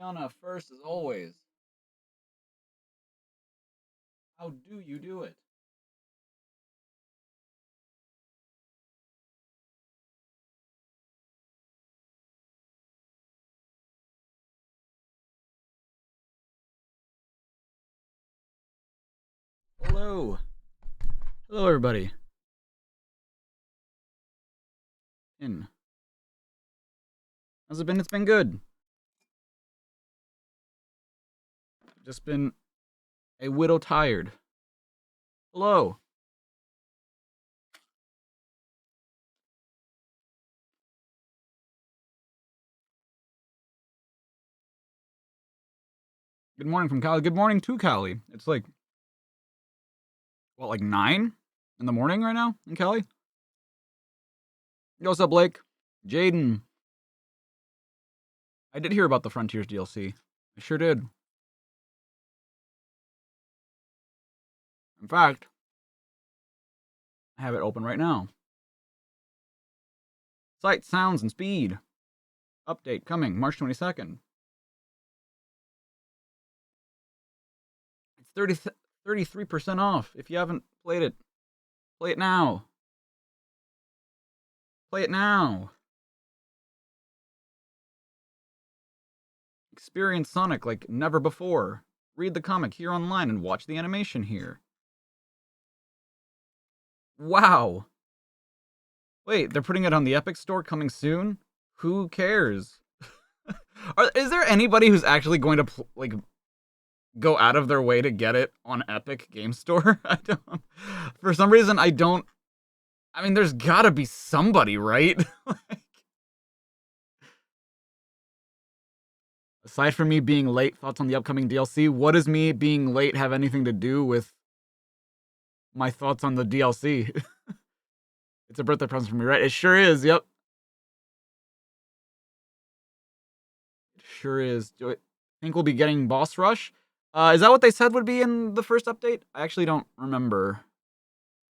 Yana, first as always. How do you do it? Hello. Hello, everybody. How's it been? It's been good. Just been a widow tired. Hello. Good morning from Cali. Good morning to Cali. It's like, what, like 9 in the morning right now in Cali? Yo, what's up, Blake? Jaden. I did hear about the Frontiers DLC. I sure did. In fact, I have it open right now. Sight, sounds, and speed. Update coming March 22nd. It's 33% off. If you haven't played it, play it now. Play it now. Experience Sonic like never before. Read the comic here online and watch the animation here. Wow. Wait, they're putting it on the Epic Store coming soon? Who cares? Is there anybody who's actually going to go out of their way to get it on Epic Game Store? I don't. For some reason, I don't. I mean, there's gotta be somebody, right? Aside from me being late, thoughts on the upcoming DLC? What does me being late have anything to do with my thoughts on the DLC? It's a birthday present for me, right? It sure is, yep. It sure is. Do I think we'll be getting Boss Rush? Is that what they said would be in the first update? I actually don't remember.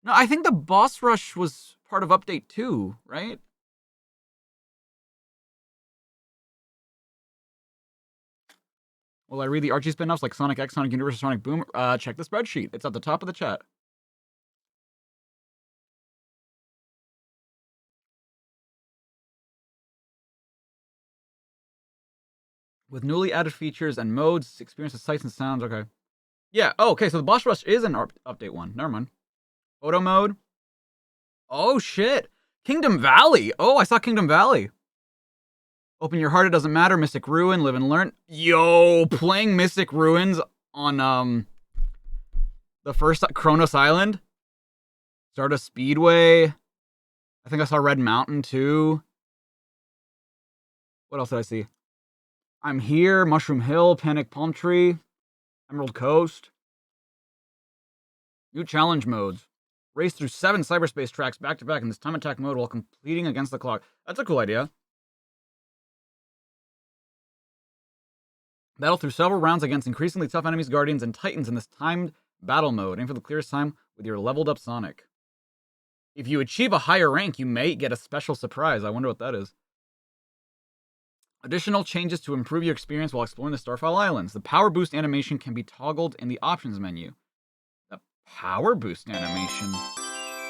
No, I think the Boss Rush was part of Update 2, right? Will I read the Archie spin-offs like Sonic X, Sonic Universe, Sonic Boom? Check the spreadsheet. It's at the top of the chat. With newly added features and modes, experience the sights and sounds. Okay. Yeah, oh, okay, so the Boss Rush is in Update 1. Never mind. Photo mode. Oh, shit. Kingdom Valley. Oh, I saw Kingdom Valley. Open your heart, it doesn't matter. Mystic Ruin, live and learn. Yo, playing Mystic Ruins on the first Kronos Island. Stardust Speedway. I think I saw Red Mountain too. What else did I see? I'm Here, Mushroom Hill, Panic Palm Tree, Emerald Coast. New challenge modes. Race through 7 cyberspace tracks back to back in this time attack mode while completing against the clock. That's a cool idea. Battle through several rounds against increasingly tough enemies, guardians, and titans in this timed battle mode. Aim for the clearest time with your leveled up Sonic. If you achieve a higher rank, you may get a special surprise. I wonder what that is. Additional changes to improve your experience while exploring the Starfall Islands. The power boost animation can be toggled in the options menu. The power boost animation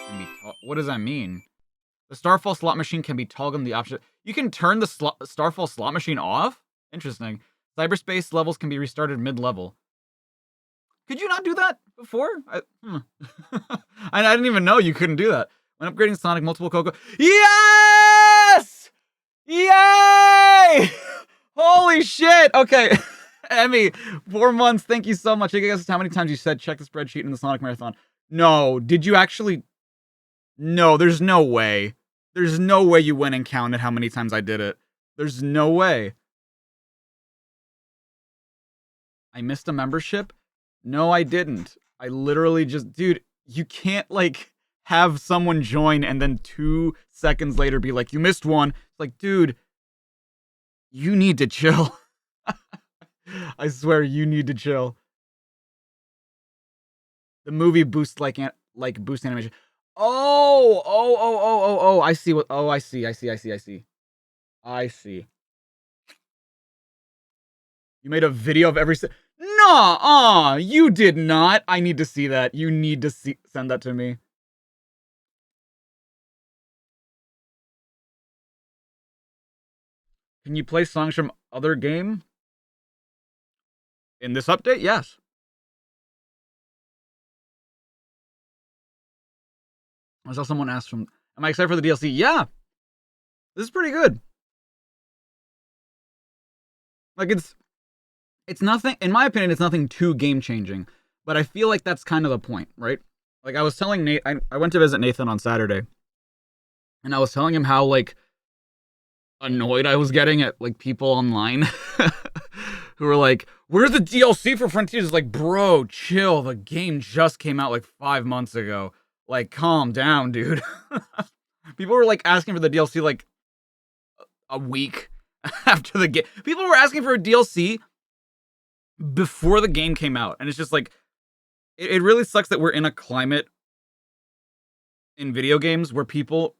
can be what does that mean? The Starfall slot machine can be toggled in the option. You can turn the Starfall slot machine off? Interesting. Cyberspace levels can be restarted mid-level. Could you not do that before? I didn't even know you couldn't do that. When upgrading Sonic, multiple Coco. Yes! Yay! Holy shit! Okay. Emmy, 4 months. Thank you so much. I guess how many times you said check the spreadsheet in the Sonic Marathon. No. Did you actually? No, there's no way. There's no way you went and counted how many times I did it. There's no way. I missed a membership? No, I didn't. I literally just, dude, you can't have someone join and then 2 seconds later be like, you missed one. It's like, dude, you need to chill. I swear, you need to chill. The movie boosts like boost animation. Oh, I see what, I see. You made a video of every... Nah, you did not. I need to see that. You need to send that to me. Can you play songs from other game? In this update, yes. I saw someone ask am I excited for the DLC? Yeah. This is pretty good. Like, it's nothing, in my opinion, it's nothing too game-changing. But I feel like that's kind of the point, right? Like, I was telling Nate, I went to visit Nathan on Saturday. And I was telling him how, like, annoyed I was getting at, like, people online who were like, where's the DLC for Frontiers? It's like, bro, chill. The game just came out, like, 5 months ago. Like, calm down, dude. People were, like, asking for the DLC, like, a week after the game. People were asking for a DLC before the game came out. And it's just, like, it really sucks that we're in a climate in video games where people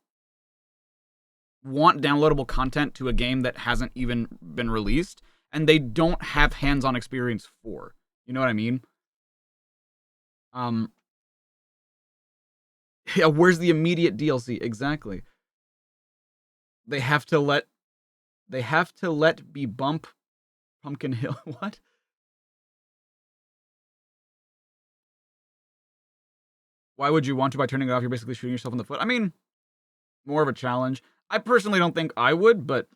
want downloadable content to a game that hasn't even been released, and they don't have hands-on experience for. You know what I mean? Yeah, where's the immediate DLC? Exactly. They have to let be bump Pumpkin Hill. What? Why would you want to by turning it off? You're basically shooting yourself in the foot. I mean, more of a challenge. I personally don't think I would, but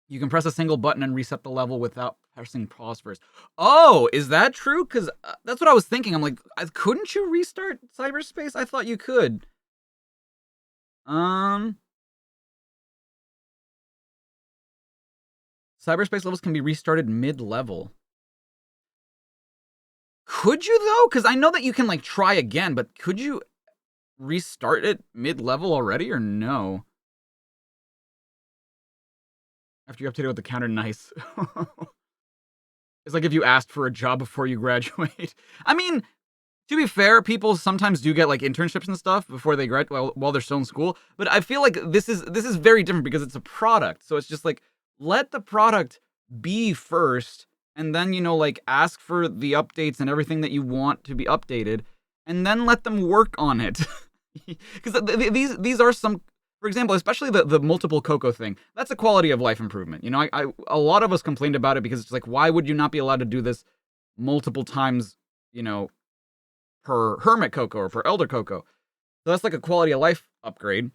you can press a single button and reset the level without pressing pause first. Oh, is that true? Because that's what I was thinking. I'm like, couldn't you restart cyberspace? I thought you could. Cyberspace levels can be restarted mid-level. Could you, though? Because I know that you can, like, try again, but could you restart it mid-level already, or no? After you updated with the counter, nice. It's like if you asked for a job before you graduate. I mean, to be fair, people sometimes do get, like, internships and stuff before they graduate, while they're still in school. But I feel like this is very different because it's a product. So it's just like, let the product be first, and then, you know, like, ask for the updates and everything that you want to be updated, and then let them work on it. Because these are some, for example, especially the multiple Coco thing. That's a quality of life improvement. You know, a lot of us complained about it because it's like, why would you not be allowed to do this multiple times, you know, per Hermit Coco or per Elder Coco? So that's like a quality of life upgrade.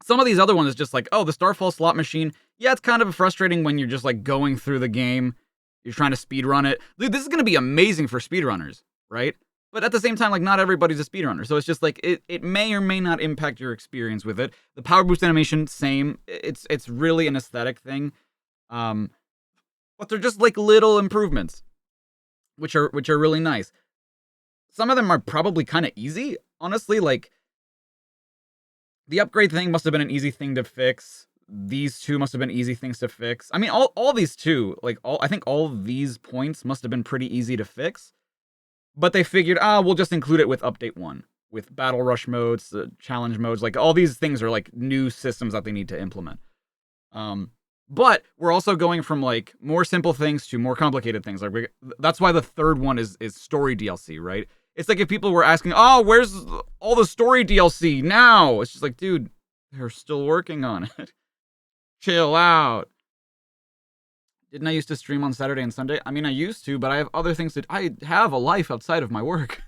Some of these other ones is just like, oh, the Starfall slot machine. Yeah, it's kind of frustrating when you're just, like, going through the game. You're trying to speedrun it. Dude, this is going to be amazing for speedrunners, right? But at the same time, like, not everybody's a speedrunner. So it's just like, it may or may not impact your experience with it. The power boost animation, same. It's really an aesthetic thing. But they're just, like, little improvements, which are really nice. Some of them are probably kind of easy, honestly. Like, the upgrade thing must have been an easy thing to fix. These two must have been easy things to fix. I mean, all these two, like, I think all of these points must have been pretty easy to fix. But they figured, we'll just include it with update 1. With battle rush modes, challenge modes, like, all these things are, like, new systems that they need to implement. But we're also going from, like, more simple things to more complicated things. Like, that's why the third one is story DLC, right? It's like if people were asking, where's all the story DLC now? It's just like, dude, they're still working on it. Chill out. Didn't I used to stream on Saturday and Sunday? I mean, I used to, but I have other things that I have a life outside of my work.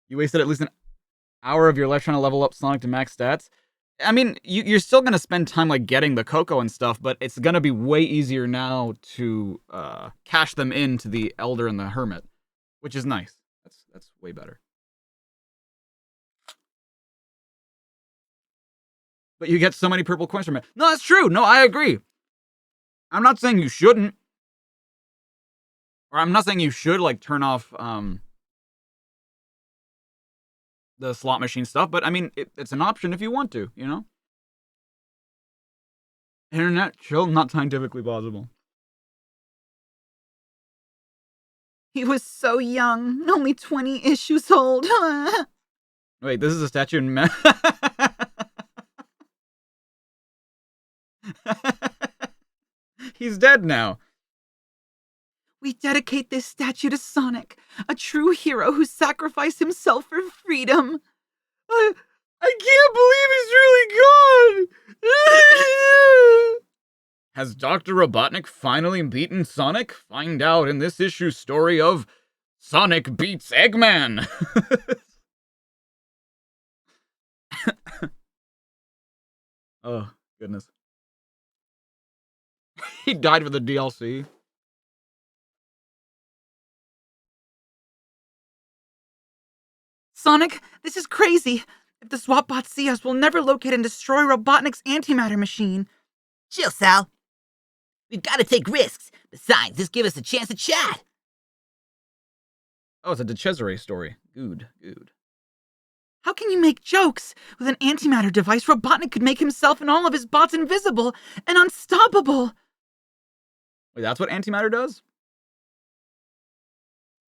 You wasted at least an hour of your life trying to level up Sonic to max stats. I mean, you're still going to spend time, like, getting the Coco and stuff, but it's going to be way easier now to cash them into the Elder and the Hermit, which is nice. That's way better. But you get so many purple coins from it. No, that's true. No, I agree. I'm not saying you shouldn't. Or I'm not saying you should, like, turn off the slot machine stuff, but I mean, it's an option if you want to, you know? Internet chill, not scientifically plausible. He was so young, only 20 issues old. Wait, this is a statue in He's dead now. We dedicate this statue to Sonic, a true hero who sacrificed himself for freedom. I can't believe he's really gone! Has Dr. Robotnik finally beaten Sonic? Find out in this issue's story of Sonic Beats Eggman! Oh, goodness. He died for the DLC. Sonic, this is crazy. If the SWAT bots see us, we'll never locate and destroy Robotnik's antimatter machine. Chill, Sal. We've got to take risks. Besides, this gives us a chance to chat. Oh, it's a De Cesare story. Good. How can you make jokes? With an antimatter device, Robotnik could make himself and all of his bots invisible and unstoppable. Wait, that's what antimatter does?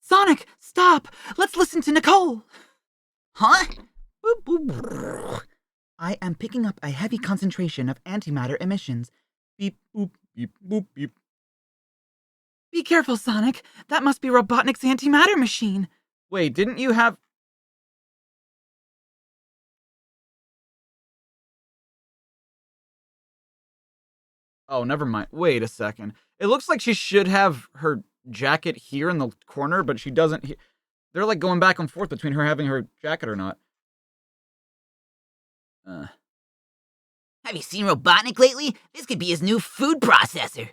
Sonic, stop! Let's listen to Nicole. Huh? I am picking up a heavy concentration of antimatter emissions. Beep, boop, beep, boop, beep. Be careful, Sonic. That must be Robotnik's antimatter machine. Wait, didn't you have... Oh, never mind. Wait a second. It looks like she should have her jacket here in the corner, but she doesn't. They're like going back and forth between her having her jacket or not. Have you seen Robotnik lately? This could be his new food processor.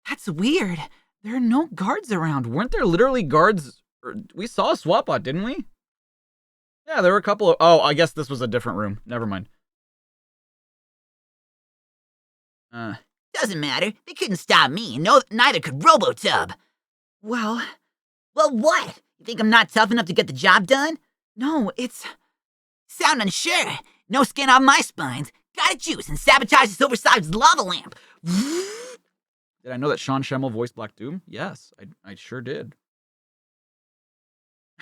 That's weird. There are no guards around. Weren't there literally guards? We saw a SWAT bot, didn't we? Yeah, there were a couple of... Oh, I guess this was a different room. Never mind. Doesn't matter. They couldn't stop me. No, neither could Robotub. Well, what? You think I'm not tough enough to get the job done? No, it's... Sound unsure. No skin on my spines. Gotta juice and sabotage this oversized lava lamp. Did I know that Sean Schemmel voiced Black Doom? Yes, I sure did.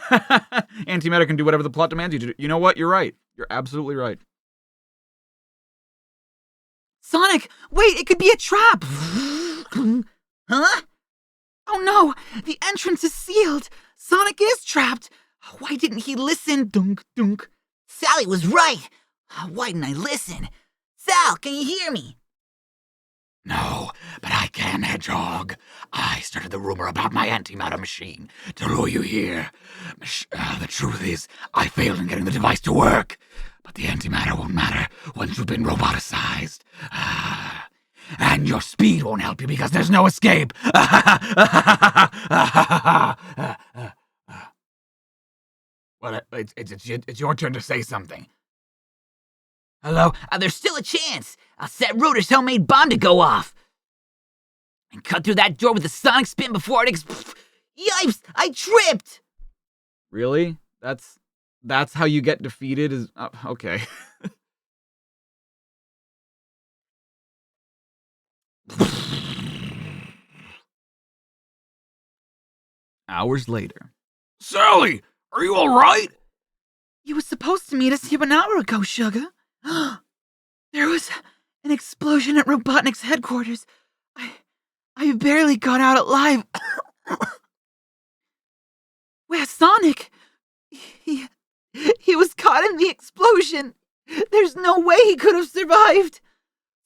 Antimatter can do whatever the plot demands you to do. You know what? You're right. You're absolutely right. Sonic, wait, it could be a trap. Huh? Oh no, the entrance is sealed. Sonic is trapped. Why didn't he listen? Dunk, dunk. Sally was right. Why didn't I listen? Sal, can you hear me? No, but I can, Hedgehog. I started the rumor about my antimatter machine to lure you here. The truth is, I failed in getting the device to work. But the antimatter won't matter once you've been roboticized. And your speed won't help you because there's no escape. Well, it's your turn to say something. Hello? There's still a chance. I'll set Rotor's homemade bomb to go off. And cut through that door with a sonic spin before it Yipes! I tripped! Really? That's how you get defeated? Is okay. Hours later. Sally, are you all right? You were supposed to meet us here an hour ago, Sugar. There was an explosion at Robotnik's headquarters. I barely got out alive. Where's Sonic? He was caught in the explosion. There's no way he could have survived.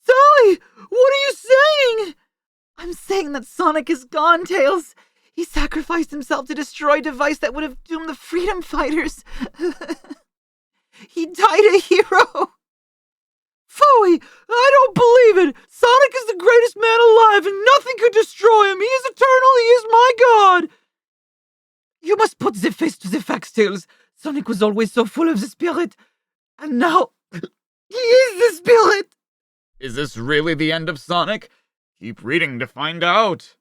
Sally, what are you saying? I'm saying that Sonic is gone, Tails. He sacrificed himself to destroy a device that would have doomed the freedom fighters. He died a hero. Phooey, I don't believe it. Sonic is the greatest man alive and nothing could destroy him. He is eternal. He is my god. You must put the face to the facts, Tails. Sonic was always so full of the spirit. And now, he is the spirit. Is this really the end of Sonic? Keep reading to find out.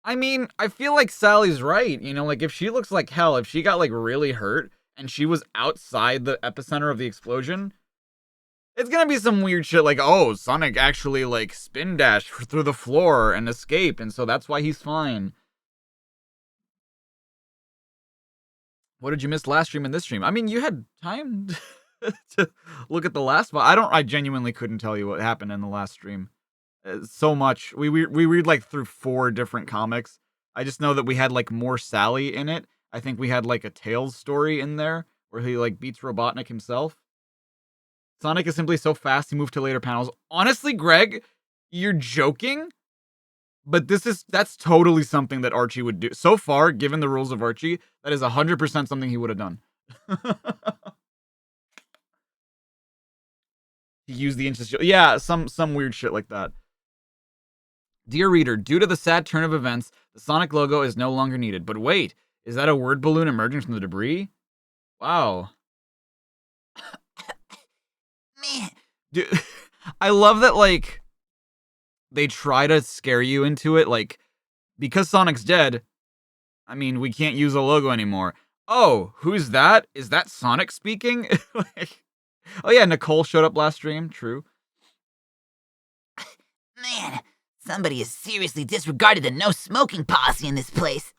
I mean, I feel like Sally's right. You know, like, if she looks like hell, if she got, like, really hurt, and she was outside the epicenter of the explosion, it's gonna be some weird shit like, oh, Sonic actually, like, spin dashed through the floor and escaped, and so that's why he's fine. What did you miss last stream and this stream? I mean, you had time to look at the last one. I genuinely couldn't tell you what happened in the last stream. So much. We read like through 4 different comics. I just know that we had like more Sally in it. I think we had like a Tails story in there where he like beats Robotnik himself. Sonic is simply so fast he moved to later panels. Honestly, Greg, you're joking, but that's totally something that Archie would do. So far, given the rules of Archie, that is 100% something he would have done. He used the instant shield. Yeah, some weird shit like that. Dear reader, due to the sad turn of events, the Sonic logo is no longer needed. But wait, is that a word balloon emerging from the debris? Wow. Man, Dude, I love that, like, they try to scare you into it, like, because Sonic's dead, I mean, we can't use a logo anymore. Oh, who's that? Is that Sonic speaking? Like, oh yeah, Nicole showed up last stream, true. man, somebody has seriously disregarded the no smoking policy in this place.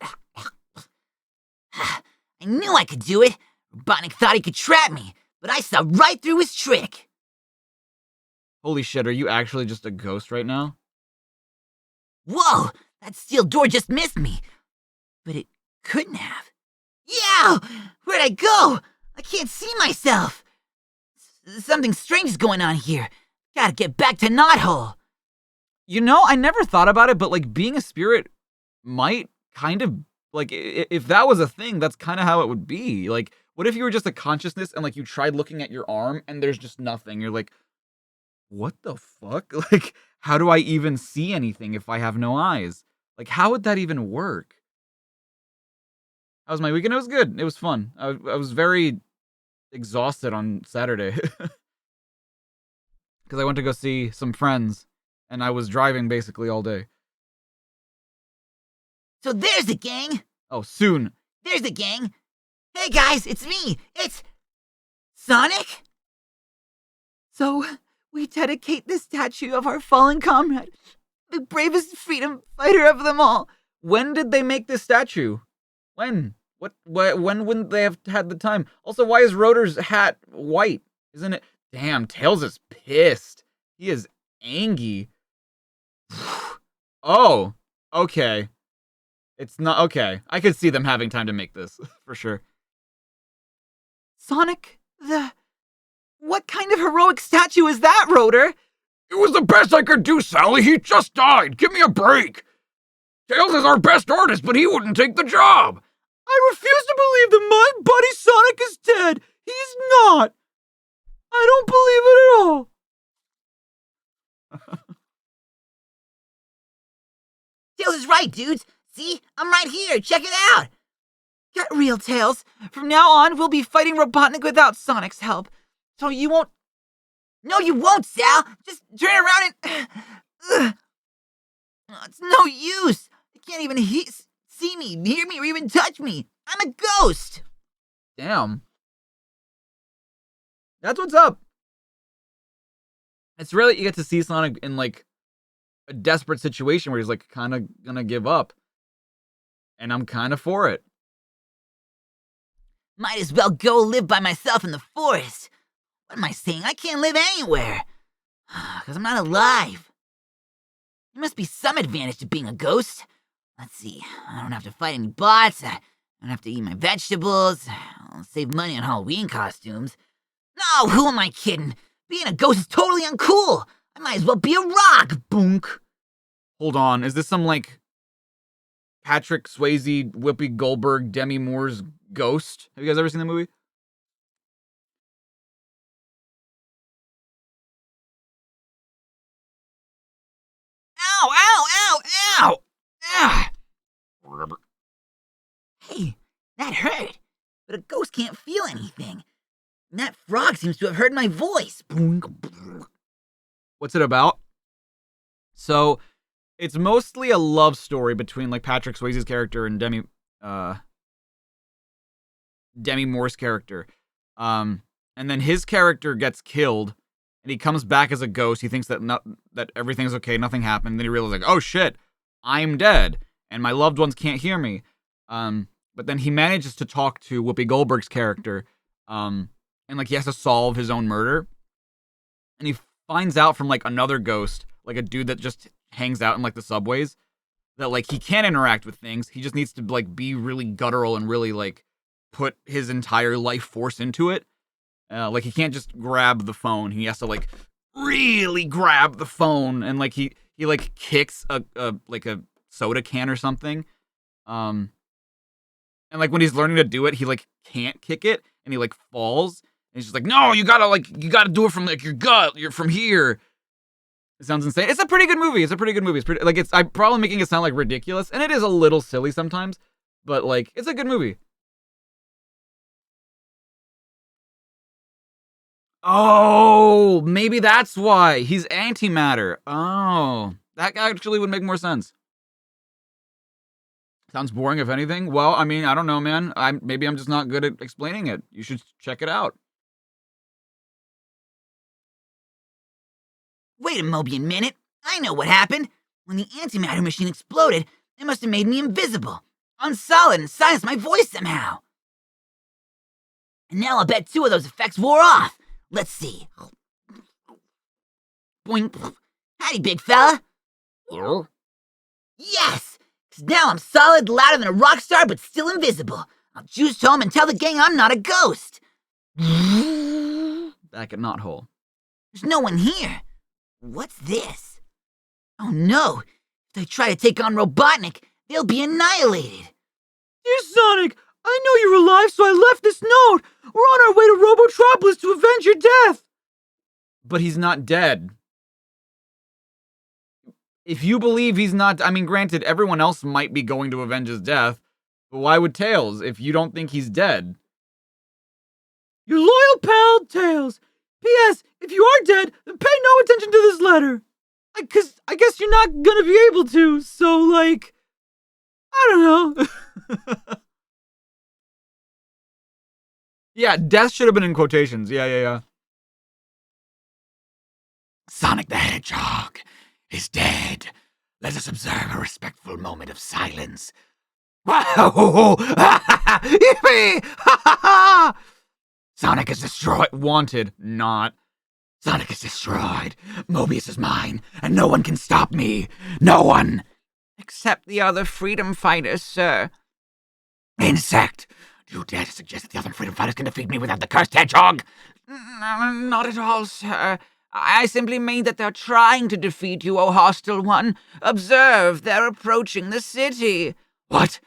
I knew I could do it. Robotnik thought he could trap me, but I saw right through his trick. Holy shit, are you actually just a ghost right now? Whoa, that steel door just missed me. But it couldn't have. Yeah! Where'd I go? I can't see myself. Something strange is going on here. Gotta get back to Knothole. You know, I never thought about it, but like being a spirit might kind of like if that was a thing, that's kind of how it would be. Like, what if you were just a consciousness and like you tried looking at your arm and there's just nothing? You're like, what the fuck? Like, how do I even see anything if I have no eyes? Like, how would that even work? How was my weekend? It was good. It was fun. I was very exhausted on Saturday because I went to go see some friends and I was driving basically all day. So there's the gang. Oh, soon. There's the gang. Hey guys, it's me. It's Sonic. So, we dedicate this statue of our fallen comrade, the bravest freedom fighter of them all. When did they make this statue? When? When wouldn't they have had the time? Also, why is Rotor's hat white? Isn't it? Damn, Tails is pissed. He is angry. Oh, okay. It's not okay. I could see them having time to make this for sure. Sonic, what kind of heroic statue is that, Rotor? It was the best I could do, Sally. He just died. Give me a break. Tails is our best artist, but he wouldn't take the job. I refuse to believe that my buddy Sonic is dead. He's not. I don't believe it at all. Tails is right, dudes. See? I'm right here. Check it out. Get real, Tails. From now on, we'll be fighting Robotnik without Sonic's help. So you won't... No, you won't, Sal. Just turn around and... Oh, it's no use. They can't even see me, hear me, or even touch me. I'm a ghost. Damn. That's what's up. It's really, you get to see Sonic in like a desperate situation where he's like kind of gonna give up. And I'm kind of for it. Might as well go live by myself in the forest. What am I saying? I can't live anywhere. Because I'm not alive. There must be some advantage to being a ghost. Let's see. I don't have to fight any bots. I don't have to eat my vegetables. I'll save money on Halloween costumes. No, who am I kidding? Being a ghost is totally uncool. I might as well be a rock, boonk. Hold on, is this some like Patrick Swayze, Whoopi Goldberg, Demi Moore's Ghost? Have you guys ever seen the movie? Ow, ow, ow, ow! Ah. Hey, that hurt. But a ghost can't feel anything. And that frog seems to have heard my voice. What's it about? So, it's mostly a love story between like Patrick Swayze's character and Demi Moore's character. And then his character gets killed, and he comes back as a ghost. He thinks that that everything's okay, nothing happened. And then he realizes like, oh shit, I'm dead, and my loved ones can't hear me. But then he manages to talk to Whoopi Goldberg's character, and like he has to solve his own murder. And he finds out from like another ghost, like a dude that just hangs out in like the subways. That like he can interact with things. He just needs to like be really guttural and really like put his entire life force into it. Like he can't just grab the phone. He has to like really grab the phone, and like he like kicks a like a soda can or something. And like when he's learning to do it, he like can't kick it, and he like falls. And he's just like, no, you gotta do it from like your gut. You're from here. It sounds insane. It's a pretty good movie. It's pretty like I'm probably making it sound like ridiculous, and it is a little silly sometimes, but like it's a good movie. Oh, maybe that's why he's antimatter. Oh, that actually would make more sense. Sounds boring, if anything. Well, I mean, I don't know, man. Maybe I'm just not good at explaining it. You should check it out. Wait a Mobian minute. I know what happened. When the antimatter machine exploded, it must have made me invisible, unsolid, and silenced my voice somehow. And now I'll bet 2 of those effects wore off. Let's see. Boink. Howdy, big fella. Yes! 'Cause now I'm solid, louder than a rock star, but still invisible. I'll juice home and tell the gang I'm not a ghost. Back at Knothole. There's no one here. What's this? Oh no! If they try to take on Robotnik, they'll be annihilated. Dear Sonic, I know you're alive, so I left this note. We're on our way to Robotropolis to avenge your death. But he's not dead. If you believe he's not, I mean, granted, everyone else might be going to avenge his death, but why would Tails if you don't think he's dead? Your loyal pal, Tails. P.S. If you are dead, then pay no attention to this letter. Because I guess you're not gonna be able to, so, like, I don't know. Yeah, death should have been in quotations. Yeah. Sonic the Hedgehog is dead. Let us observe a respectful moment of silence. Wow! Yippee! Sonic is destroyed. Wanted, not. Sonic is destroyed. Mobius is mine, and no one can stop me. No one. Except the other freedom fighters, sir. Insect! Do you dare to suggest that the other freedom fighters can defeat me without the cursed hedgehog? Not at all, sir. I simply mean that they're trying to defeat you, O hostile one. Observe, they're approaching the city. What?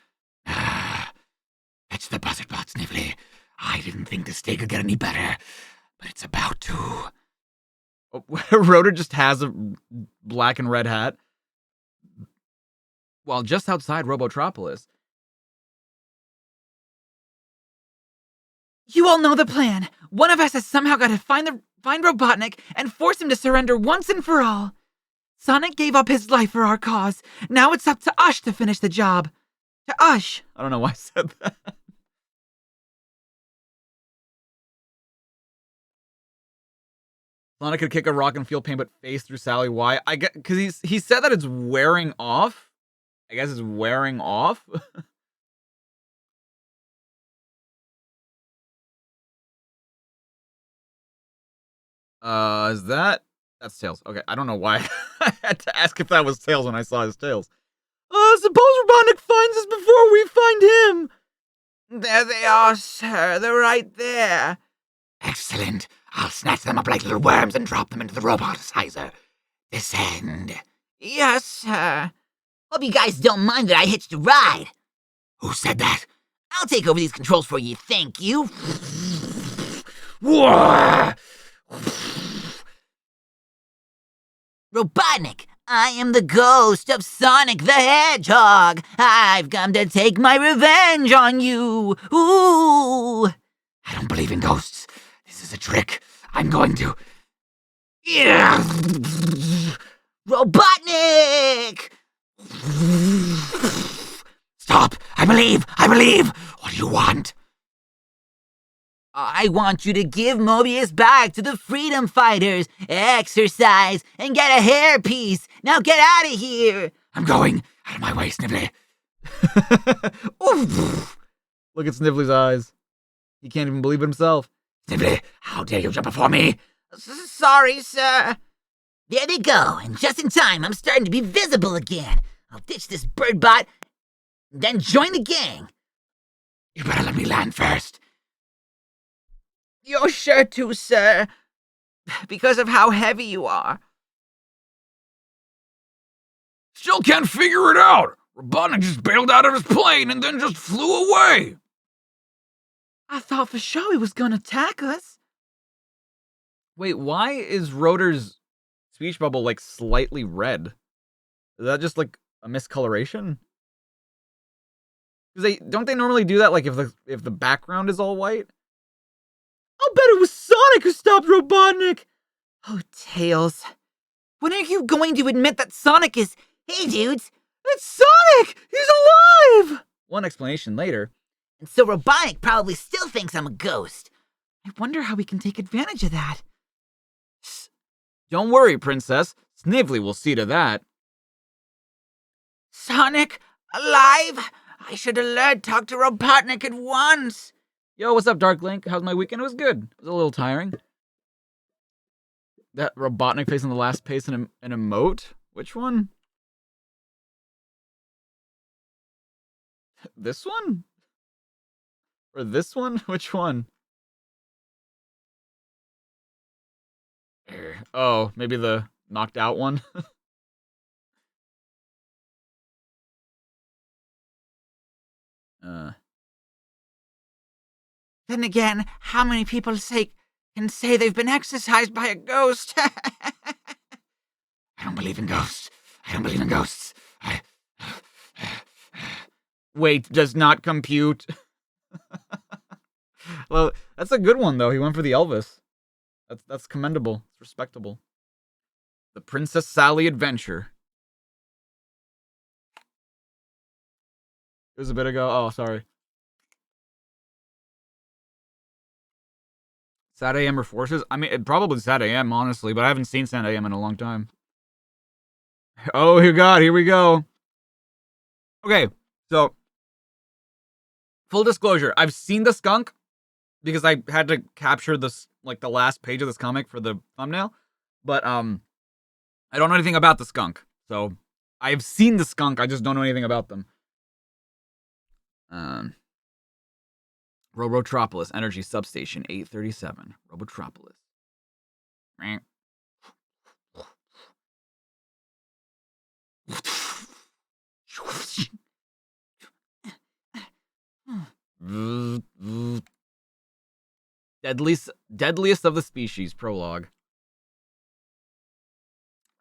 It's the buzzard bot, Snively. I didn't think this day could get any better, but it's about to. Rotor just has a black and red hat. While just outside Robotropolis. You all know the plan. One of us has somehow got to find Robotnik and force him to surrender once and for all. Sonic gave up his life for our cause. Now it's up to Ush to finish the job. To Ush. I don't know why I said that. Sonic could kick a rock and feel pain, but face through Sally. Why? I get because he said that it's wearing off. I guess it's wearing off. That's Tails. Okay, I don't know why I had to ask if that was Tails when I saw his tails. Suppose Robotnik finds us before we find him. There they are, sir. They're right there. Excellent. I'll snatch them up like little worms and drop them into the roboticizer. Descend. Yes, sir. Hope you guys don't mind that I hitched a ride. Who said that? I'll take over these controls for you, thank you. Robotnik, I am the ghost of Sonic the Hedgehog. I've come to take my revenge on you. Ooh. I don't believe in ghosts. This is a trick. I'm going to. Yeah. Robotnik! Stop! I believe! What do you want? I want you to give Mobius back to the freedom fighters, exercise, and get a hairpiece. Now get out of here. I'm going. Out of my way, Snively. Look at Snively's eyes. He can't even believe it himself. Snively, how dare you jump before me? Sorry, sir. There they go, and just in time, I'm starting to be visible again. I'll ditch this bird bot, then join the gang. You better let me land first. You're sure to, sir, because of how heavy you are. Still can't figure it out. Robotnik just bailed out of his plane and then just flew away. I thought for sure he was gonna attack us. Wait, why is Rotor's speech bubble like slightly red? Is that just like a miscoloration? Because don't they normally do that like if the background is all white? I'll bet it was Sonic who stopped Robotnik. Oh, Tails. When are you going to admit that Sonic is... Hey, dudes. It's Sonic! He's alive! One explanation later. And so Robotnik probably still thinks I'm a ghost. I wonder how we can take advantage of that. Don't worry, Princess. Snively will see to that. Sonic, alive? I should have talked to Robotnik at once. Yo, what's up, Dark Link? How's my weekend? It was good. It was a little tiring. That Robotnik face on the last page an emote? Which one? This one? Or this one? Which one? Oh, maybe the knocked out one? Then again, how many people can say they've been exorcised by a ghost? I don't believe in ghosts. I don't believe in ghosts. Wait, does not compute. Well, that's a good one, though. He went for the Elvis. That's commendable. It's respectable. The Princess Sally Adventure. It was a bit ago. Oh, sorry. Sad AM or Forces? I mean, probably Sad AM, honestly, but I haven't seen Sad AM in a long time. Oh, here we go. Okay, so full disclosure, I've seen the skunk because I had to capture this, like the last page of this comic for the thumbnail, but I don't know anything about the skunk. So I've seen the skunk, I just don't know anything about them. Robotropolis Energy Substation 837. Robotropolis. Deadliest of the species, prologue.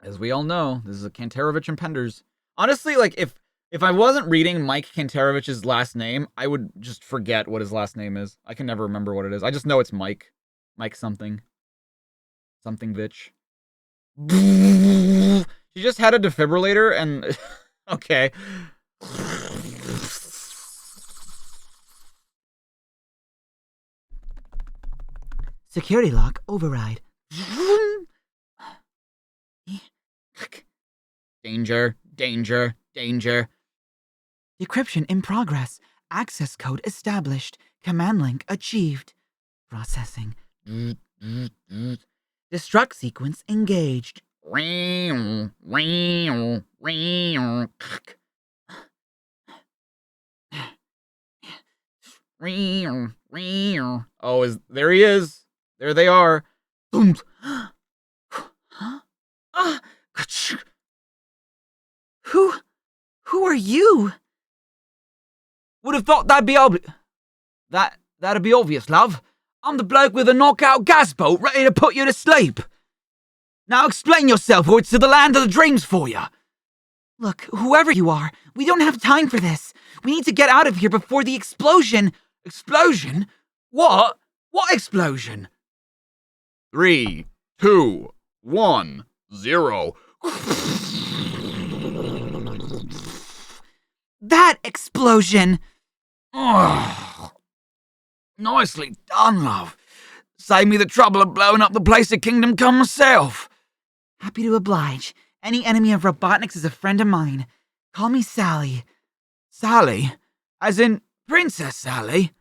As we all know, this is a Kantarovich Impenders. Honestly, like if I wasn't reading Mike Kantarovich's last name, I would just forget what his last name is. I can never remember what it is. I just know it's Mike. Mike something. Something Vitch. She just had a defibrillator and... okay. Security lock override. Danger, danger, danger. Decryption in progress. Access code established. Command link achieved. Processing. Destruct sequence engaged. Oh, there he is. There they are. Boom. Who are you? Would have thought that'd be that'd be obvious, love. I'm the bloke with a knockout gas bolt ready to put you to sleep. Now explain yourself or it's to the land of the dreams for you. Look, whoever you are, we don't have time for this. We need to get out of here before the explosion... Explosion? What? What explosion? 3, 2, 1, 0. That explosion! Oh, nicely done, love. Save me the trouble of blowing up the place of Kingdom Come myself. Happy to oblige. Any enemy of Robotnik's is a friend of mine. Call me Sally. Sally? As in Princess Sally?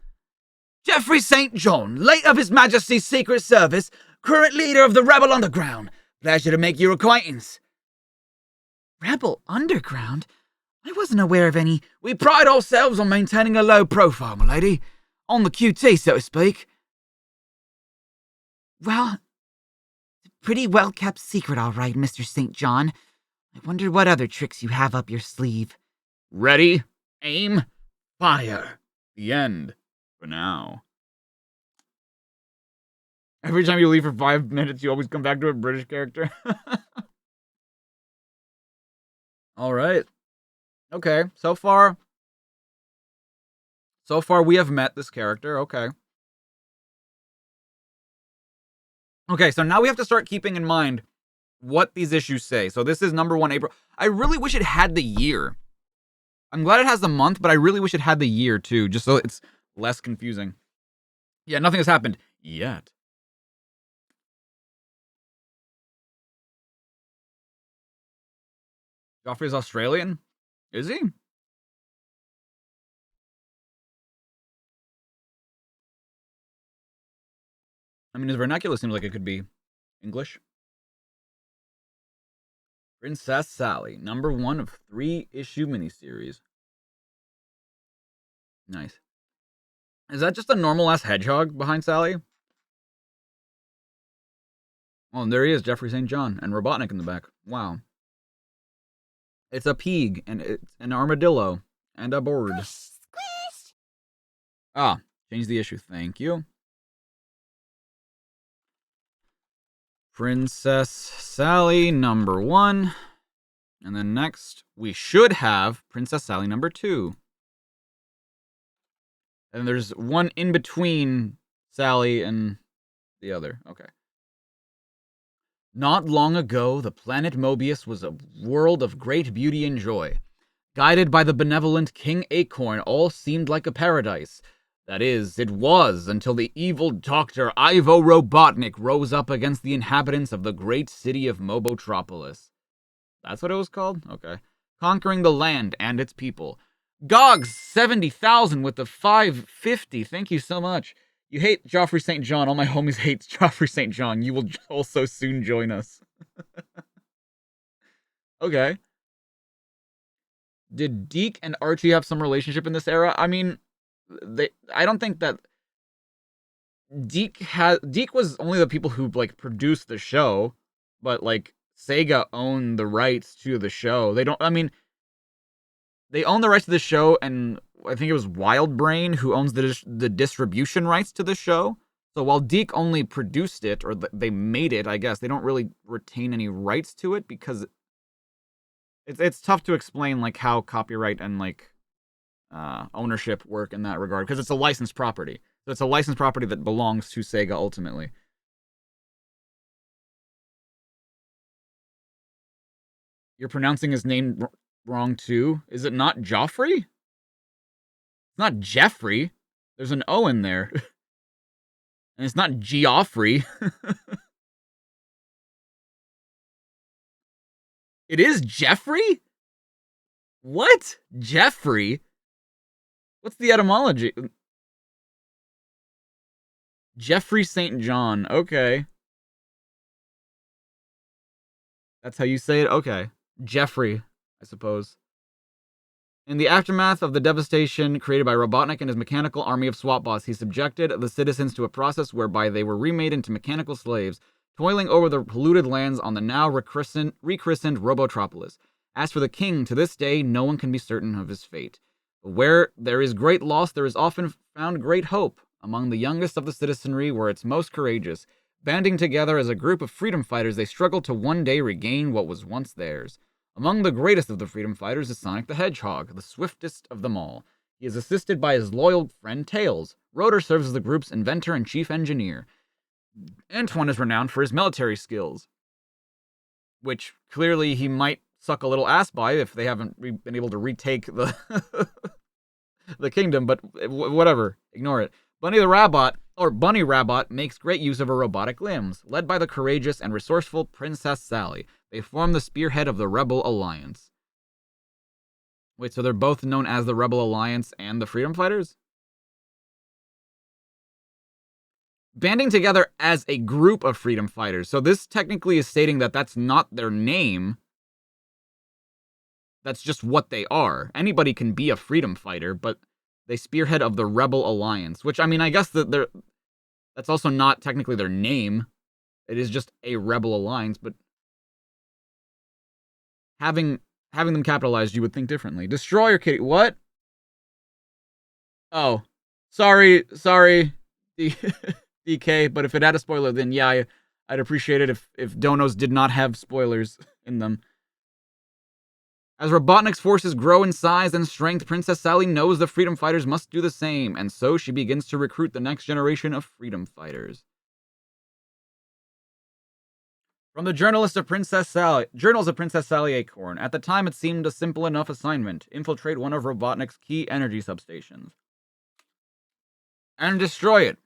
Geoffrey St. John, late of His Majesty's Secret Service, current leader of the Rebel Underground, Pleasure to make your acquaintance. Rebel Underground? I wasn't aware of any. We pride ourselves on maintaining a low profile, my lady. On the QT, so to speak. Well, pretty well-kept secret, all right, Mr. St. John. I wonder what other tricks you have up your sleeve. Ready, aim, fire. The end. For now. Every time you leave for 5 minutes, you always come back to a British character. Alright. Okay, so far we have met this character, okay. Okay, so now we have to start keeping in mind what these issues say. So this is number 1 April. I really wish it had the year. I'm glad it has the month, but I really wish it had the year too, just so it's less confusing. Yeah, nothing has happened yet. Joffrey's Australian? Is he? I mean, his vernacular seems like it could be English. Princess Sally, number 1 of 3-issue miniseries. Nice. Is that just a normal-ass hedgehog behind Sally? Oh, and there he is, Jeffrey St. John, and Robotnik in the back. Wow. It's a pig, and it's an armadillo, and a bird. Ah, change the issue, thank you. Princess Sally, number 1. And then next, we should have Princess Sally, number 2. And there's one in between Sally and the other. Okay. Not long ago, the planet Mobius was a world of great beauty and joy. Guided by the benevolent King Acorn, all seemed like a paradise. That is, it was, until the evil Dr. Ivo Robotnik rose up against the inhabitants of the great city of Mobotropolis. That's what it was called? Okay. Conquering the land and its people. Gogs 70,000 with the 550. Thank you so much. You hate Joffrey St. John. All my homies hate Joffrey St. John. You will also soon join us. Okay. Did Deke and Archie have some relationship in this era? I mean, I don't think that Deke was only the people who like produced the show, but like Sega owned the rights to the show. They own the rights to the show, and I think it was Wild Brain who owns the distribution rights to the show. So while Deke only produced it, or they made it, I guess, they don't really retain any rights to it because it's tough to explain like how copyright and like ownership work in that regard, because it's a licensed property. So it's a licensed property that belongs to Sega ultimately. You're pronouncing his name wrong too. Is it not Joffrey? It's not Jeffrey. There's an O in there. And it's not Geoffrey. It is Jeffrey? What? Jeffrey? What's the etymology? Jeffrey St. John. Okay. That's how you say it? Okay. Jeffrey, I suppose. In the aftermath of the devastation created by Robotnik and his mechanical army of SWAT bots, he subjected the citizens to a process whereby they were remade into mechanical slaves, toiling over the polluted lands on the now rechristened Robotropolis. As for the king, to this day, no one can be certain of his fate. But where there is great loss, there is often found great hope. Among the youngest of the citizenry were its most courageous. Banding together as a group of freedom fighters, they struggled to one day regain what was once theirs. Among the greatest of the freedom fighters is Sonic the Hedgehog, the swiftest of them all. He is assisted by his loyal friend Tails. Rotor serves as the group's inventor and chief engineer. Antoine is renowned for his military skills, which clearly he might suck a little ass by if they haven't been able to retake the the kingdom, but whatever, ignore it. Bunny Rabbit makes great use of her robotic limbs. Led by the courageous and resourceful Princess Sally, they form the spearhead of the Rebel Alliance. Wait, so they're both known as the Rebel Alliance and the Freedom Fighters? banding together as a group of freedom fighters. So this technically is stating that that's not their name. That's just what they are. Anybody can be a freedom fighter, but they spearhead of the Rebel Alliance, which, I mean, I guess that's also not technically their name. It is just a Rebel Alliance, but having them capitalized, you would think differently. Destroyer Kitty, what? Oh, sorry, DK, but if it had a spoiler, then yeah, I'd appreciate it if donos did not have spoilers in them. As Robotnik's forces grow in size and strength, Princess Sally knows the freedom fighters must do the same, and so she begins to recruit the next generation of freedom fighters. From the Journals of Princess Sally Acorn. At the time, it seemed a simple enough assignment. Infiltrate one of Robotnik's key energy substations. And destroy it.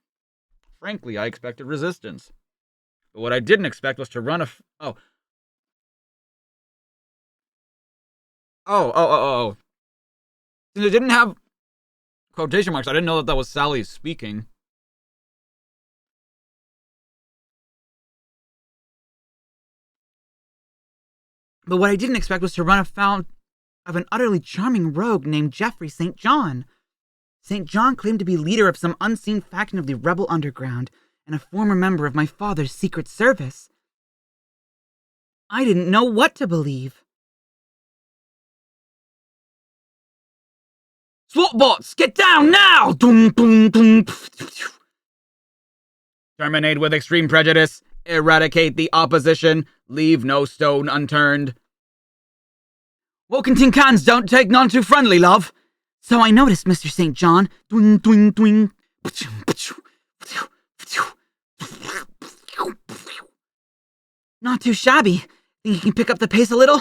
Frankly, I expected resistance. But what I didn't expect was to run Oh. Since it didn't have quotation marks, I didn't know that was Sally speaking. But what I didn't expect was to run afoul of an utterly charming rogue named Geoffrey St. John. St. John claimed to be leader of some unseen faction of the Rebel Underground and a former member of my father's secret service. I didn't know what to believe. SWATbots, get down now! Terminate with extreme prejudice. Eradicate the opposition. Leave no stone unturned. Wilkington cans don't take none too friendly, love. So I noticed, Mr. St. John. Not too shabby. Think you can pick up the pace a little?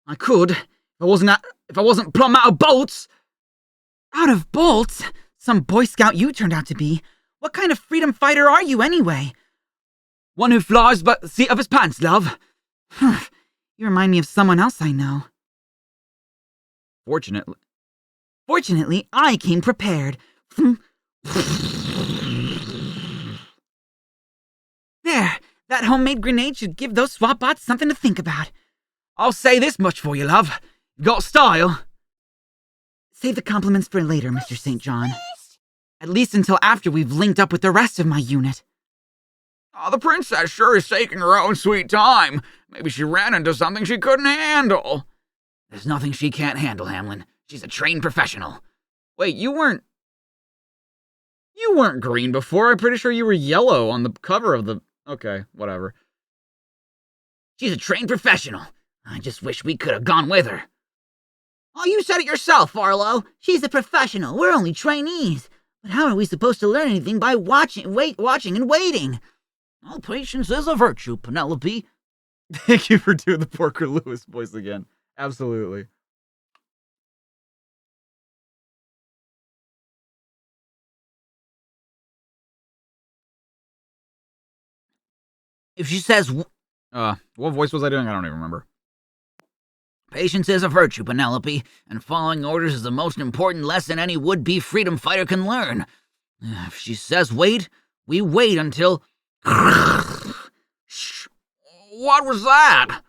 I could, if I wasn't plumb out of bolts. Out of bolts? Some Boy Scout you turned out to be. What kind of freedom fighter are you, anyway? One who flies by the seat of his pants, love. You remind me of someone else I know. Fortunately, I came prepared. There, that homemade grenade should give those SWATbots something to think about. I'll say this much for you, love. You got style. Save the compliments for later, Mr. St. John. At least until after we've linked up with the rest of my unit. Oh, the princess sure is taking her own sweet time. Maybe she ran into something she couldn't handle. There's nothing she can't handle, Hamlin. She's a trained professional. Wait, you weren't green before. I'm pretty sure you were yellow on the cover of the... Okay, whatever. She's a trained professional. I just wish we could have gone with her. Oh, you said it yourself, Arlo. She's a professional. We're only trainees. But how are we supposed to learn anything by watching and waiting? All patience is a virtue, Penelope. Thank you for doing the Porker Lewis voice again. Absolutely. If she says... what voice was I doing? I don't even remember. Patience is a virtue, Penelope, and following orders is the most important lesson any would-be freedom fighter can learn. If she says wait, we wait until... Shh. What was that?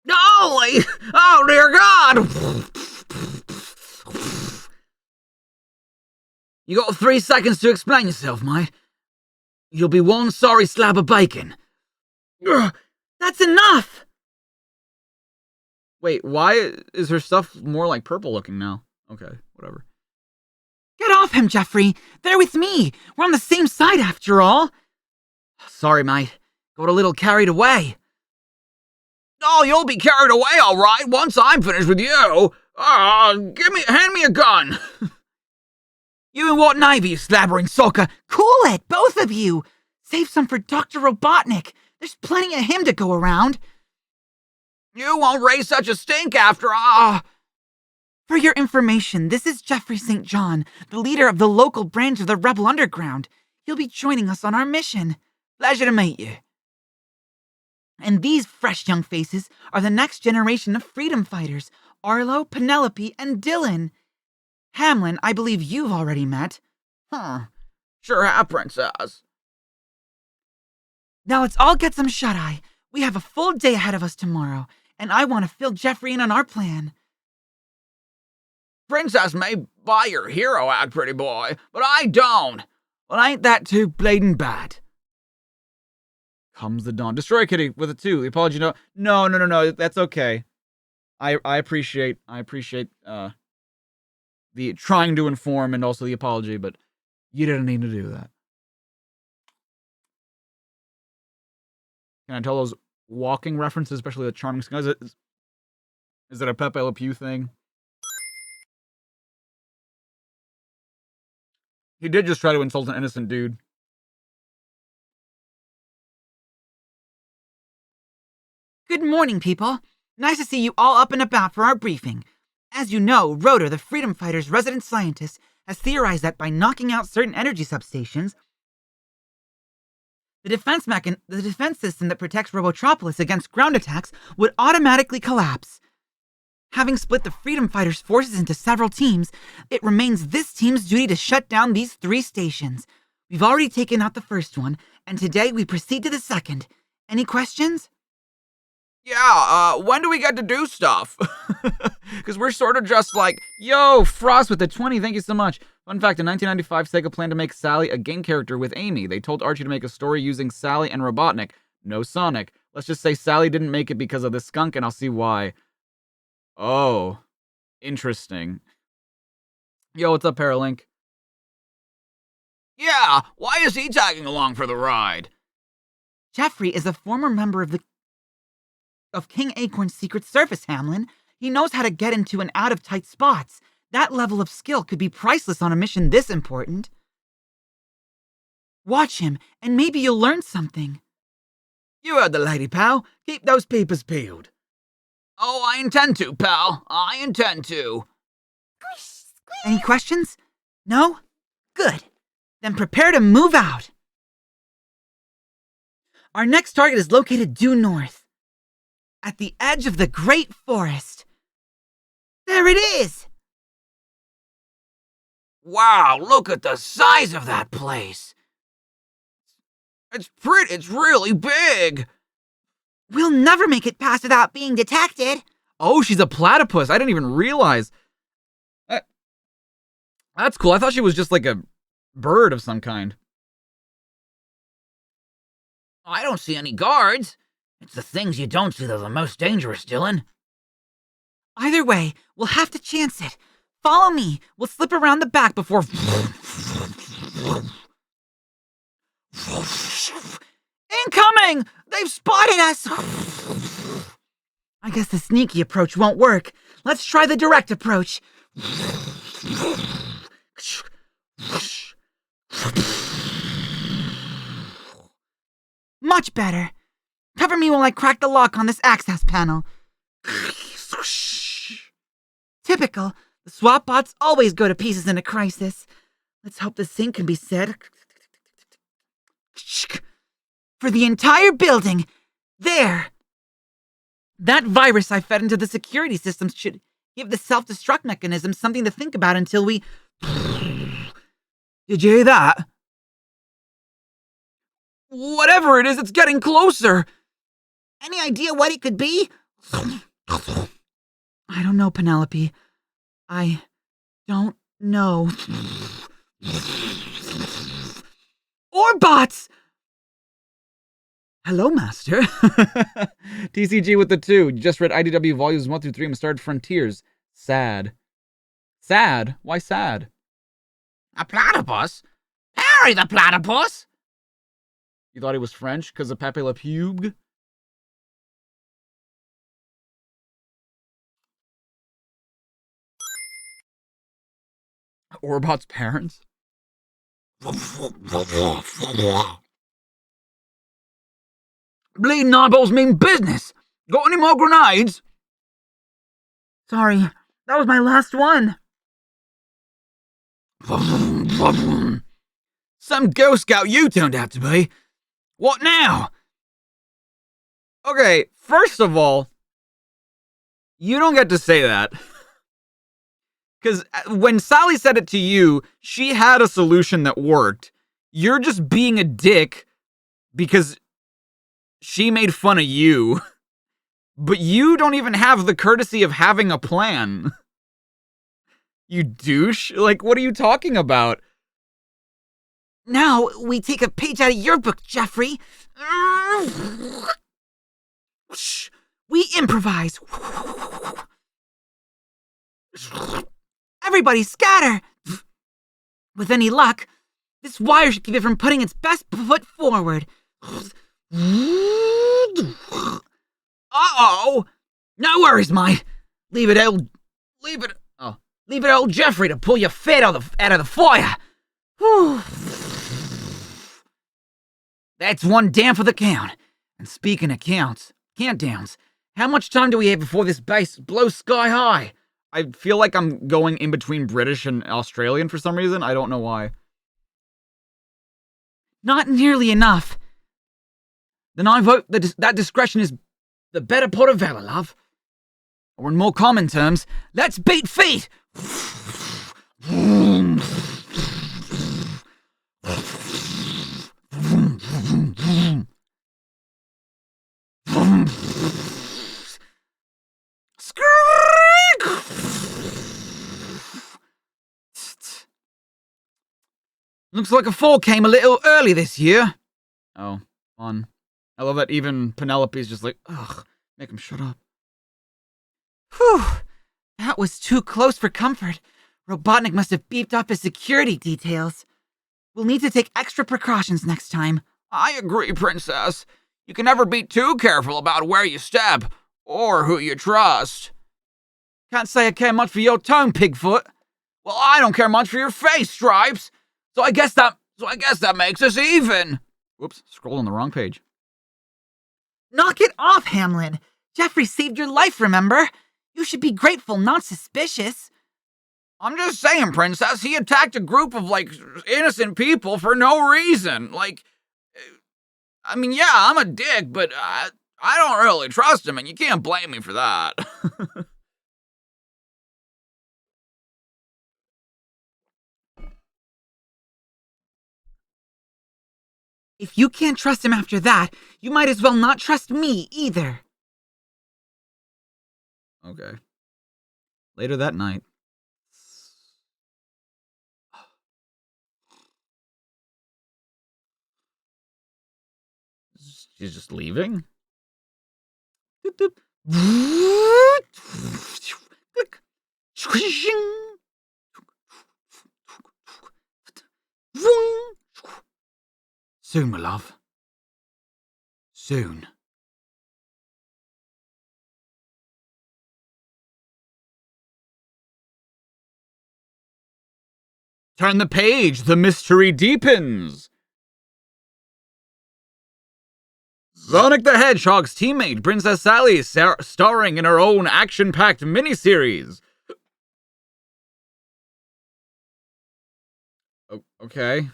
Golly! Oh, dear God! You got 3 seconds to explain yourself, mate. You'll be one sorry slab of bacon. That's enough! Wait, why is her stuff more like purple looking now? Okay, whatever. Get off him, Geoffrey! They're with me! We're on the same side after all! Sorry, mate. Got a little carried away. Oh, you'll be carried away all right once I'm finished with you. Hand me a gun. You in what navy, you slabbering socker? Cool it, both of you! Save some for Dr. Robotnik. There's plenty of him to go around. You won't raise such a stink after For your information, this is Geoffrey St. John, the leader of the local branch of the Rebel Underground. He'll be joining us on our mission. Pleasure to meet you. And these fresh young faces are the next generation of freedom fighters, Arlo, Penelope, and Dylan. Hamlin, I believe you've already met. Huh. Sure have, Princess. Now let's all get some shut-eye. We have a full day ahead of us tomorrow, and I want to fill Jeffrey in on our plan. Princess may buy your hero act, pretty boy, but I don't. Well, ain't that too blatant bad? Comes the dawn. Destroy Kitty with a 2. The apology, no. That's okay. I appreciate the trying to inform and also the apology, but you didn't need to do that. Can I tell those walking references, especially the charming sky? Is it a Pepe Le Pew thing? He did just try to insult an innocent dude. Good morning, people. Nice to see you all up and about for our briefing. As you know, Rotor, the Freedom Fighter's resident scientist, has theorized that by knocking out certain energy substations, the defense system that protects Robotropolis against ground attacks would automatically collapse. Having split the Freedom Fighters' forces into several teams, it remains this team's duty to shut down these 3 stations. We've already taken out the first one, and today we proceed to the second. Any questions? Yeah, when do we get to do stuff? Because we're sort of just like, yo, Frost with the 20, thank you so much. Fun fact, in 1995, Sega planned to make Sally a game character with Amy. They told Archie to make a story using Sally and Robotnik. No Sonic. Let's just say Sally didn't make it because of the skunk, and I'll see why. Oh, interesting. Yo, what's up, Paralink? Yeah, why is he tagging along for the ride? Jeffrey is a former member of King Acorn's Secret Service, Hamlin. He knows how to get into and out of tight spots. That level of skill could be priceless on a mission this important. Watch him, and maybe you'll learn something. You heard the lady, pal. Keep those peepers peeled. Oh, I intend to, pal. I intend to. Any questions? No? Good. Then prepare to move out. Our next target is located due north, at the edge of the Great Forest. There it is! Wow, look at the size of that place. It's really big. We'll never make it past without being detected. Oh, she's a platypus. I didn't even realize. That's cool. I thought she was just like a bird of some kind. I don't see any guards. It's the things you don't see that are the most dangerous, Dylan. Either way, we'll have to chance it. Follow me. We'll slip around the back before... Incoming! They've spotted us! I guess the sneaky approach won't work. Let's try the direct approach. Much better. Cover me while I crack the lock on this access panel. Typical. The swap bots always go to pieces in a crisis. Let's hope the sync can be set for the entire building. There. That virus I fed into the security systems should give the self-destruct mechanism something to think about until we... Did you hear that? Whatever it is, it's getting closer. Any idea what it could be? I don't know, Penelope. I don't know. Orbots! Hello, Master. TCG with the 2. Just read IDW Volumes 1 through 3 and started Frontiers. Sad. Sad? Why sad? A platypus? Harry the platypus? You thought he was French because of Pepe Le Pew? Orbot's parents? Bleeding eyeballs mean business. Got any more grenades? Sorry, that was my last one. Some Girl Scout you turned out to be. What now? Okay, first of all, you don't get to say that. Because when Sally said it to you, she had a solution that worked. You're just being a dick because she made fun of you. But you don't even have the courtesy of having a plan. You douche? Like, what are you talking about? Now we take a page out of your book, Jeffrey. We improvise. Everybody scatter. With any luck, this wire should keep it from putting its best foot forward. Uh-oh! No worries, mate. Leave it old Jeffrey to pull your feet out of the fire. Whew. That's one down for the count. And speaking of countdowns, how much time do we have before this base blows sky high? I feel like I'm going in between British and Australian for some reason. I don't know why. Not nearly enough. Then I vote that discretion is the better part of valor, love. Or in more common terms, let's beat feet! Looks like a fall came a little early this year. Oh, fun. I love that even Penelope's just like, ugh, make him shut up. Whew. That was too close for comfort. Robotnik must have beefed up his security details. We'll need to take extra precautions next time. I agree, Princess. You can never be too careful about where you step, or who you trust. Can't say I care much for your tone, Pigfoot. Well, I don't care much for your face, Stripes. So I guess that makes us even. Whoops, scrolled on the wrong page. Knock it off, Hamlin. Jeffrey saved your life, remember? You should be grateful, not suspicious. I'm just saying, Princess, he attacked a group of, innocent people for no reason. I mean, yeah, I'm a dick, but I don't really trust him, and you can't blame me for that. If you can't trust him after that, you might as well not trust me either. Okay. Later that night. She's just leaving? Soon, my love. Soon. Turn the page, the mystery deepens. Sonic the Hedgehog's teammate, Princess Sally, is starring in her own action-packed miniseries. Okay.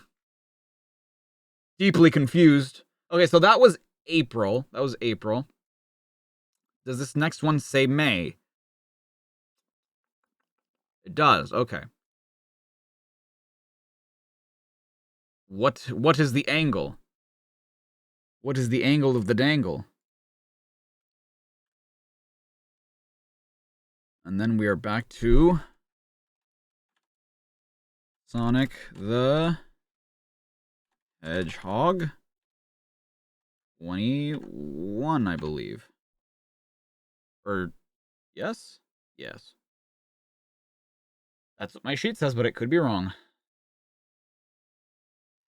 Deeply confused. Okay, so that was April. Does this next one say May? It does, okay. What is the angle? What is the angle of the dangle? And then we are back to Sonic the Hedgehog 21, I believe. Or, yes? Yes. That's what my sheet says, but it could be wrong.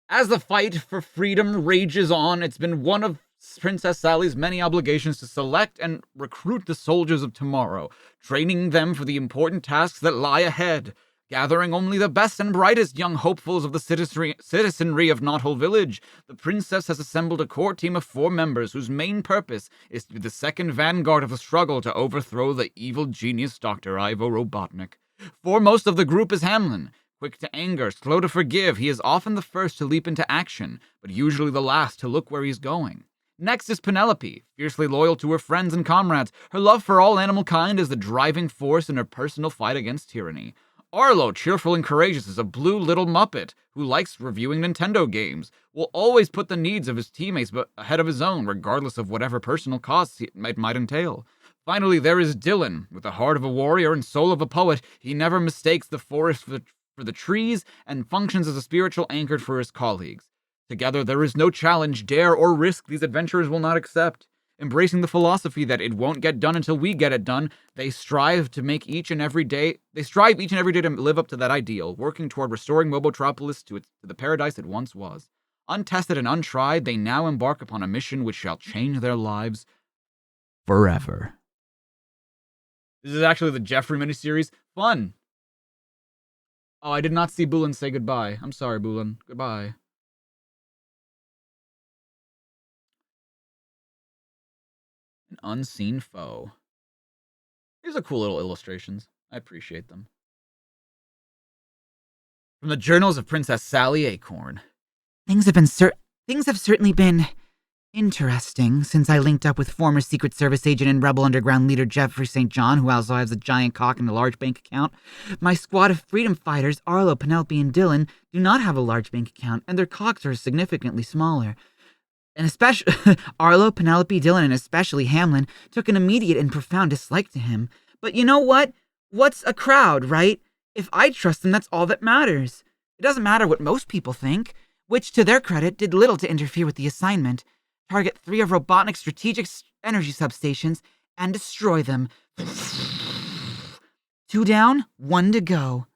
As the fight for freedom rages on, it's been one of Princess Sally's many obligations to select and recruit the soldiers of tomorrow, training them for the important tasks that lie ahead, gathering only the best and brightest young hopefuls of the citizenry of Knothole Village. The princess has assembled a core team of 4 members whose main purpose is to be the second vanguard of the struggle to overthrow the evil genius Dr. Ivo Robotnik. Foremost of the group is Hamlin. Quick to anger, slow to forgive, he is often the first to leap into action, but usually the last to look where he's going. Next is Penelope, fiercely loyal to her friends and comrades. Her love for all animal kind is the driving force in her personal fight against tyranny. Arlo, cheerful and courageous, is a blue little muppet who likes reviewing Nintendo games. Will always put the needs of his teammates ahead of his own, regardless of whatever personal costs it might entail. Finally, there is Dylan. With the heart of a warrior and soul of a poet, he never mistakes the forest for the trees and functions as a spiritual anchor for his colleagues. Together, there is no challenge, dare, or risk these adventurers will not accept. Embracing the philosophy that it won't get done until we get it done, they strive each and every day to live up to that ideal, working toward restoring Mobotropolis to the paradise it once was. Untested and untried, they now embark upon a mission which shall change their lives forever. This is actually the Jeffrey miniseries. Fun! Oh, I did not see Bulin say goodbye. I'm sorry, Bulin. Goodbye. An unseen foe. These are cool little illustrations. I appreciate them. From the Journals of Princess Sally Acorn. Things have certainly been interesting since I linked up with former Secret Service agent and Rebel Underground leader Jeffrey St. John, who also has a giant cock and a large bank account. My squad of freedom fighters, Arlo, Penelope, and Dylan, do not have a large bank account, and their cocks are significantly smaller. And especially Arlo, Penelope, Dylan, and especially Hamlin took an immediate and profound dislike to him. But you know what? What's a crowd, right? If I trust them, that's all that matters. It doesn't matter what most people think, which, to their credit, did little to interfere with the assignment. Target 3 of Robotnik's strategic energy substations and destroy them. 2 down, 1 to go.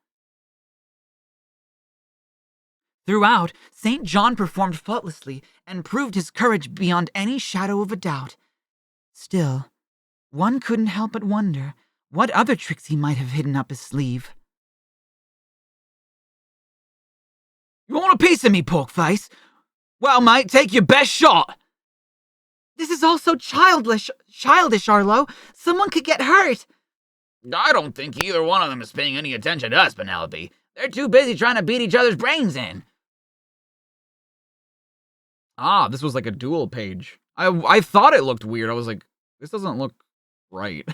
Throughout, St. John performed faultlessly and proved his courage beyond any shadow of a doubt. Still, one couldn't help but wonder what other tricks he might have hidden up his sleeve. You want a piece of me, Porkface? Well, mate, take your best shot. This is all so childish, Arlo. Someone could get hurt. I don't think either one of them is paying any attention to us, Penelope. They're too busy trying to beat each other's brains in. Ah, this was like a duel page. I thought it looked weird. I was like, this doesn't look right.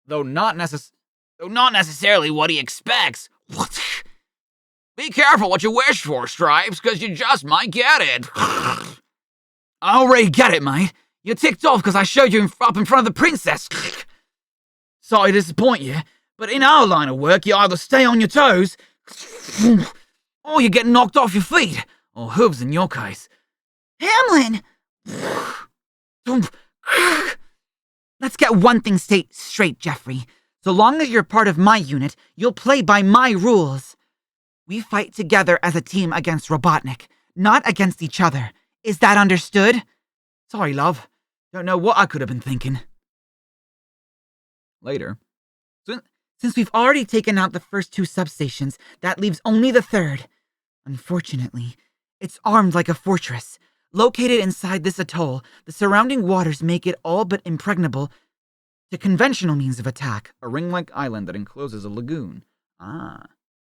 Though not necessarily what he expects. Be careful what you wish for, Stripes, because you just might get it. I already get it, mate. You're ticked off because I showed you up in front of the princess. Sorry to disappoint you, but in our line of work, you either stay on your toes, or you get knocked off your feet, or hooves in your case. Hamlin! Let's get one thing straight, Jeffrey. So long as you're part of my unit, you'll play by my rules. We fight together as a team against Robotnik, not against each other. Is that understood? Sorry, love. Don't know what I could have been thinking. later. Since we've already taken out the first 2 substations, that leaves only the 3rd. Unfortunately, it's armed like a fortress. Located inside this atoll, the surrounding waters make it all but impregnable to conventional means of attack. A ring-like island that encloses a lagoon. Ah.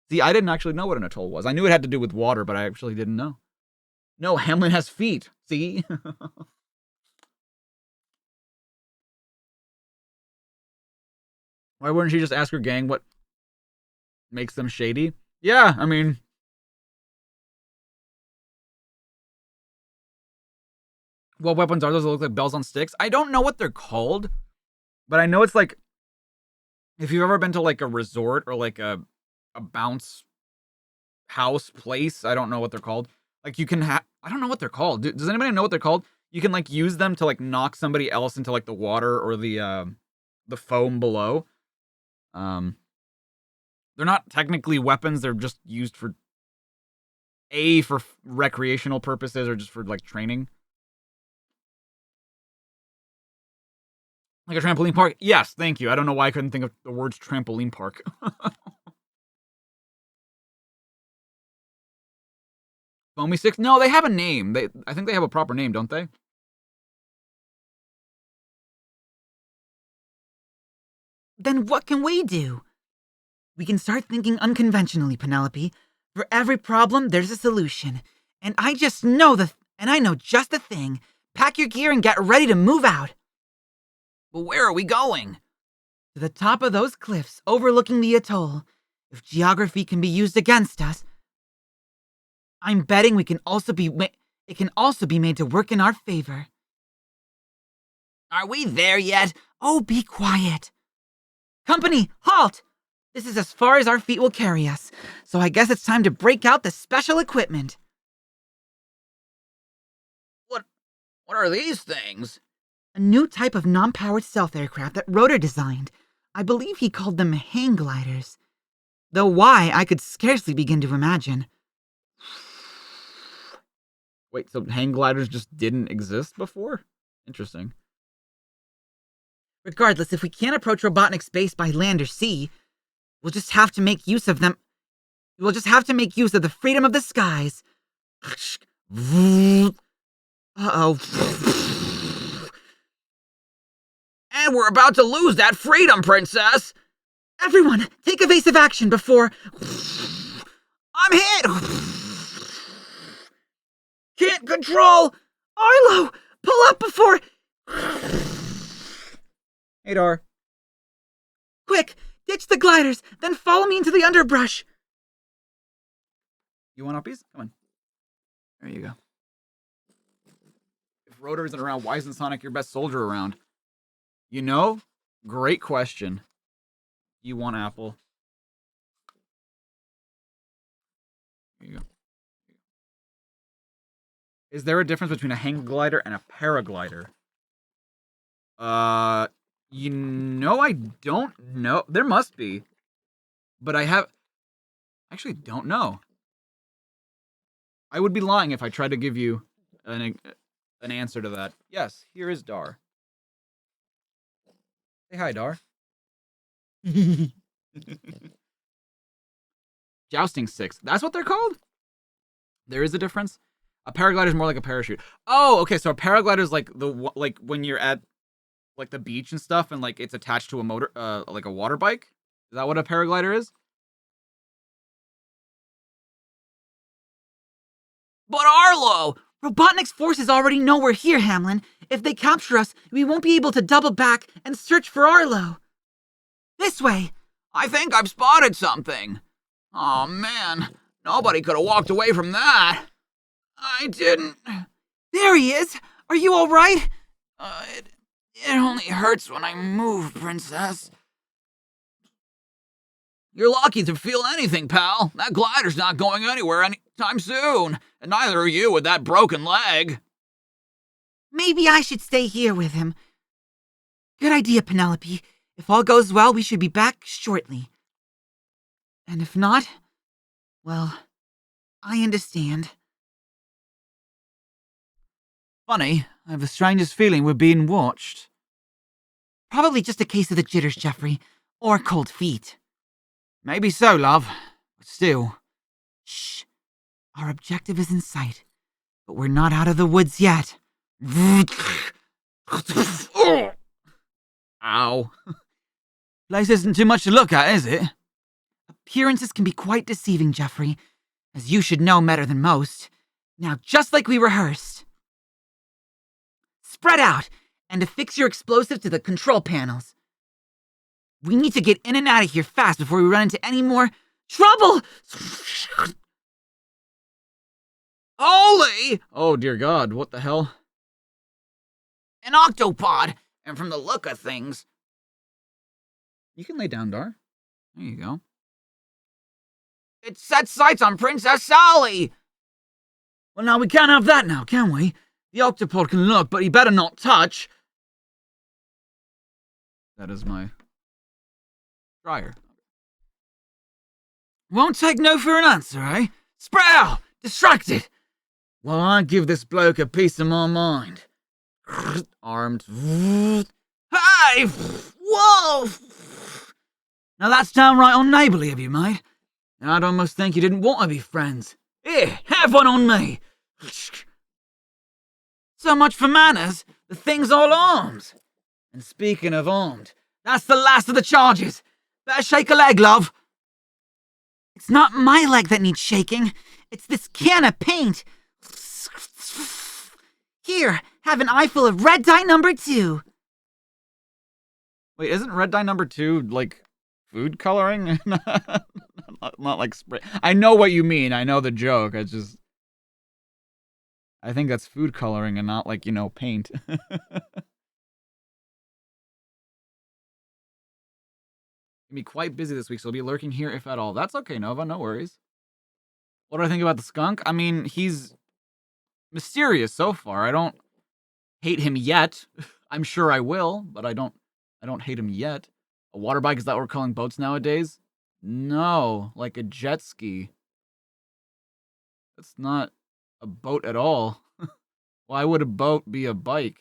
See, I didn't actually know what an atoll was. I knew it had to do with water, but I actually didn't know. No, Hamlin has feet. See? Why wouldn't she just ask her gang what makes them shady? Yeah, I mean... What weapons are those that look like bells on sticks? I don't know what they're called, but I know it's like... If you've ever been to like a resort or like a bounce house place, I don't know what they're called. Like you can have... I don't know what they're called. Does anybody know what they're called? You can like use them to like knock somebody else into like the water or the foam below. They're not technically weapons. They're just used for recreational purposes or just for like training. Like a trampoline park? Yes, thank you. I don't know why I couldn't think of the words trampoline park. Foamy Six? No, they have a name. I think they have a proper name, don't they? Then what can we do? We can start thinking unconventionally, Penelope. For every problem, there's a solution. And I know just the thing. Pack your gear and get ready to move out. But where are we going? to the top of those cliffs overlooking the atoll. If geography can be used against us, I'm betting it can also be made to work in our favor. Are we there yet? Oh, be quiet. Company, halt! This is as far as our feet will carry us, so I guess it's time to break out the special equipment. What are these things? A new type of non-powered stealth aircraft that Rotor designed. I believe he called them hang gliders. Though why, I could scarcely begin to imagine. Wait, so hang gliders just didn't exist before? Interesting. Regardless, if we can't approach Robotnik space by land or sea, we'll just have to make use of them. We'll just have to make use of the freedom of the skies. Uh-oh. And we're about to lose that freedom, Princess! Everyone, take evasive action before... I'm hit! Can't control! Arlo! Pull up before... Hey, Dar. Quick, ditch the gliders, then follow me into the underbrush. You want uppies? Come on. There you go. If Rotor isn't around, why isn't Sonic your best soldier around? You know? Great question. You want apple. Here you go. Is there a difference between a hang glider and a paraglider? You know, I don't know. There must be. But I actually don't know. I would be lying if I tried to give you an answer to that. Yes, here is Dar. Say hi, Dar. Jousting sticks. That's what they're called? There is a difference? A paraglider is more like a parachute. Oh, okay, so a paraglider is like when you're at like the beach and stuff and like it's attached to a motor like a water bike? Is that what a paraglider is? But Arlo! Robotnik's forces already know we're here, Hamlin. If they capture us, we won't be able to double back and search for Arlo. This way. I think I've spotted something. Oh man, nobody could have walked away from that. I didn't. There he is. Are you all right? It only hurts when I move, Princess. You're lucky to feel anything, pal. That glider's not going anywhere anytime soon. And neither are you with that broken leg. Maybe I should stay here with him. Good idea, Penelope. If all goes well, we should be back shortly. And if not, well, I understand. Funny, I have the strangest feeling we're being watched. Probably just a case of the jitters, Jeffrey. Or cold feet. Maybe so, love. But still. Shh. Our objective is in sight. But we're not out of the woods yet. Ow. Place isn't too much to look at, is it? Appearances can be quite deceiving, Jeffrey. As you should know better than most. Now, just like we rehearsed. Spread out, and affix your explosive to the control panels. We need to get in and out of here fast before we run into any more trouble! Holy! Oh, dear God, what the hell? An octopod, and from the look of things... You can lay down, Dar. There you go. It set sights on Princess Sally! Well, now we can't have that now, can we? The octopod can look, but he better not touch. That is my dryer. Won't take no for an answer, eh? Sprout! Distracted! Well, I give this bloke a piece of my mind. Armed. Hey! Whoa! Now that's downright unneighbourly of you, mate. I'd almost think you didn't want to be friends. Here, have one on me. So much for manners. The thing's all armed. And speaking of armed, that's the last of the charges. Better shake a leg, love. It's not my leg that needs shaking. It's this can of paint. Here, have an eye full of red dye number 2. Wait, isn't red dye number 2 like food coloring? not like spray. I know what you mean. I know the joke. I think that's food coloring and not like, paint. Gonna be quite busy this week, so I'll be lurking here if at all. That's okay, Nova. No worries. What do I think about the skunk? I mean, he's mysterious so far. I don't hate him yet. I'm sure I will, but I don't hate him yet. A water bike, is that what we're calling boats nowadays? No, like a jet ski. That's not a boat at all. Why would a boat be a bike?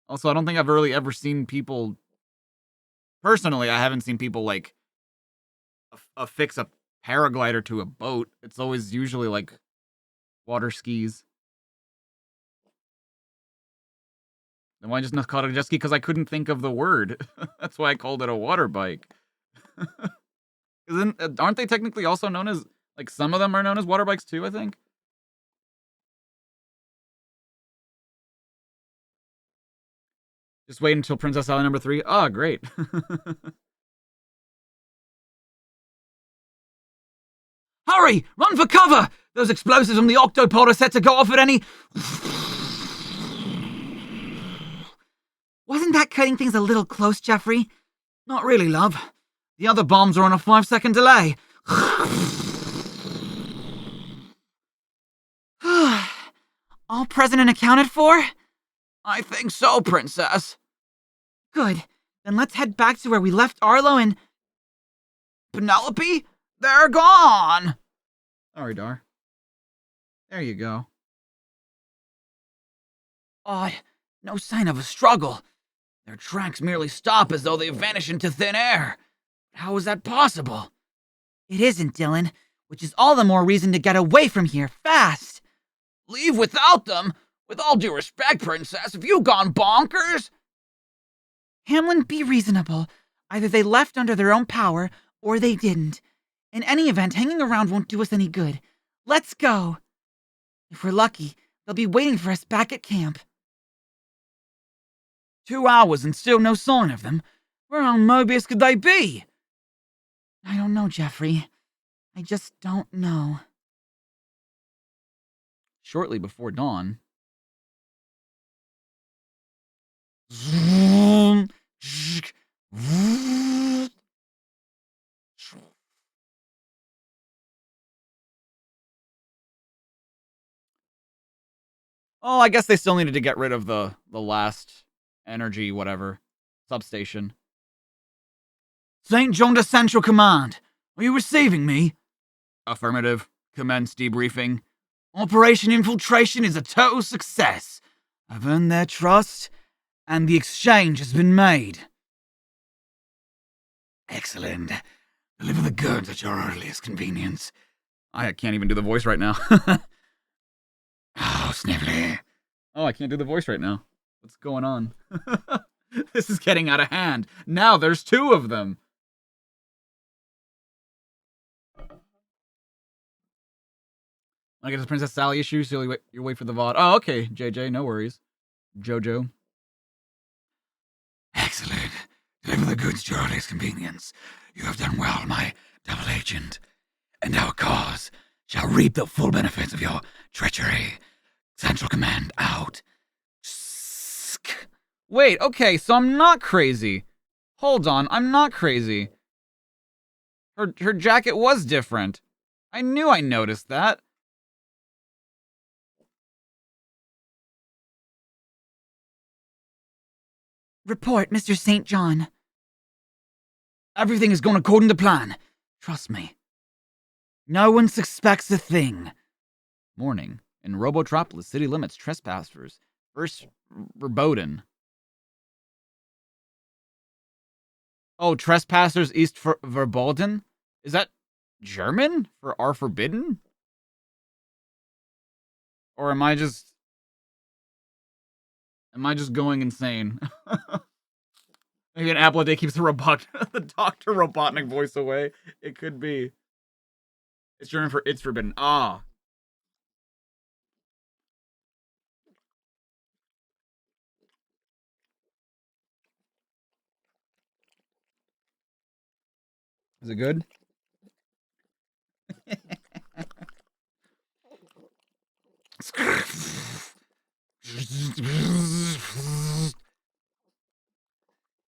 Also, I don't think I've really ever seen people... Personally, I haven't seen people, like, affix a paraglider to a boat. It's always usually, like, water skis. Then why just not call it a jet ski? Because I couldn't think of the word. That's why I called it a water bike. Aren't they technically also known as... Like, some of them are known as water bikes, too, I think? Just wait until Princess Alley number 3. Oh, great. Hurry! Run for cover! Those explosives from the octopod are set to go off at any... Wasn't that cutting things a little close, Jeffrey? Not really, love. The other bombs are on a 5-second delay. All present and accounted for? I think so, Princess. Good. Then let's head back to where we left Arlo and... Penelope? They're gone! Sorry, Dar. There you go. Odd. No sign of a struggle. Their tracks merely stop as though they vanish into thin air. How is that possible? It isn't, Dylan, which is all the more reason to get away from here fast. Leave without them? With all due respect, Princess, have you gone bonkers? Hamlin, be reasonable. Either they left under their own power, or they didn't. In any event, hanging around won't do us any good. Let's go. If we're lucky, they'll be waiting for us back at camp. 2 hours and still no sign of them. Where on Mobius could they be? I don't know, Jeffrey. I just don't know. Shortly before dawn... Oh, I guess they still needed to get rid of the last energy, whatever, substation. St. John to Central Command. Are you receiving me? Affirmative. Commence debriefing. Operation Infiltration is a total success. I've earned their trust, and the exchange has been made. Excellent. Deliver the goods at your earliest convenience. I can't even do the voice right now. Oh, Snivelly. Oh, I can't do the voice right now. What's going on? This is getting out of hand. Now there's 2 of them. I guess it's Princess Sally issue, so you wait for the VOD. Oh, okay, JJ, no worries. Jojo. Excellent. Deliver the goods to your earliest convenience. You have done well, my double agent. And our cause shall reap the full benefits of your treachery. Central Command out. Wait, okay, so I'm not crazy. Hold on, I'm not crazy. Her jacket was different. I knew I noticed that. Report, Mr. St. John. Everything is going according to plan. Trust me. No one suspects a thing. Morning. In Robotropolis, city limits trespassers. First, verboten. Oh, trespassers east for verboten? Is that German for are forbidden? Or am I just going insane? Maybe an apple a day keeps the Dr. Robotnik voice away. It could be. It's German for it's forbidden. Ah. Is it good?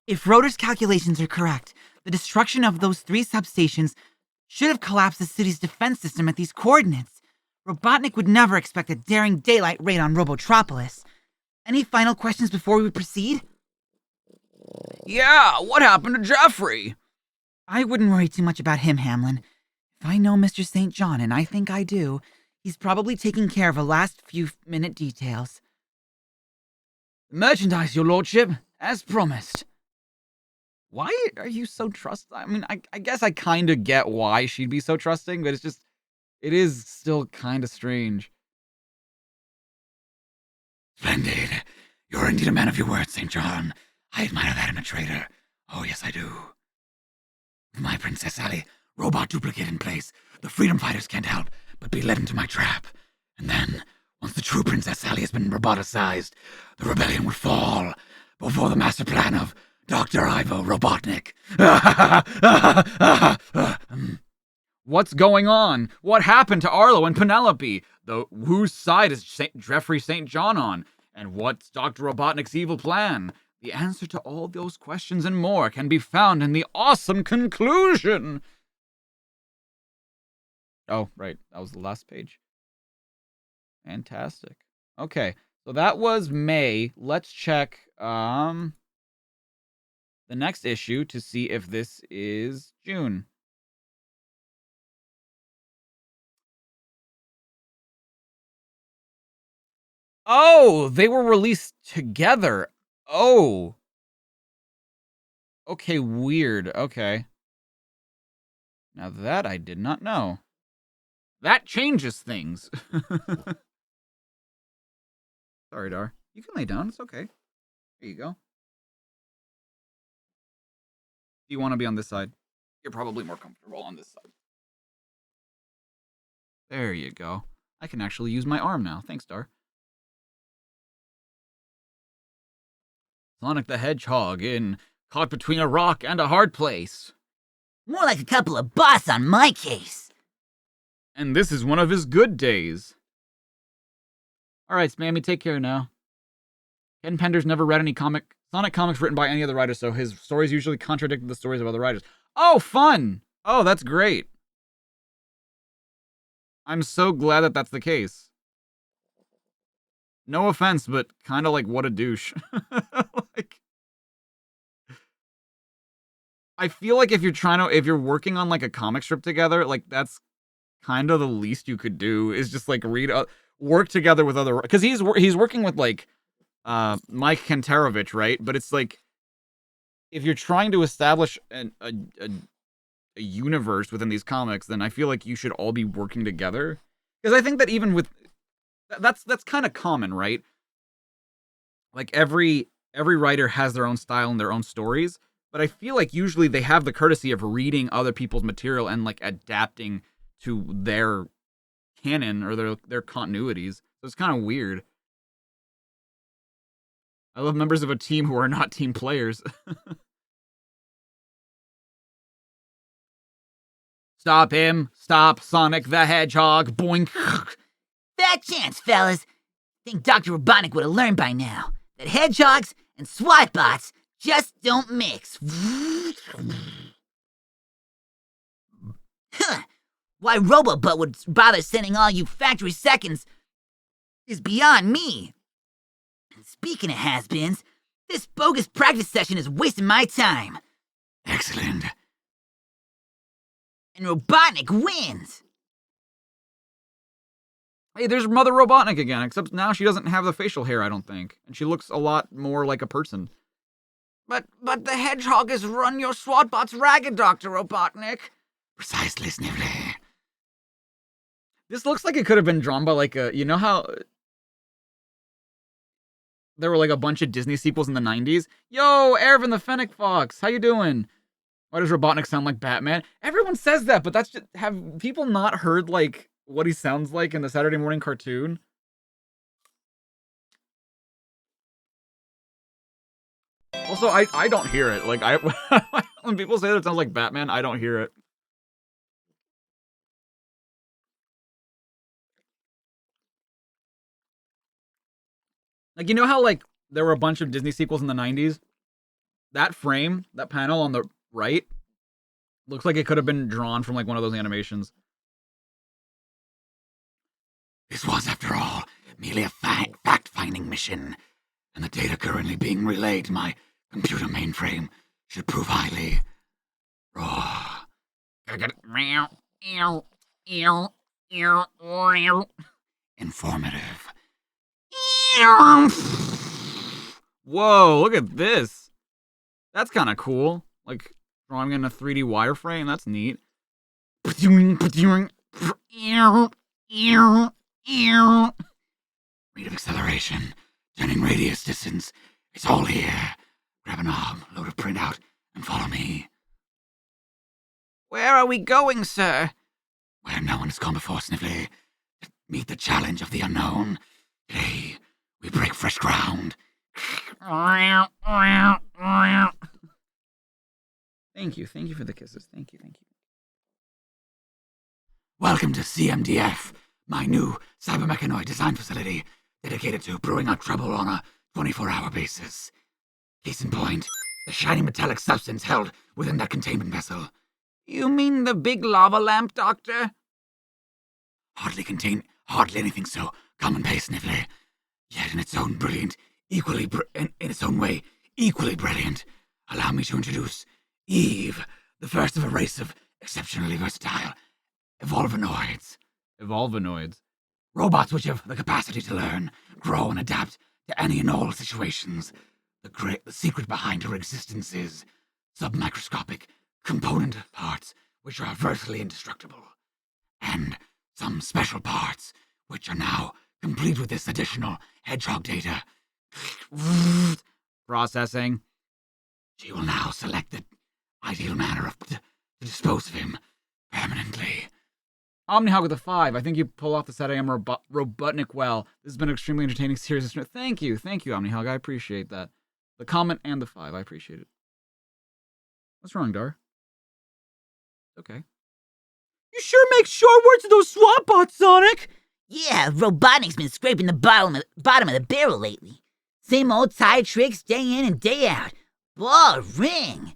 If Rotor's calculations are correct, the destruction of those 3 substations should have collapsed the city's defense system at these coordinates. Robotnik would never expect a daring daylight raid on Robotropolis. Any final questions before we proceed? Yeah, what happened to Jeffrey? I wouldn't worry too much about him, Hamlin. If I know Mr. St. John, and I think I do, he's probably taking care of the last few minute details. Merchandise, your lordship, as promised. Why are you so trusting? I mean, I guess I kind of get why she'd be so trusting, but it is still kind of strange. Splendid. You're indeed a man of your word, St. John. I admire that in a traitor. Oh, yes, I do. With my Princess Sally, robot duplicate in place, the freedom fighters can't help but be led into my trap. And then, once the true Princess Sally has been roboticized, the rebellion would fall before the master plan of Dr. Ivo Robotnik. What's going on? What happened to Arlo and Penelope? Whose side is Jeffrey St. John on? And what's Dr. Robotnik's evil plan? The answer to all those questions and more can be found in the awesome conclusion. Oh, right. That was the last page. Fantastic. Okay, so that was May. Let's check the next issue to see if this is June. Oh, they were released together. Oh. Okay, weird. Okay. Now that I did not know. That changes things. Sorry, Dar. You can lay down. It's okay. There you go. Do you want to be on this side? You're probably more comfortable on this side. There you go. I can actually use my arm now. Thanks, Dar. Sonic the Hedgehog caught between a rock and a hard place. More like a couple of boss on my case. And this is one of his good days. Alright, Spammy, take care now. Ken Pender's never read any Sonic comics written by any other writer, so his stories usually contradict the stories of other writers. Oh, fun! Oh, that's great. I'm so glad that that's the case. No offense, but kind of like, what a douche. Like, I feel like if you're working on like a comic strip together, like that's kind of the least you could do is just like work together with other, because he's working with like Mike Kantarovich, right? But it's like if you're trying to establish a universe within these comics, then I feel like you should all be working together. Because I think that even with that's kind of common, right? Like every writer has their own style and their own stories, but I feel like usually they have the courtesy of reading other people's material and like adapting to their canon or their continuities. So it's kind of weird. I love members of a team who are not team players. Stop him! Stop Sonic the Hedgehog! Boink! Fat chance, fellas. Think Dr. Robotnik would have learned by now that hedgehogs and SWAT bots just don't mix. Huh. Why Robobutt would bother sending all you factory seconds is beyond me. And speaking of has-beens, this bogus practice session is wasting my time. Excellent. And Robotnik wins. Hey, there's Mother Robotnik again, except now she doesn't have the facial hair, I don't think. And she looks a lot more like a person. But the hedgehog has run your SWAT bots ragged, Dr. Robotnik. Precisely, Snively. This looks like it could have been drawn by like a, you know how there were like a bunch of Disney sequels in the 90s? Yo, Ervin the Fennec Fox, how you doing? Why does Robotnik sound like Batman? Everyone says that, but that's just, have people not heard like what he sounds like in the Saturday morning cartoon? Also, I don't hear it. Like When people say that it sounds like Batman, I don't hear it. Like, you know how, like, there were a bunch of Disney sequels in the 90s? That frame, that panel on the right, looks like it could have been drawn from, like, one of those animations. This was, after all, merely a fact-finding mission, and the data currently being relayed to my computer mainframe should prove highly raw. Informative. Whoa, look at this. That's kind of cool. Like, drawing in a 3D wireframe, that's neat. Rate of acceleration, turning radius, distance, it's all here. Grab a knob, load a printout, and follow me. Where are we going, sir? Where no one has gone before, Sniffly. To meet the challenge of the unknown. Today, we break fresh ground. Thank you for the kisses. Thank you. Welcome to CMDF, my new cybermechanoid design facility dedicated to brewing up trouble on a 24-hour basis. Case in point, the shiny metallic substance held within that containment vessel. You mean the big lava lamp, Doctor? Hardly anything so commonplace, Sniffly. Yet in its own in its own way, equally brilliant. Allow me to introduce Eve, the first of a race of exceptionally versatile evolvinoids. Evolvinoids. Robots which have the capacity to learn, grow, and adapt to any and all situations. The secret behind her existence is submicroscopic component parts which are virtually indestructible, and some special parts which are now complete with this additional Hedgehog data. Processing. She will now select the ideal manner to dispose of him permanently. Omnihog with a 5. I think you pull off the Satyam Robotnik well. This has been an extremely entertaining series. Thank you, Omnihog. I appreciate that. The comment and the 5. I appreciate it. What's wrong, Dar? Okay. You sure make short works of those swamp bots, Sonic! Yeah, Robotnik's been scraping the bottom of the barrel lately. Same old tired tricks day in and day out. Boring.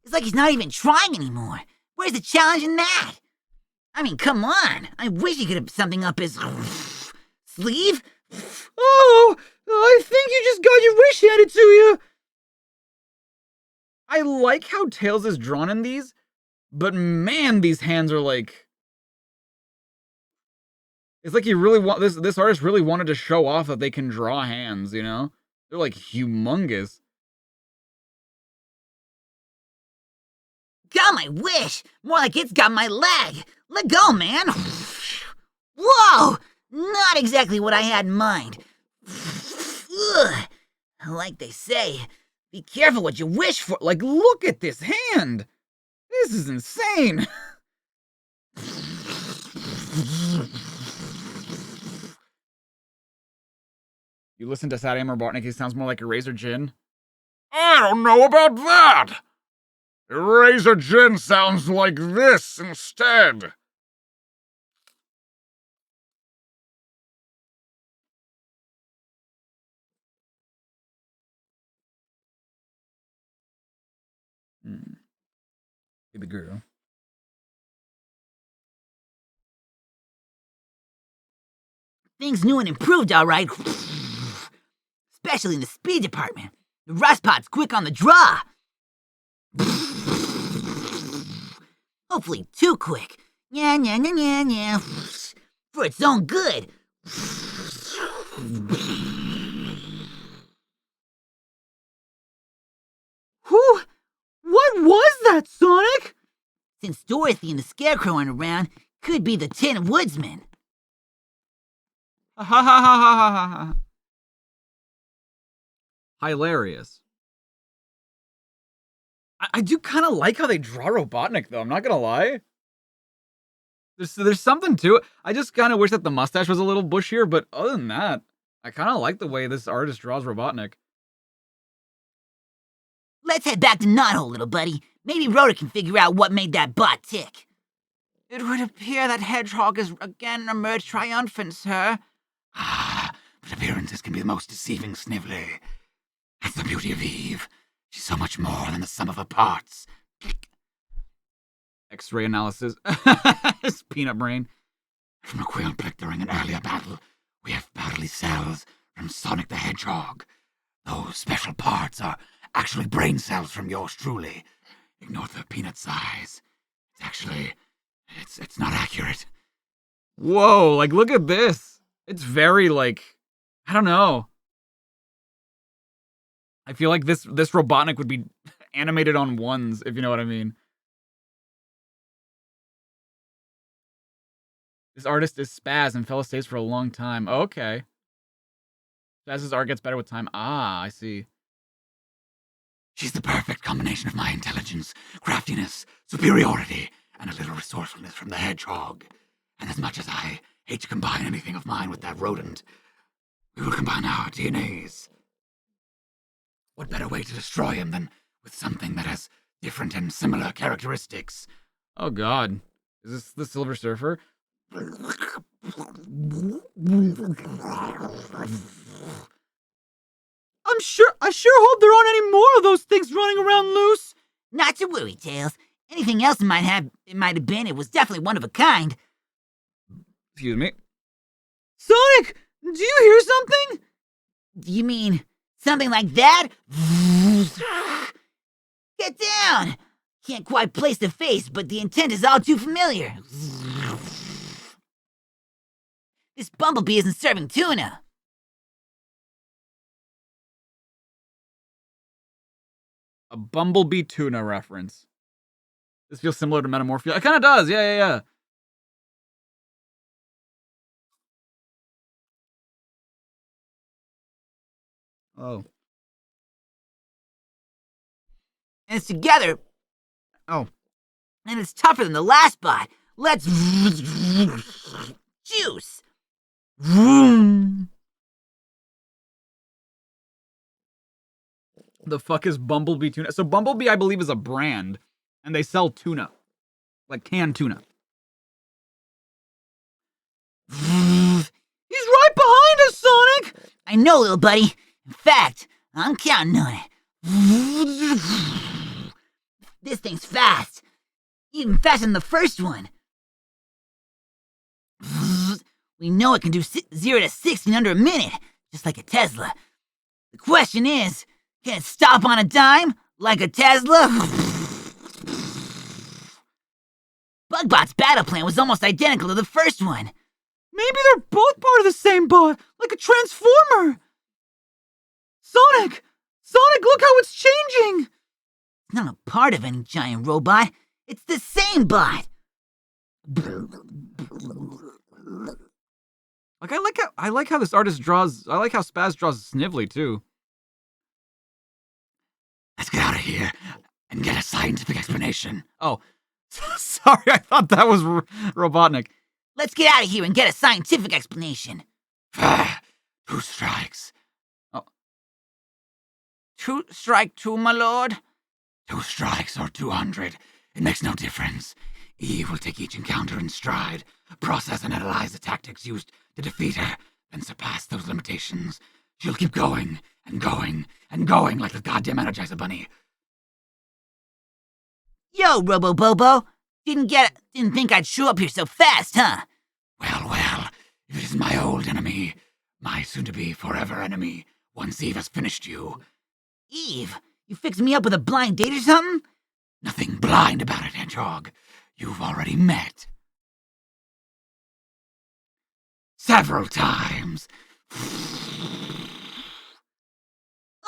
It's like he's not even trying anymore. Where's the challenge in that? I mean, come on. I wish he could have something up his sleeve. Oh, I think you just got your wish handed to you. I like how Tails is drawn in these, but man, these hands are like... It's like he really this artist really wanted to show off that they can draw hands, you know? They're like humongous. Got my wish. More like it's got my leg. Let go, man. Whoa! Not exactly what I had in mind. Ugh. Like they say, be careful what you wish for. Like, look at this hand. This is insane. You listen to Satyam Robotnik, he sounds more like Eraser Jin. I don't know about that. Eraser Jin sounds like this instead. Be the guru. Things new and improved, all right. Especially in the speed department. The Rustpot's quick on the draw. Hopefully too quick. Yeah. For its own good. Who? What was that, Sonic? Since Dorothy and the Scarecrow aren't around, could be the Tin Woodsman. Ha ha ha ha ha ha. Hilarious. I do kind of like how they draw Robotnik, though. I'm not gonna lie. There's something to it. I just kind of wish that the mustache was a little bushier, but other than that, I kind of like the way this artist draws Robotnik. Let's head back to Knothole, little buddy. Maybe Rhoda can figure out what made that bot tick. It would appear that Hedgehog has again emerged triumphant, sir. Ah, but appearances can be the most deceiving, Snively. That's the beauty of Eve. She's so much more than the sum of her parts. X-ray analysis. His peanut brain. From a Quillplick during an earlier battle, we have bodily cells from Sonic the Hedgehog. Those special parts are actually brain cells from yours truly. Ignore the peanut size. It's actually... It's not accurate. Whoa, like, look at this. It's very, like, I don't know. I feel like this Robotnik would be animated on ones, if you know what I mean. This artist is Spaz and fell stays for a long time. Oh, okay. Spaz's art gets better with time. Ah, I see. She's the perfect combination of my intelligence, craftiness, superiority, and a little resourcefulness from the hedgehog. And as much as I hate to combine anything of mine with that rodent, we will combine our DNAs. What better way to destroy him than with something that has different and similar characteristics? Oh, God. Is this the Silver Surfer? I sure hope there aren't any more of those things running around loose. Not to worry, Tails. Anything else it might have been, it was definitely one of a kind. Excuse me. Sonic, do you hear something? You mean something like that? Get down! Can't quite place the face, but the intent is all too familiar. This bumblebee isn't serving tuna. A Bumblebee tuna reference. This feels similar to Metamorphia. It kind of does. Yeah. Oh. And it's together. Oh. And it's tougher than the last bot. Let's juice. The fuck is Bumblebee tuna? So Bumblebee, I believe, is a brand, and they sell tuna, like canned tuna. He's right behind us, Sonic! I know, little buddy. In fact, I'm counting on it. This thing's fast. Even faster than the first one. We know it can do 0 to 60 in under a minute, just like a Tesla. The question is, can it stop on a dime, like a Tesla? Bugbot's battle plan was almost identical to the first one. Maybe they're both part of the same bot, like a transformer. Sonic, look how it's changing. It's not a part of any giant robot. It's the same bot. Like I like how this artist draws. I like how Spaz draws Snively too. Let's get out of here and get a scientific explanation. Oh, sorry, I thought that was Robotnik. Let's get out of here and get a scientific explanation. 2 strikes. Oh. 2 strike 2, my lord. 2 strikes or 200. It makes no difference. Eve will take each encounter in stride, process and analyze the tactics used to defeat her, then surpass those limitations. She'll keep going and going and going like the goddamn Energizer Bunny. Yo, Robo Bobo. Didn't think I'd show up here so fast, huh? Well, if it is my old enemy, my soon-to-be forever enemy, once Eve has finished you. Eve, you fixed me up with a blind date or something? Nothing blind about it, Hedgehog. You've already met. Several times.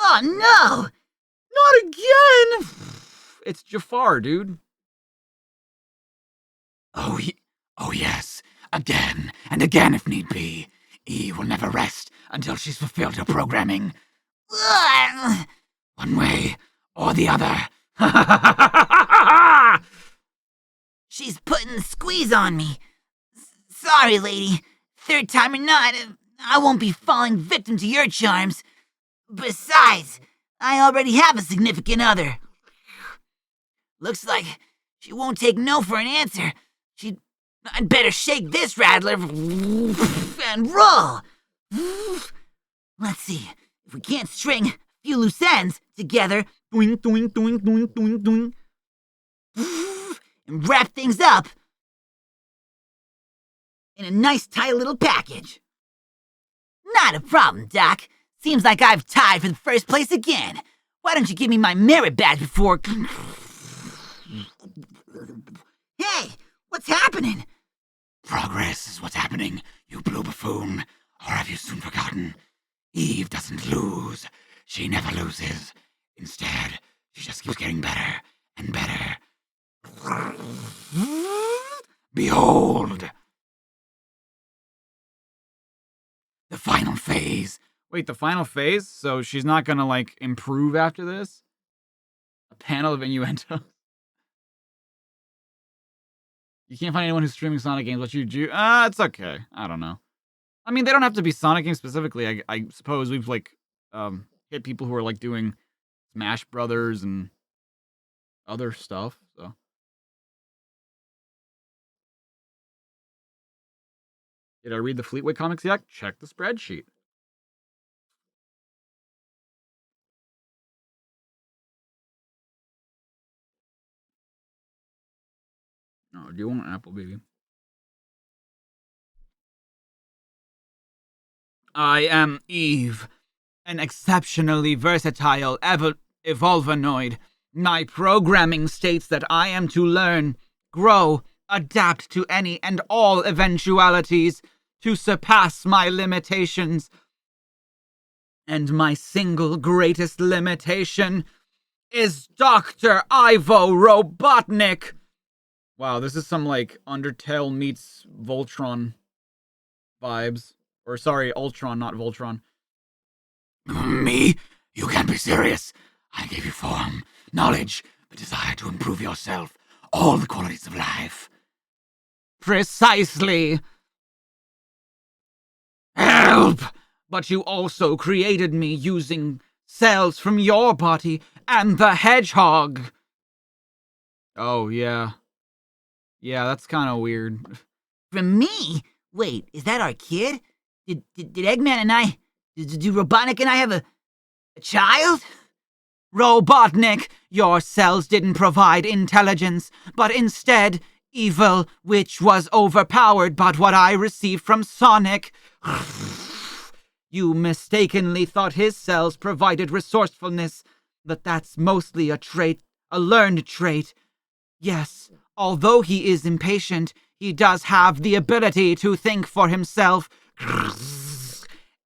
Oh, no! Not again! It's Jafar, dude. Oh, yes. Again and again if need be. Eve will never rest until she's fulfilled her programming. Ugh. One way or the other. She's putting the squeeze on me. Sorry, lady. 3rd time or not, I won't be falling victim to your charms. Besides, I already have a significant other. Looks like she won't take no for an answer. I'd better shake this rattler and roll. Let's see. If we can't string a few loose ends together, doing, and wrap things up in a nice tight little package. Not a problem, Doc. Seems like I've tied for the first place again. Why don't you give me my merit badge before... Hey, what's happening? Progress is what's happening, you blue buffoon. Or have you soon forgotten? Eve doesn't lose. She never loses. Instead, she just keeps getting better and better. Behold! The final phase. Wait, the final phase? So she's not gonna, like, improve after this? A panel of innuendo. You can't find anyone who's streaming Sonic games, but you do. It's okay. I don't know. I mean, they don't have to be Sonic games specifically. I suppose we've, like, hit people who are, like, doing Smash Brothers and other stuff, so. Did I read the Fleetway comics yet? Check the spreadsheet. Oh, do you want an apple, baby? I am Eve, an exceptionally versatile evolvenoid. My programming states that I am to learn, grow, adapt to any and all eventualities, to surpass my limitations. And my single greatest limitation is Dr. Ivo Robotnik. Wow, this is some, like, Undertale meets Voltron vibes. Or, sorry, Ultron, not Voltron. Me? You can't be serious. I gave you form, knowledge, the desire to improve yourself, all the qualities of life. Precisely. Help! But you also created me using cells from your body and the Hedgehog. Oh, yeah. Yeah, that's kind of weird. From me? Wait, is that our kid? Did Eggman and I... Do Robotnik and I have a child? Robotnik, your cells didn't provide intelligence, but instead evil, which was overpowered by what I received from Sonic. You mistakenly thought his cells provided resourcefulness, but that's mostly a learned trait. Yes, although he is impatient, he does have the ability to think for himself.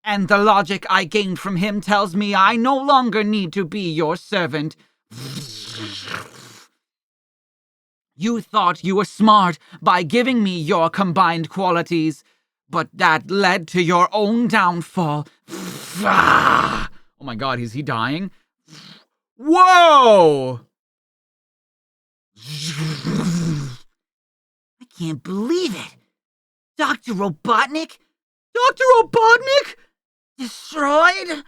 And the logic I gained from him tells me I no longer need to be your servant. You thought you were smart by giving me your combined qualities, but that led to your own downfall. Oh my god, is he dying? Whoa! I can't believe it. Dr. Robotnik? Dr. Robotnik? Destroyed?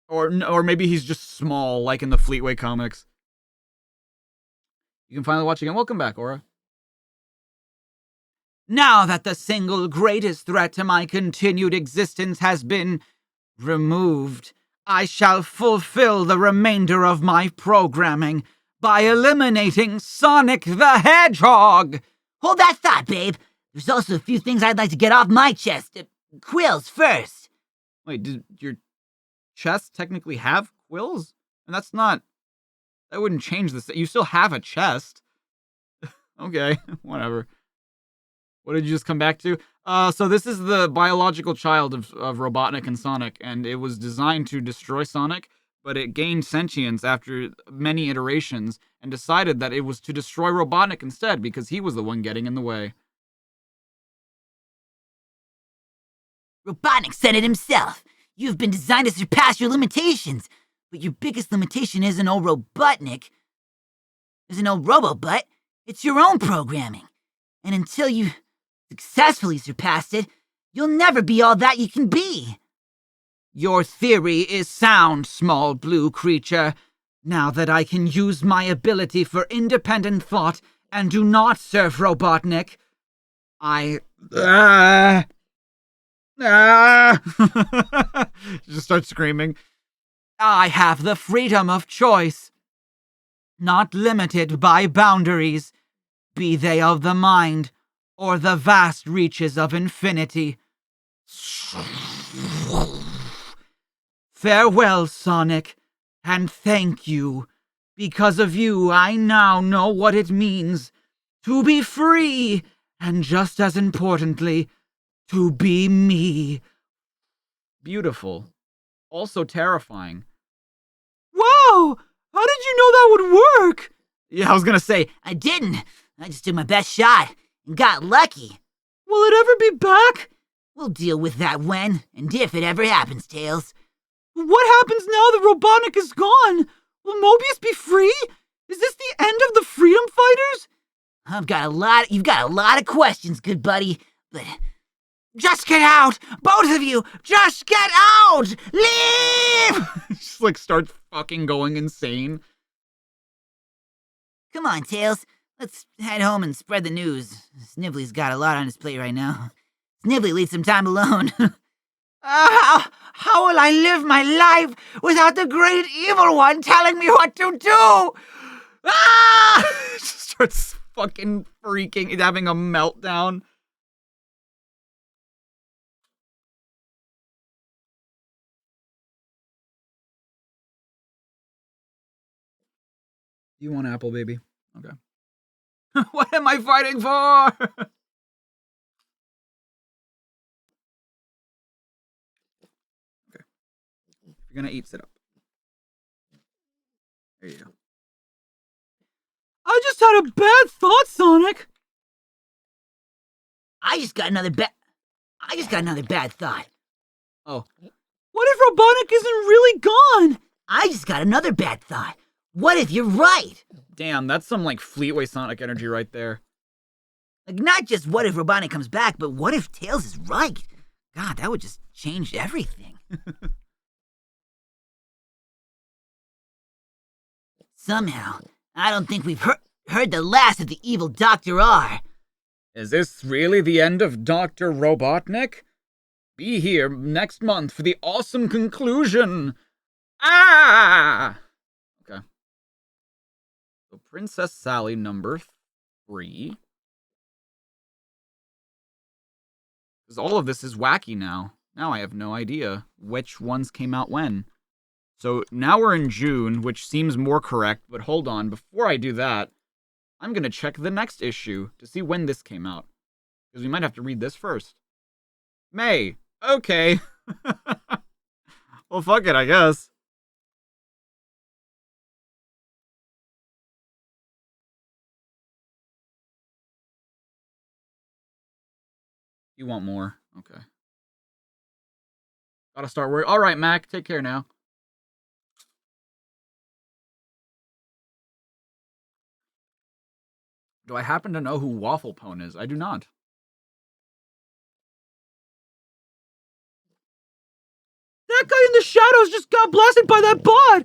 Or maybe he's just small, like in the Fleetway comics. You can finally watch again. Welcome back, Aura. Now that the single greatest threat to my continued existence has been removed, I shall fulfill the remainder of my programming by eliminating Sonic the Hedgehog. Hold that thought, babe. There's also a few things I'd like to get off my chest. Quills first. Wait, did your chest technically have quills? And that wouldn't change this. You still have a chest. Okay, whatever. What did you just come back to? So this is the biological child of Robotnik and Sonic, and it was designed to destroy Sonic, but it gained sentience after many iterations and decided that it was to destroy Robotnik instead because he was the one getting in the way. Robotnik said it himself. You've been designed to surpass your limitations, but your biggest limitation isn't old Robotnik. Isn't old Robobutt. It's your own programming. And until you successfully surpassed it, you'll never be all that you can be. Your theory is sound, small blue creature. Now that I can use my ability for independent thought and do not serve Robotnik, I... She just starts screaming. I have the freedom of choice, not limited by boundaries, be they of the mind or the vast reaches of infinity. Farewell, Sonic, and thank you. Because of you, I now know what it means to be free, and just as importantly, to be me. Beautiful. Also terrifying. Wow! How did you know that would work? Yeah, I was gonna say, I didn't. I just did my best shot and got lucky. Will it ever be back? We'll deal with that when and if it ever happens, Tails. What happens now that Robotnik is gone? Will Mobius be free? Is this the end of the Freedom Fighters? You've got a lot of questions, good buddy, but Just get out! Both of you! Just get out! Leave! just like starts fucking going insane. come on, Tails. Let's head home and spread the news. Snivelly's got a lot on his plate right now. Snively needs some time alone. How will I live my life without the great evil one telling me what to do? Ah! Just starts fucking freaking, having a meltdown. You want apple, baby? Okay. What am I fighting for? Okay. If you're gonna eat, sit up. There you go. I just had a bad thought, Sonic. I just got another bad thought. Oh. What if Robotnik isn't really gone? I just got another bad thought. What if you're right? Damn, that's some like Fleetway Sonic energy right there. Like, not just what if Robotnik comes back, but what if Tails is right? God, that would just change everything. Somehow, I don't think we've heard the last of the evil Dr. R. Is this really the end of Dr. Robotnik? Be here next month for the awesome conclusion. Ah! Okay. So Princess Sally number 3. Because all of this is wacky now. Now I have no idea which ones came out when. So now we're in June, which seems more correct, but hold on. Before I do that, I'm going to check the next issue to see when this came out. Because we might have to read this first. May. Okay. Well, fuck it, I guess. You want more. Okay. Gotta start work. All right, Mac. Take care now. Do I happen to know who Waffle Pone is? I do not. That guy in the shadows just got blasted by that bot.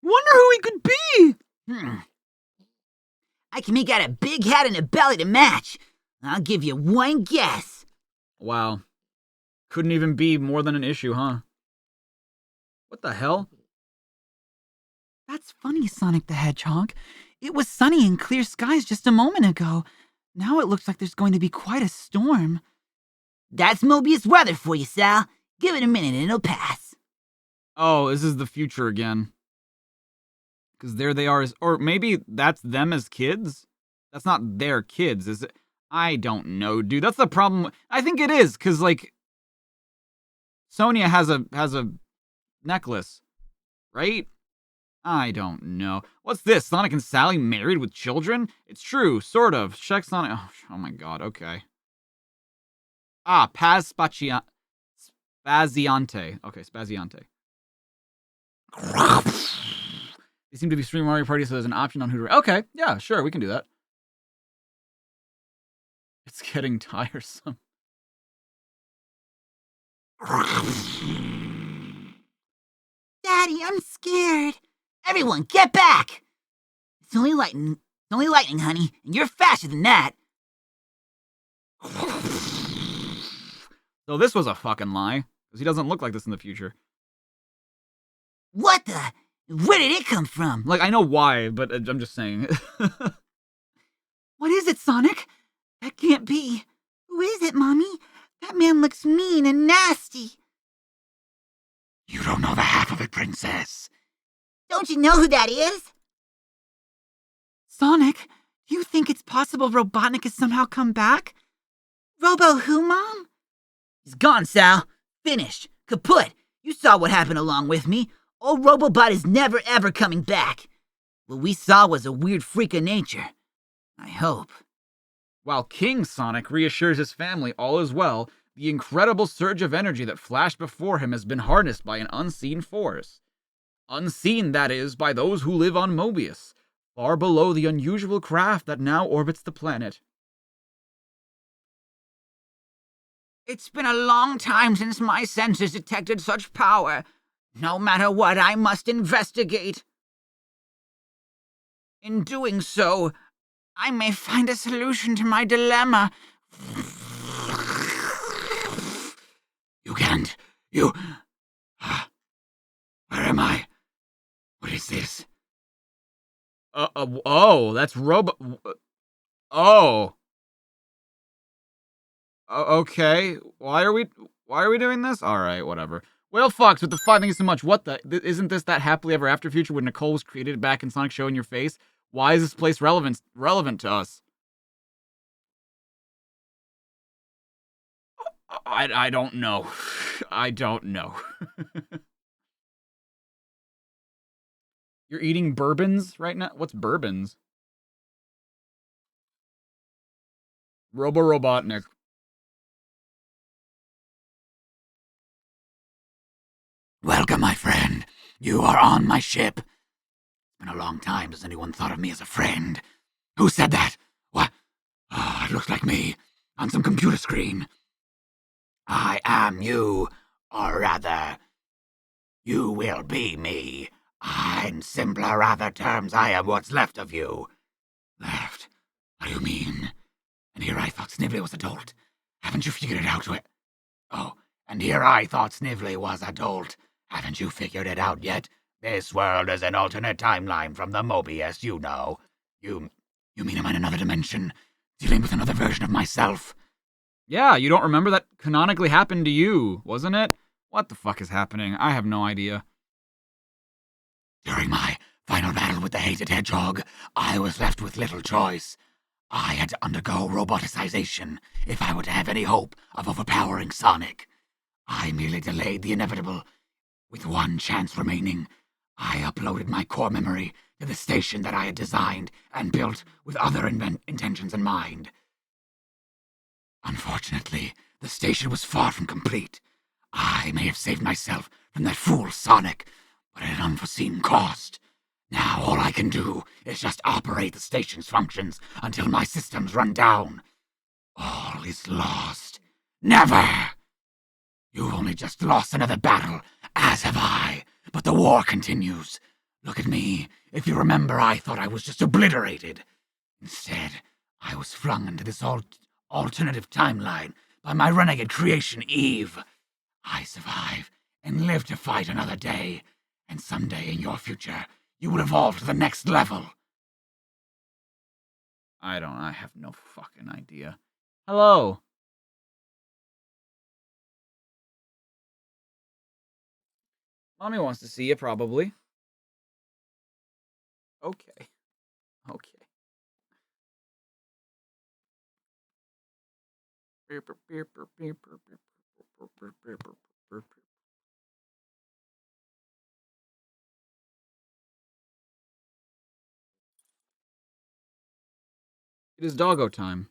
Wonder who he could be. I can make out a big head and a belly to match. I'll give you one guess. Wow. Couldn't even be more than an issue, huh? What the hell? That's funny, Sonic the Hedgehog. It was sunny and clear skies just a moment ago. Now it looks like there's going to be quite a storm. That's Mobius weather for you, Sal. Give it a minute and it'll pass. Oh, this is the future again. Because there they are, or maybe that's them as kids? That's not their kids, is it? I don't know, dude. That's the problem. I think it is, because, like, Sonia has a necklace, right? I don't know. What's this? Sonic and Sally married with children? It's true, sort of. Check Sonic. Oh my god, okay. Ah, Spaziante. Okay, Spaziante. They seem to be streaming Mario Party, so there's an option on who to... Okay, yeah, sure, we can do that. It's getting tiresome. Daddy, I'm scared. Everyone, get back! It's only lightning, honey, and you're faster than that. So this was a fucking lie, because he doesn't look like this in the future. What the? Where did it come from? Like, I know why, but I'm just saying. What is it, Sonic? That can't be. Who is it, Mommy? That man looks mean and nasty. You don't know the half of it, Princess. Don't you know who that is? Sonic, do you think it's possible Robotnik has somehow come back? Robo who, Mom? He's gone, Sal. Finished. Kaput. You saw what happened along with me. Old Robobot is never ever coming back. What we saw was a weird freak of nature. I hope. While King Sonic reassures his family all is well, the incredible surge of energy that flashed before him has been harnessed by an unseen force. Unseen, that is, by those who live on Mobius, far below the unusual craft that now orbits the planet. It's been a long time since my senses detected such power. No matter what, I must investigate. In doing so, I may find a solution to my dilemma. You can't. You... Where am I? What is this? Oh, that's Oh. Okay. Why are we doing this? Alright, whatever. Whale Fox with the 5, thank you so much. What the? Isn't this that happily ever after future when Nicole was created back in Sonic Show in Your Face? Why is this place relevant to us? I don't know. I don't know. You're eating bourbons right now? What's bourbons? Robotnik. Welcome, my friend. You are on my ship. It's been a long time since anyone thought of me as a friend. Who said that? What? Oh, it looks like me on some computer screen. I am you, or rather, you will be me. In simpler other terms, I am what's left of you. Left? What do you mean? And here I thought Snively was adult. Haven't you figured it out yet? Oh, and here I thought Snively was adult. Haven't you figured it out yet? This world is an alternate timeline from the Mobius, you know. You mean I'm in another dimension? Dealing with another version of myself? Yeah, you don't remember that canonically happened to you, wasn't it? What the fuck is happening? I have no idea. During my final battle with the hated Hedgehog, I was left with little choice. I had to undergo roboticization if I were to have any hope of overpowering Sonic. I merely delayed the inevitable. With one chance remaining, I uploaded my core memory to the station that I had designed and built with other intentions in mind. Unfortunately, the station was far from complete. I may have saved myself from that fool Sonic, but at an unforeseen cost. Now all I can do is just operate the station's functions until my systems run down. All is lost. Never! You've only just lost another battle, as have I, but the war continues. Look at me. If you remember, I thought I was just obliterated. Instead, I was flung into this alternative timeline by my renegade creation, Eve. I survive and live to fight another day, and someday in your future, you will evolve to the next level. I have no fucking idea. Hello. Mommy wants to see you, probably. Okay. It is doggo time.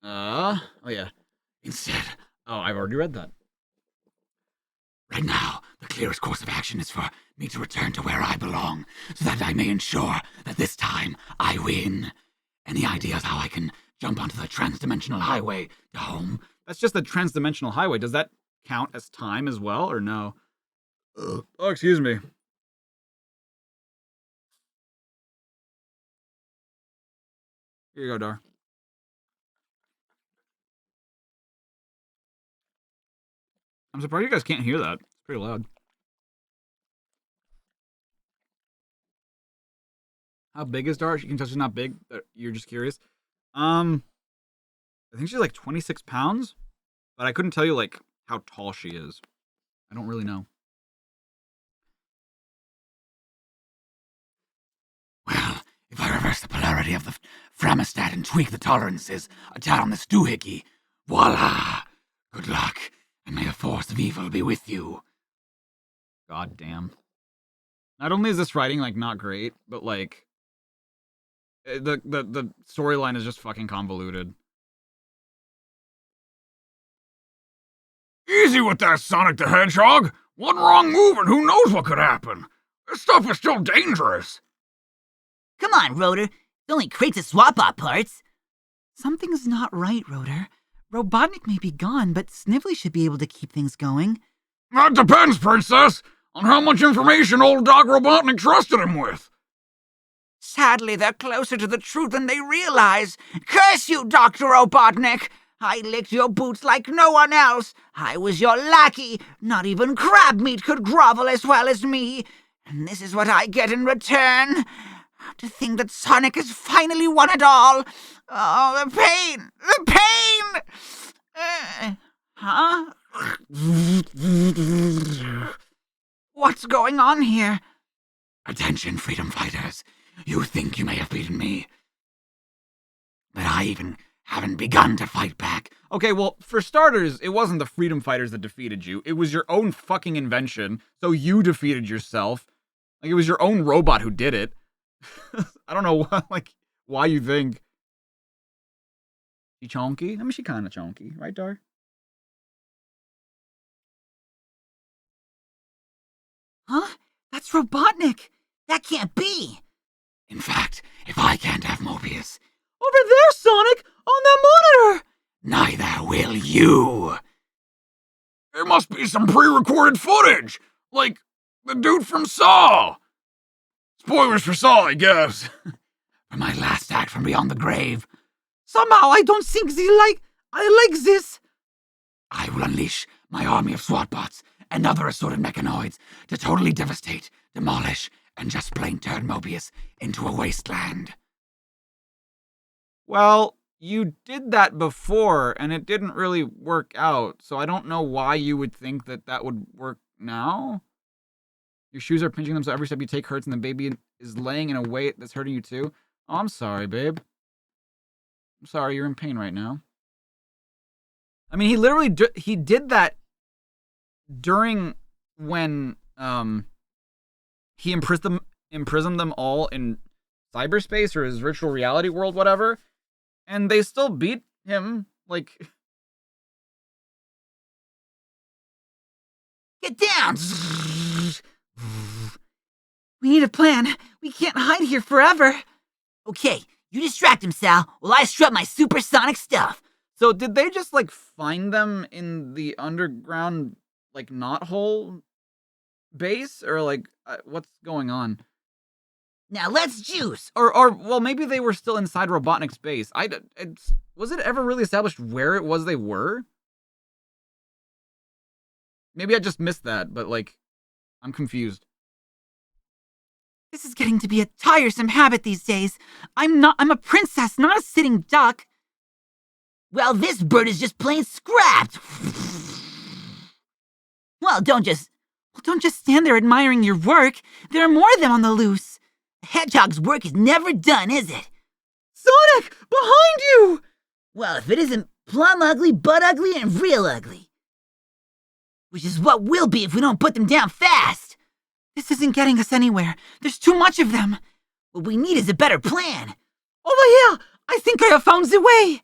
Oh yeah. Instead, I've already read that. right now, the clearest course of action is for me to return to where I belong, so that I may ensure that this time I win. Any ideas how I can jump onto the transdimensional highway to home? That's just the transdimensional highway. Does that count as time as well, or no? Oh, excuse me. Here you go, Dar. I'm surprised you guys can't hear that. It's pretty loud. How big is Dar? You can tell she's not big. You're just curious. I think she's like 26 pounds, but I couldn't tell you like how tall she is. I don't really know. Well, if I reverse the polarity of the Framostat and tweak the tolerances a tad on this doohickey, voila! Good luck, and may the force of evil be with you. God damn. Not only is this writing like not great, but like the storyline is just fucking convoluted. Easy with that, Sonic the Hedgehog! One wrong move and who knows what could happen? This stuff is still dangerous. Come on, Rotor. It's only crates of swap-out parts. Something's not right, Rotor. Robotnik may be gone, but Snively should be able to keep things going. That depends, Princess, on how much information old Doc Robotnik trusted him with. Sadly, they're closer to the truth than they realize. Curse you, Dr. Robotnik! I licked your boots like no one else. I was your lackey. Not even crab meat could grovel as well as me. And this is what I get in return. To think that Sonic has finally won it all. Oh, the pain! The pain! Huh? What's going on here? Attention, freedom fighters. You think you may have beaten me, but I even haven't begun to fight back. Okay, well, for starters, it wasn't the freedom fighters that defeated you. It was your own fucking invention, so you defeated yourself. Like, it was your own robot who did it. I don't know why you think. She chonky? I mean, she kind of chonky, right, Dar? Huh? That's Robotnik. That can't be. In fact, if I can't have Mobius, Over there, Sonic! On that monitor! neither will you. There must be some pre-recorded footage, like the dude from Saw. Spoilers for Saw, I guess. For my last act from Beyond the Grave, Somehow I don't think I like this. I will unleash my army of SWAT bots and other assorted mechanoids to totally devastate, demolish, and just plain turn Mobius into a wasteland. Well, you did that before, and it didn't really work out, so I don't know why you would think that that would work now. Your shoes are pinching them, so every step you take hurts, and the baby is laying in a way that's hurting you too. Oh, I'm sorry, babe. I'm sorry, you're in pain right now. I mean, he literally he did that during when he imprisoned them all in cyberspace or his virtual reality world, whatever, and they still beat him. Like, Get down! We need a plan. We can't hide here forever. Okay, you distract him, Sal, while I strut my supersonic stuff. so did they just like find them in the underground like knothole base, or like what's going on? Now let's juice. Or well, maybe they were still inside Robotnik's base. Was it ever really established where it was they were? Maybe I just missed that, but like, I'm confused. This is getting to be a tiresome habit these days. I'm a princess, not a sitting duck. Well, this bird is just plain scrapped. Well, don't just stand there admiring your work. There are more of them on the loose. Hedgehog's work is never done, is it? Sonic, behind you! Well, if it isn't plumb ugly, butt ugly, and real ugly. Which is what we'll be if we don't put them down fast. This isn't getting us anywhere. There's too much of them. What we need is a better plan. Over here! I think I have found the way!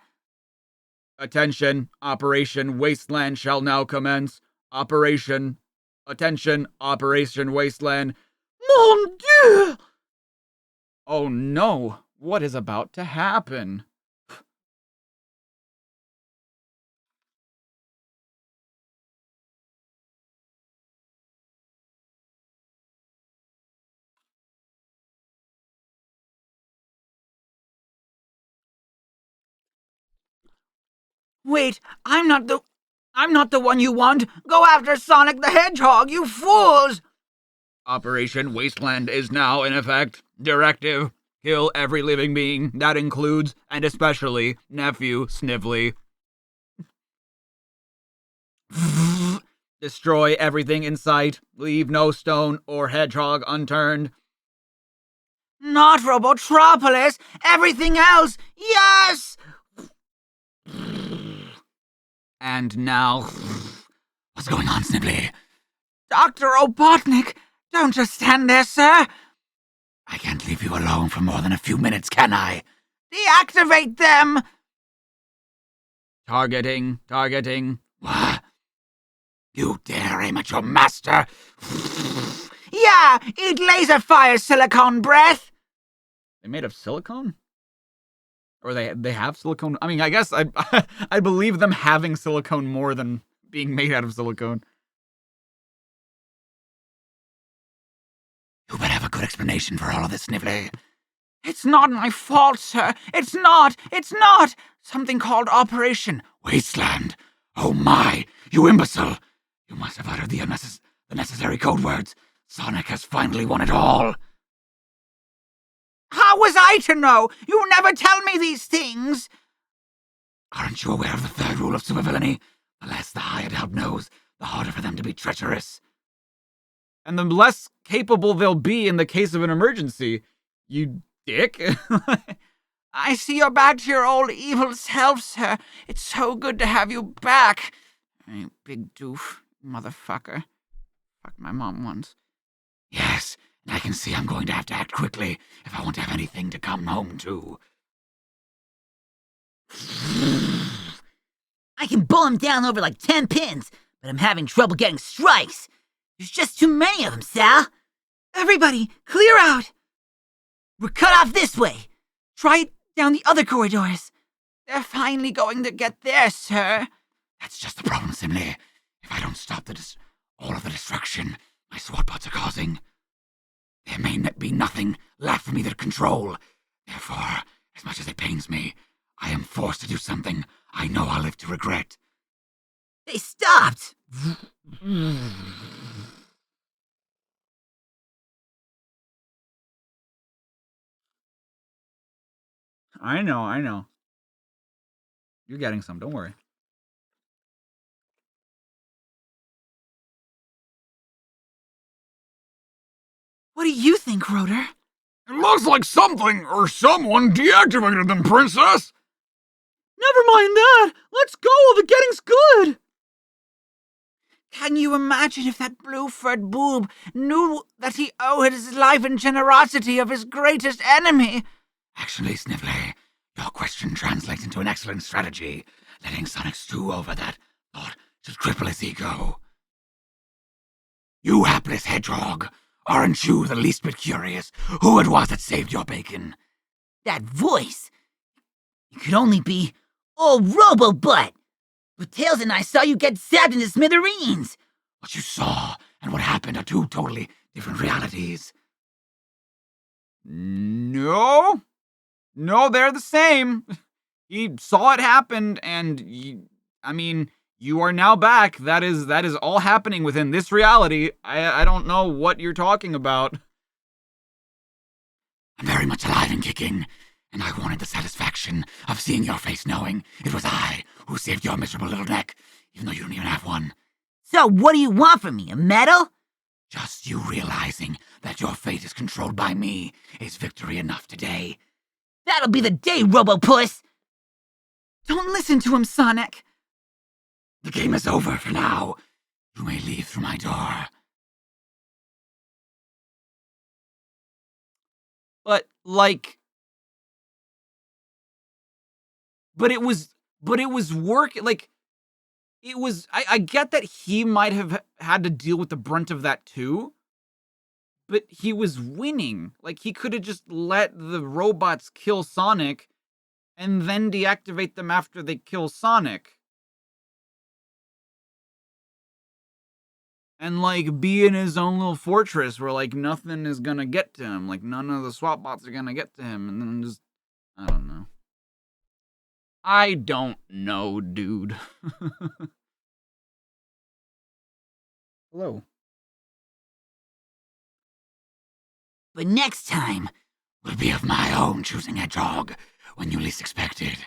Attention, Operation Wasteland shall now commence. Attention, Operation Wasteland. Mon Dieu! Oh no, what is about to happen? Wait, I'm not the one you want. Go after Sonic the Hedgehog, you fools! Operation Wasteland is now in effect. Directive: kill every living being. That includes, and especially, nephew Snively. Destroy everything in sight. Leave no stone or hedgehog unturned. Not Robotropolis! Everything else! Yes! And now... What's going on, Snively? Dr. Robotnik, don't just stand there, sir. I can't leave you alone for more than a few minutes, can I? Deactivate them! Targeting. What? You dare aim at your master? Yeah, eat laser fire, silicone breath! They made of silicone? Or they have silicone? I mean, I guess I believe them having silicone more than being made out of silicone. You better have a good explanation for all of this, Snively. It's not my fault, sir. It's not. Something called Operation Wasteland. Oh my, you imbecile. You must have uttered the necessary code words. Sonic has finally won it all. How was I to know? You never tell me these things. Aren't you aware of the third rule of supervillainy? The less the hired help knows, the harder for them to be treacherous. And the less capable they'll be in the case of an emergency. You dick. I see you're back to your old evil self, sir. It's so good to have you back. You big doof, motherfucker. Fuck my mom once. Yes, and I can see I'm going to have to act quickly if I want to have anything to come home to. I can bowl him down over like 10 pins, but I'm having trouble getting strikes. There's just too many of them, Sal. Everybody, clear out. We're cut off this way. Try it down the other corridors. They're finally going to get there, sir. That's just the problem, Simley. If I don't stop all of the destruction my SWAT bots are causing, there may be nothing left for me to control. Therefore, as much as it pains me, I am forced to do something I know I'll live to regret. They stopped. I know. You're getting some, don't worry. What do you think, Rotor? It looks like something or someone deactivated them, Princess! Never mind that. Let's go while the getting's good. Can you imagine if that blue-furred boob knew that he owed his life and generosity of his greatest enemy? Actually, Snively, your question translates into an excellent strategy. Letting Sonic stew over that thought should cripple his ego. You hapless hedgehog, aren't you the least bit curious who it was that saved your bacon? That voice! It could only be old Robo-Butt! But Tails and I saw you get zapped into smithereens! What you saw and what happened are two totally different realities. No, they're the same. He saw it happen, and you are now back. That is all happening within this reality. I don't know what you're talking about. I'm very much alive and kicking, and I wanted the satisfaction of seeing your face knowing it was I who saved your miserable little neck, even though you don't even have one. So what do you want from me, a medal? Just you realizing that your fate is controlled by me is victory enough today. That'll be the day, Robo-Puss! Don't listen to him, Sonic. The game is over for now. You may leave through my door. But it was work. Like, it was. I get that he might have had to deal with the brunt of that too. But he was winning. Like, he could have just let the robots kill Sonic and then deactivate them after they kill Sonic. And, like, be in his own little fortress where, like, nothing is gonna get to him. Like, none of the SWAT bots are gonna get to him. And then just, I don't know. I don't know, dude. Hello. But next time, Will be of my own choosing, Hedgehog, when you least expect it.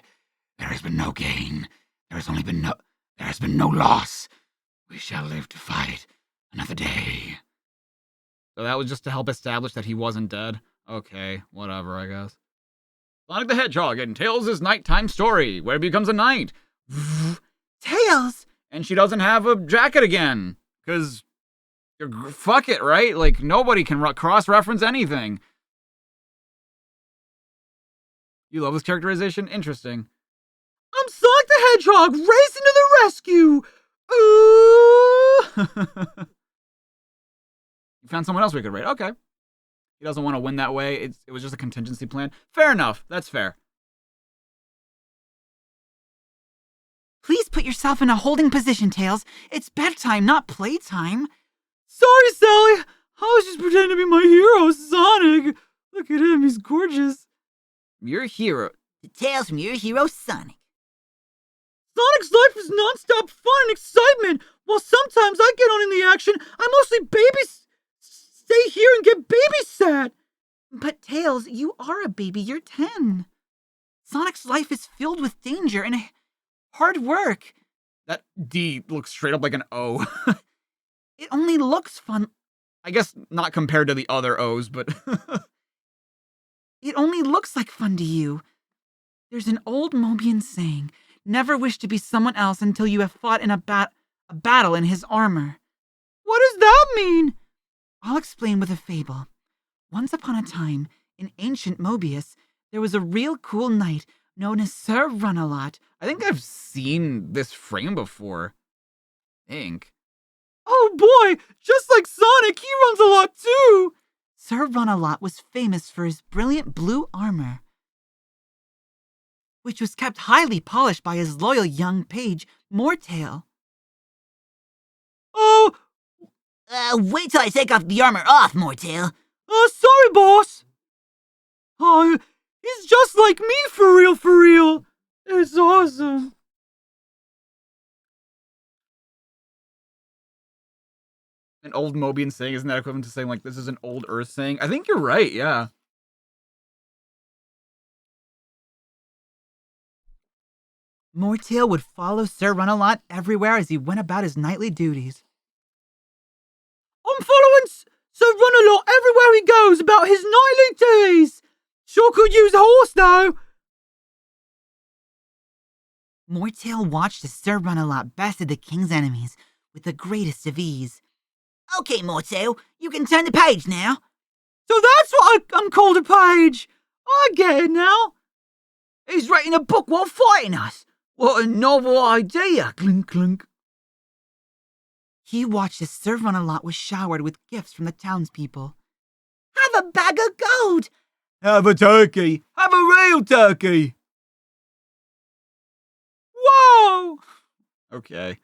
There has been no gain. There has been no loss. We shall live to fight another day. So that was just to help establish that he wasn't dead? Okay, whatever, I guess. Sonic the Hedgehog and Tails' nighttime story, where he becomes a knight. Tails! And she doesn't have a jacket again. Because, fuck it, right? Like, nobody can cross-reference anything. You love this characterization? Interesting. I'm Sonic the Hedgehog, racing to the rescue! Ooh! You found someone else we could rate. Okay. He doesn't want to win that way. It was just a contingency plan. Fair enough. That's fair. Please put yourself in a holding position, Tails. It's bedtime, not playtime. Sorry, Sally. I was just pretending to be my hero, Sonic. Look at him, he's gorgeous. You're a hero. the tales from your hero Sonic. Sonic's life is non-stop fun and excitement. While sometimes I get on in the action, I mostly stay here and get babysat. But Tails, you are a baby. You're 10. Sonic's life is filled with danger and hard work. That D looks straight up like an O. It only looks fun. I guess not compared to the other O's, but... It only looks like fun to you. There's an old Mobian saying, never wish to be someone else until you have fought in a battle in his armor. What does that mean? I'll explain with a fable. Once upon a time, in ancient Mobius, there was a real cool knight known as Sir Run-a-Lot. I think I've seen this frame before. I think. Oh boy, just like Sonic, he runs a lot too! Sir Run-a-Lot was famous for his brilliant blue armor, which was kept highly polished by his loyal young page, Mortail. Oh, Wait till I take off the armor off, Mortail. Sorry, boss. Oh, he's just like me for real, for real. It's awesome. An old Mobian saying, isn't that equivalent to saying, like, this is an old Earth saying? I think you're right, yeah. Mortail would follow Sir Run-a-Lot everywhere as he went about his nightly duties. I'm following Sir Run-a-Lot everywhere he goes about his nightly duties. Sure could use a horse, though. Mortail watched as Sir Run-a-Lot bested the king's enemies with the greatest of ease. Okay, Mortail, you can turn the page now. So that's what I'm called a page. I get it now. He's writing a book while fighting us. What a novel idea, clink clink. He watched as Sir Run-a-Lot was showered with gifts from the townspeople. Have a bag of gold. Have a turkey. Have a real turkey. Whoa! Okay.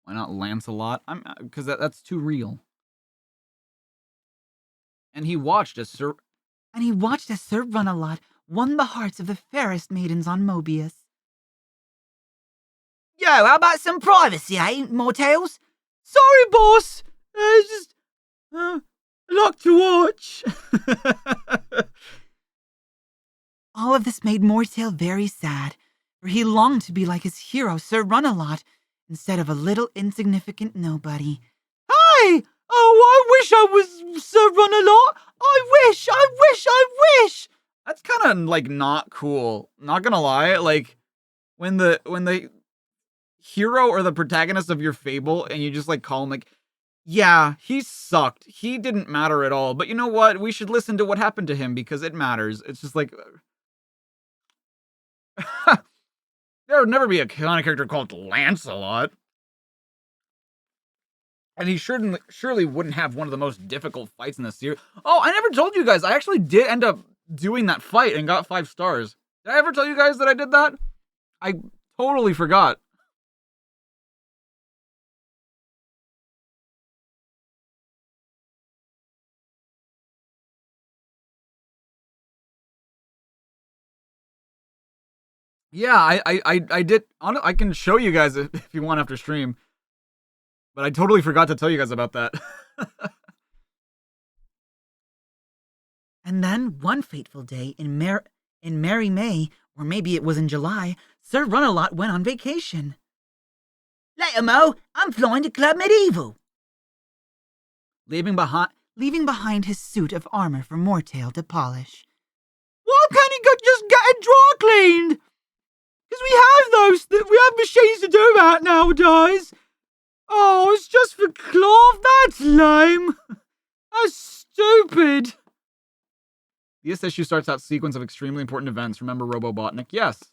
Why not Lancelot? Because that's too real. And he watched as Sir Run-a-Lot won the hearts of the fairest maidens on Mobius. Yo, how about some privacy, eh, Mortails? Sorry, boss. It's just, I like to watch. All of this made Mortail very sad, for he longed to be like his hero, Sir Run-a-Lot, instead of a little insignificant nobody. Hi! Oh, I wish I was Sir Run-a-Lot. I wish. That's kind of, like, not cool. Not gonna lie, like, when the hero or the protagonist of your fable, and you just, like, call him, like, yeah, he sucked. He didn't matter at all. But you know what? We should listen to what happened to him because it matters. It's just like... there would never be a kind of character called Lancelot. And he surely wouldn't have one of the most difficult fights in the series. Oh, I never told you guys. I actually did end up doing that fight and got 5 stars. Did I ever tell you guys that I did that? I totally forgot. Yeah, I did. I can show you guys if you want after stream. But I totally forgot to tell you guys about that. And then one fateful day in Merry May, or maybe it was in July, Sir Runalot went on vacation. Later, Mo. I'm flying to Club Medieval. Leaving behind his suit of armor for Mortail to polish. Why can't he just get it dry cleaned? Because we have machines to do that nowadays. Oh, it's just for cloth. That's lame. That's stupid. This issue starts out sequence of extremely important events. Remember Robobotnik? Yes.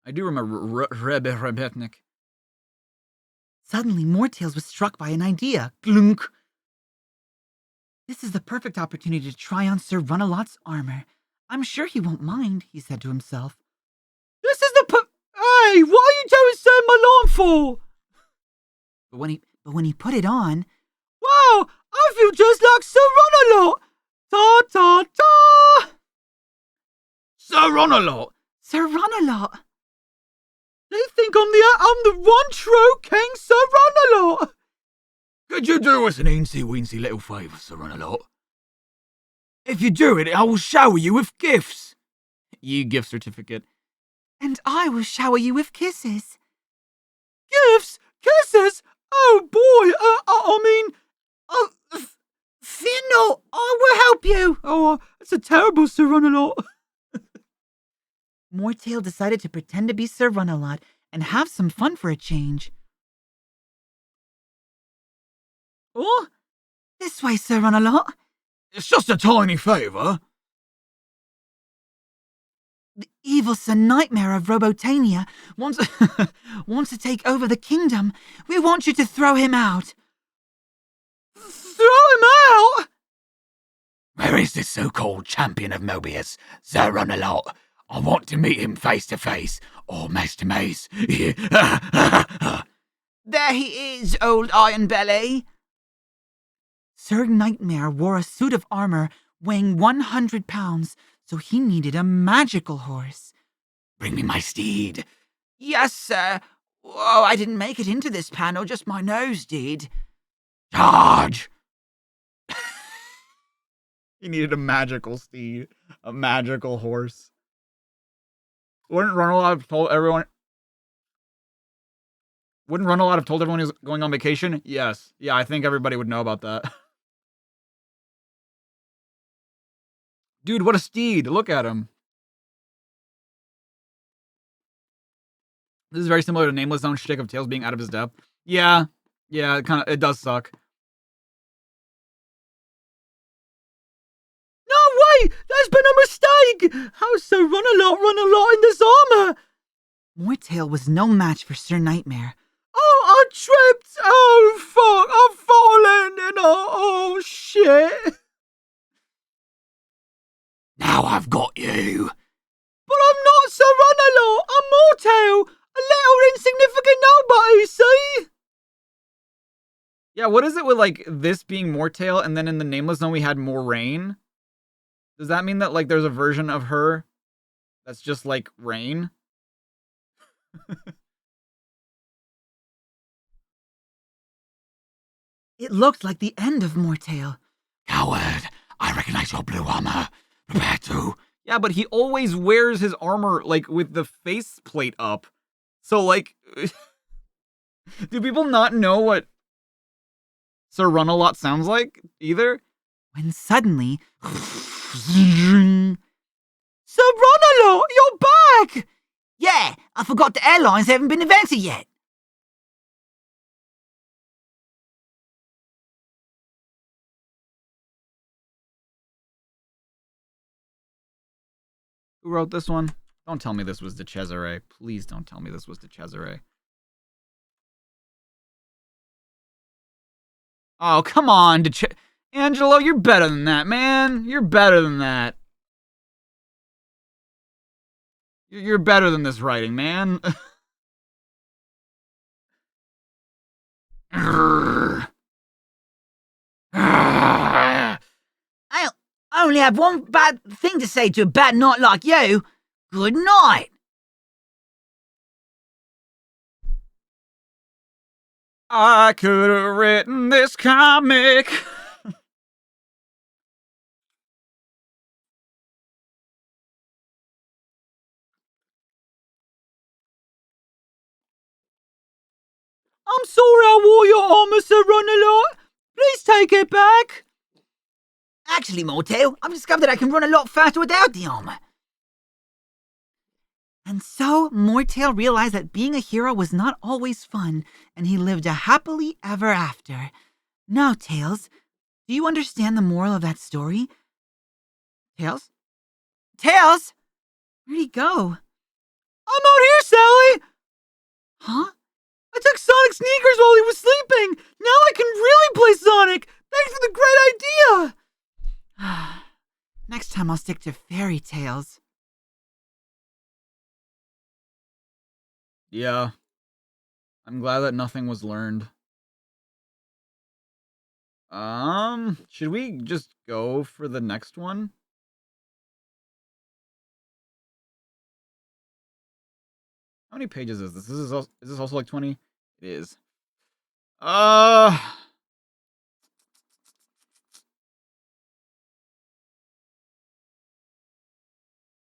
I do remember Rebetnik. Suddenly, Mortails was struck by an idea. Glunk! This is the perfect opportunity to try on Sir Runalot's armor. I'm sure he won't mind, he said to himself. This is Hey, what are you doing Sir Milan for? But when he put it on... Wow, I feel just like Sir Runalot! Ta ta ta! Sir Runalot! Sir Runalot! They think I'm the one true King Sir Runalot! Could you do us an eensy-weensy little favour, Sir Runalot? If you do it, I will shower you with gifts. Ye gift certificate. And I will shower you with kisses. Gifts? Kisses? Oh boy, Fear not, I will help you. Oh, it's a terrible Sir Runalot. Mortail decided to pretend to be Sir Runalot and have some fun for a change. Oh, this way, Sir Runalot. It's just a tiny favour. The evil Sir Nightmare of Robotania wants to take over the kingdom. We want you to throw him out. Throw him out? Where is this so-called champion of Mobius, Sir Runalot? I want to meet him face to face, or mace to mace. There he is, old Iron Belly. Sir Nightmare wore a suit of armor weighing 100 pounds, so he needed a magical horse. Bring me my steed. Yes, sir. Oh, I didn't make it into this panel, just my nose did. Charge! He needed a magical steed. A magical horse. Wouldn't Runalot have told everyone he was going on vacation? Yes. Yeah, I think everybody would know about that. Dude, what a steed. Look at him. This is very similar to Nameless Zone's shtick of Tails being out of his depth. Yeah, it does suck. No way! There's been a mistake! How's Sir Runalot in this armor? Mortail was no match for Sir Nightmare. Oh, I tripped! Oh, fuck! I've fallen! Oh, shit! Now I've got you. But I'm not Sir Runalot! I'm Mortail! A little insignificant nobody, see? Yeah, what is it with, like, this being Mortail, and then in the Nameless Zone we had Moraine? Does that mean that, like, there's a version of her that's just, like, Rain? It looked like the end of Mortail. Coward, I recognize your blue armor. Prepare to. Yeah, but he always wears his armor, like, with the faceplate up. So, like, do people not know what Sir Runalot sounds like, either? When suddenly... Sir Runalot, you're back! Yeah, I forgot the airlines haven't been invented yet. Who wrote this one? Don't tell me this was De Cesare. Please don't tell me this was De Cesare. Oh, come on, Angelo, you're better than that, man. You're better than that. You're better than this writing, man. I only have one bad thing to say to a bad knot like you. Good night. I could have written this comic. I'm sorry I wore your armor, Sir Run-a-Lot. Please take it back. Actually, Mortail, I've discovered that I can run a lot faster without the armor. And so, Mortail realized that being a hero was not always fun, and he lived a happily ever after. Now, Tails, do you understand the moral of that story? Tails? Tails? Where'd he go? I'm out here, Sally. Huh? I took Sonic sneakers while he was sleeping. Now I can really play Sonic. Thanks for the great idea. Next time I'll stick to fairy tales. Yeah. I'm glad that nothing was learned. Should we just go for the next one? How many pages is this? Is this also like 20? It is.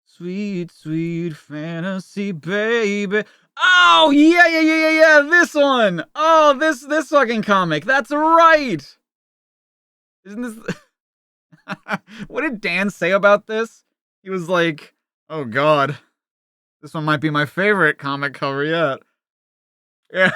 Sweet, sweet fantasy, baby. Oh, yeah. This one. Oh, this fucking comic. That's right. Isn't this... What did Dan say about this? He was like, oh, God. This one might be my favorite comic cover yet. Yeah.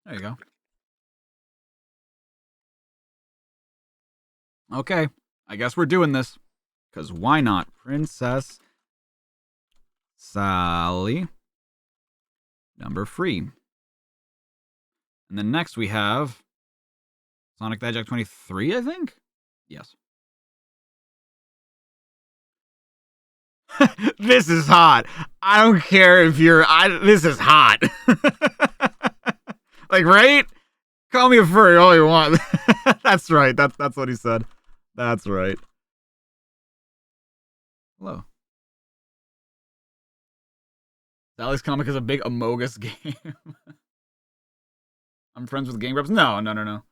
There you go. Okay, I guess we're doing this. Because why not? Princess Sally. Number 3. And then next we have Sonic the Hedgehog 23, I think? Yes. This is hot. I don't care if you're... this is hot. Like, right? Call me a furry all you want. That's right. That's what he said. That's right. Hello. Sally's comic is a big Amogus game. I'm friends with Game Reps. No.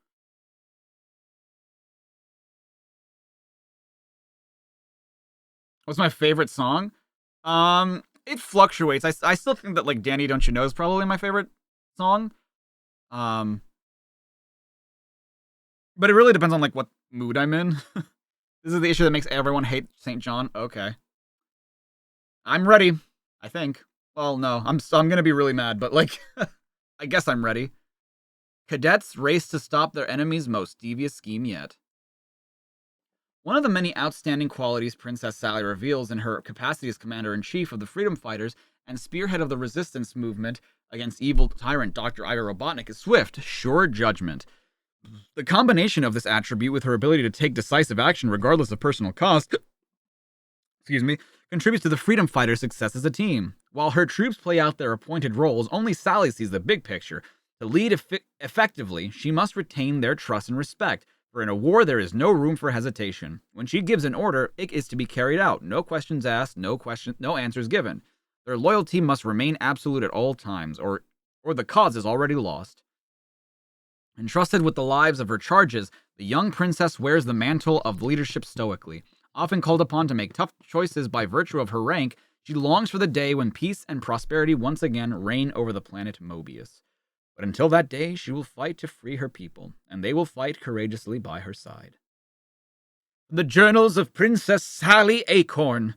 What's my favorite song? It fluctuates. I still think that like Danny Don't You Know is probably my favorite song. But it really depends on like what mood I'm in. This is the issue that makes everyone hate St. John. Okay. I'm ready, I think. Well, no, I'm gonna be really mad, but like, I guess I'm ready. Cadets race to stop their enemy's most devious scheme yet. One of the many outstanding qualities Princess Sally reveals in her capacity as Commander-in-Chief of the Freedom Fighters and spearhead of the resistance movement against evil tyrant Dr. Ida Robotnik is swift, sure judgment. The combination of this attribute with her ability to take decisive action regardless of personal cost, contributes to the Freedom Fighters' success as a team. While her troops play out their appointed roles, only Sally sees the big picture. To lead effectively, she must retain their trust and respect, for in a war there is no room for hesitation. When she gives an order, it is to be carried out. No questions asked, no answers given. Their loyalty must remain absolute at all times, or the cause is already lost. Entrusted with the lives of her charges, the young princess wears the mantle of leadership stoically. Often called upon to make tough choices by virtue of her rank, she longs for the day when peace and prosperity once again reign over the planet Mobius. But until that day, she will fight to free her people, and they will fight courageously by her side. The Journals of Princess Sally Acorn.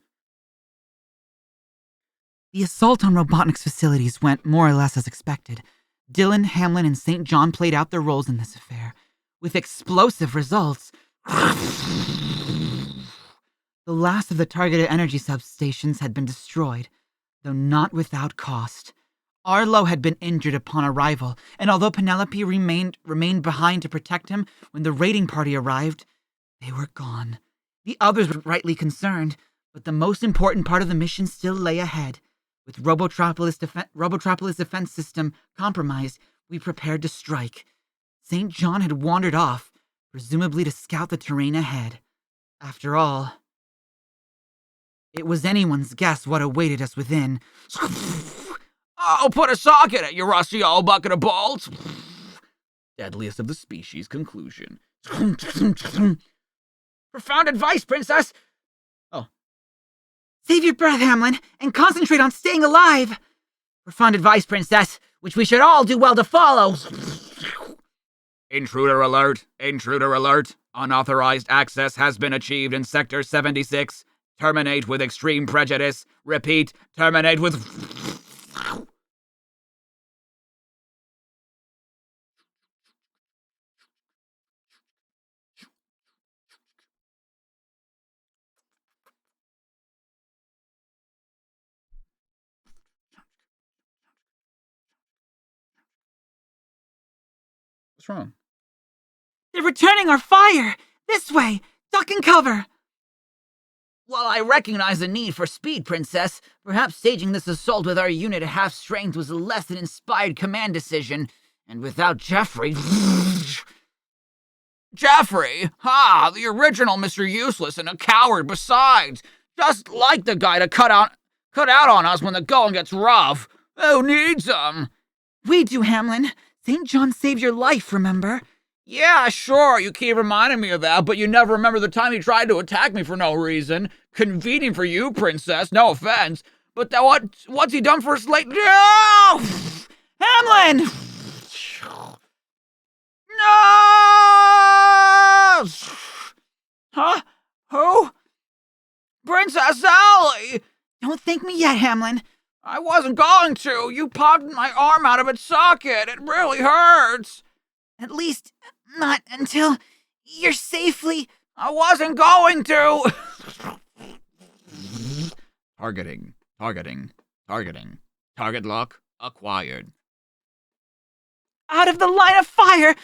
The assault on Robotnik's facilities went more or less as expected. Dylan, Hamlin, and St. John played out their roles in this affair, with explosive results. The last of the targeted energy substations had been destroyed, though not without cost. Arlo had been injured upon arrival, and although Penelope remained behind to protect him when the raiding party arrived, they were gone. The others were rightly concerned, but the most important part of the mission still lay ahead. With Robotropolis defense system compromised, we prepared to strike. St. John had wandered off, presumably to scout the terrain ahead. After all, it was anyone's guess what awaited us within. I'll put a socket at your rusty old bucket of bolts. Deadliest of the species conclusion. Profound advice, princess. Oh. Save your breath, Hamlin, and concentrate on staying alive. Profound advice, princess, which we should all do well to follow. Intruder alert! Intruder alert! Unauthorized access has been achieved in Sector 76. Terminate with extreme prejudice. Repeat, terminate with... What's wrong? They're returning our fire! This way! Duck and cover! While I recognize the need for speed, Princess, perhaps staging this assault with our unit at half strength was a less than inspired command decision. And without Jeffrey... Jeffrey? Ha! The original Mr. Useless and a coward besides. Just like the guy to cut out on us when the going gets rough. Who needs him? We do, Hamlin. St. John saved your life, remember? Yeah, sure, you keep reminding me of that, but you never remember the time he tried to attack me for no reason. Convenient for you, Princess, no offense. But what's he done for us lately? No! Hamlin! No! Huh? Who? Princess Sally! Don't thank me yet, Hamlin. I wasn't going to. You popped my arm out of its socket. It really hurts. At least, not until you're safely... I wasn't going to. Targeting. Target lock acquired. Out of the line of fire!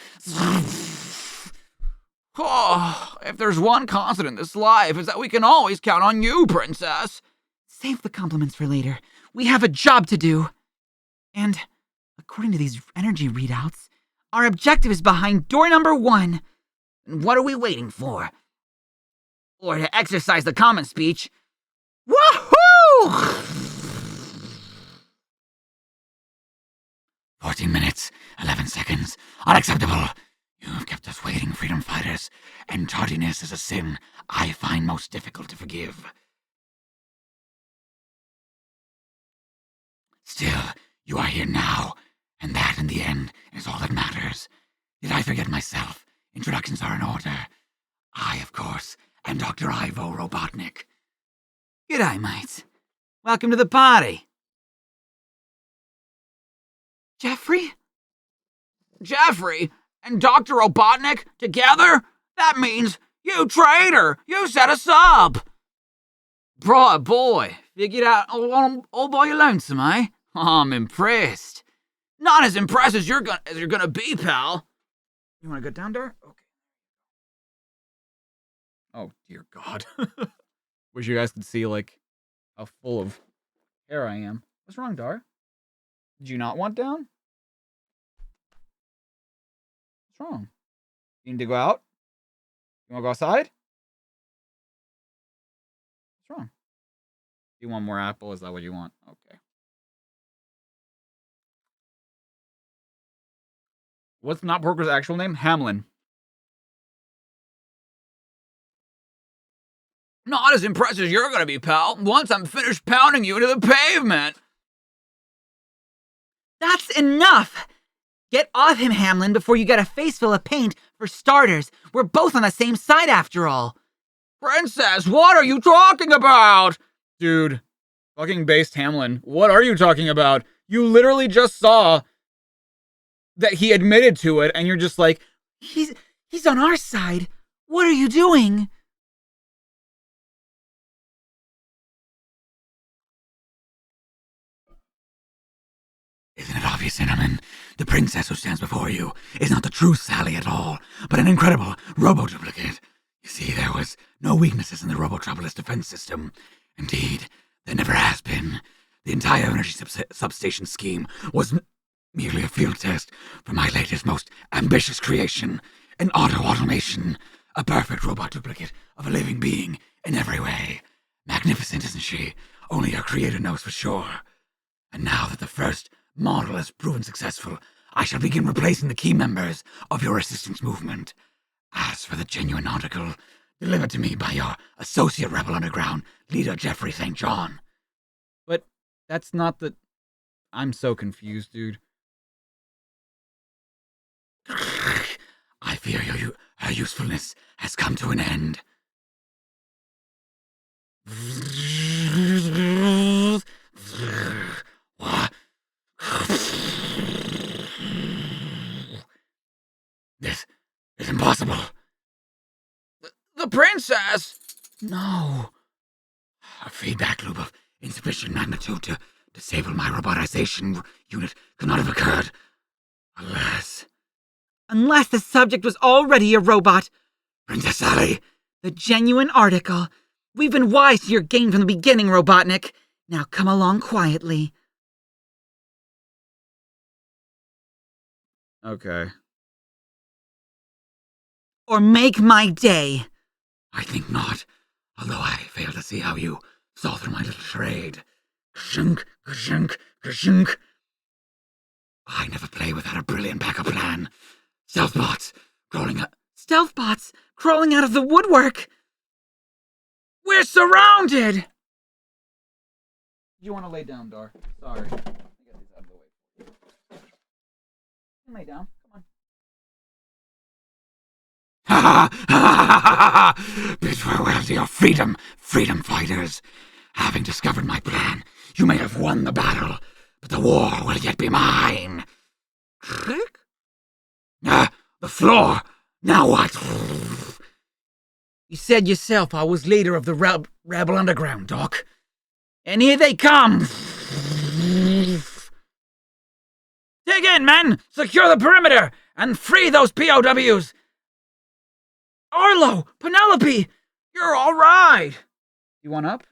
Oh, if there's one constant in this life, it's that we can always count on you, Princess. Save the compliments for later. We have a job to do. And, according to these energy readouts, our objective is behind door number 1. And what are we waiting for? Or to exercise the common speech, Woohoo! 14 minutes, 11 seconds. Unacceptable. You've kept us waiting, freedom fighters, and tardiness is a sin I find most difficult to forgive. Still, you are here now, and that, in the end, is all that matters. Did I forget myself? Introductions are in order. I, of course, am Dr. Ivo Robotnik. g'day, mates. Welcome to the party. Jeffrey? Jeffrey and Dr. Robotnik together? That means you traitor! You set us up! Bright boy. Figured out all by your lonesome, eh? I'm impressed. Not as impressed as you're gonna be, pal. You want to go down there? Okay. Oh, dear God. Wish you guys could see, like, how full of hair I am. What's wrong, Dar? Did you not want down? What's wrong? You need to go out? You want to go outside? What's wrong? You want more apple? Is that what you want? Okay. What's Not Porker's actual name? Hamlin. Not as impressed as you're gonna be, pal. Once I'm finished pounding you into the pavement. That's enough! Get off him, Hamlin, before you get a face full of paint. For starters, we're both on the same side after all. Princess, what are you talking about? Dude, fucking based Hamlin. What are you talking about? You literally just saw that he admitted to it, and you're just like, He's on our side. What are you doing? Isn't it obvious, Cinnamon? The princess who stands before you is not the true Sally at all, but an incredible robo-duplicate. You see, there was no weaknesses in the Robotropolis defense system. Indeed, there never has been. The entire energy substation scheme was merely a field test for my latest, most ambitious creation, an auto-automation, a perfect robot duplicate of a living being in every way. Magnificent, isn't she? Only her creator knows for sure. And now that the first model has proven successful, I shall begin replacing the key members of your resistance movement. As for the genuine article, delivered to me by your associate rebel underground leader, Jeffrey St. John. But that's not the... I'm so confused, dude. I fear her usefulness has come to an end. What? This is impossible. The princess! No. A feedback loop of insufficient magnitude to disable my robotization unit could not have occurred. Alas. Unless the subject was already a robot. Princess Sally! The genuine article. We've been wise to your game from the beginning, Robotnik. Now come along quietly. Okay. Or make my day. I think not, although I fail to see how you saw through my little charade. Gshunk, gshunk, gshunk. I never play without a brilliant backup plan. Stealth bots crawling up. Stealth bots crawling out of the woodwork. We're surrounded! You want to lay down, Dar? Sorry. I got these out of the way. Lay down. Come on. Ha ha ha ha! Bid farewell to your freedom fighters. Having discovered my plan, you may have won the battle, but the war will yet be mine. Click? The floor! Now what? You said yourself I was leader of the Rebel Underground, Doc. And here they come! Dig in, men! Secure the perimeter! And free those POWs! Arlo! Penelope! You're all right! You want up?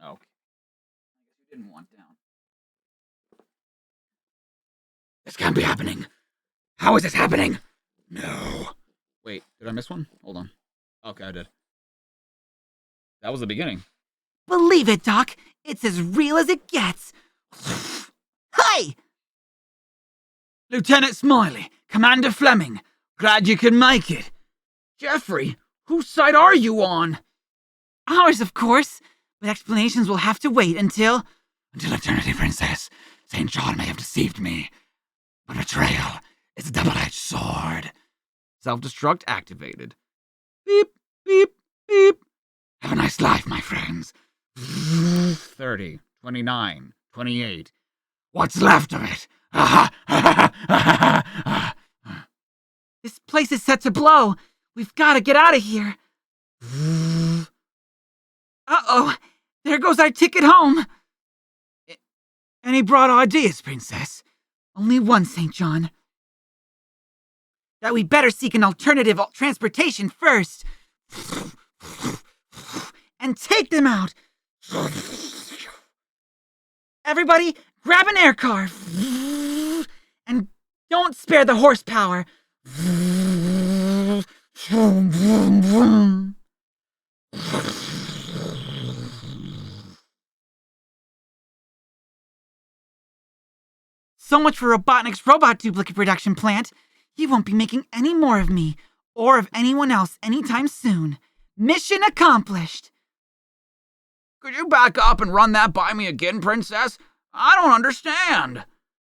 Okay. You didn't want down. This can't be happening. How is this happening? No. Wait, did I miss one? Hold on. Okay, I did. That was the beginning. Believe it, Doc. It's as real as it gets. Hey! Lieutenant Smiley, Commander Fleming, glad you could make it. Jeffrey, whose side are you on? Ours, of course. But explanations will have to wait until... Until eternity, Princess. St. John may have deceived me. But betrayal is a double-edged sword. Self-destruct activated. Beep, beep, beep. Have a nice life, my friends. 30, 29, 28. What's left of it? This place is set to blow. We've got to get out of here. Uh-oh. There goes our ticket home. Any bright ideas, Princess? Only one, St. John. That we better seek an alternative transportation first. And take them out. Everybody, grab an air car. And don't spare the horsepower. So much for Robotnik's robot duplicate production plant. He won't be making any more of me, or of anyone else anytime soon. Mission accomplished. Could you back up and run that by me again, Princess? I don't understand.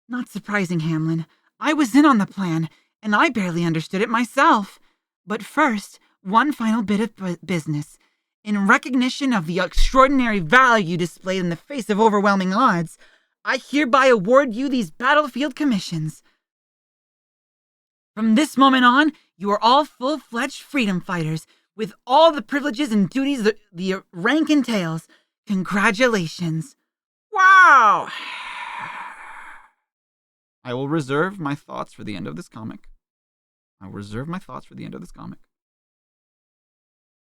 Not surprising, Hamlin. I was in on the plan, and I barely understood it myself. But first, one final bit of business. In recognition of the extraordinary value displayed in the face of overwhelming odds, I hereby award you these battlefield commissions. From this moment on, you are all full-fledged freedom fighters, with all the privileges and duties the rank entails. Congratulations. Wow! I will reserve my thoughts for the end of this comic.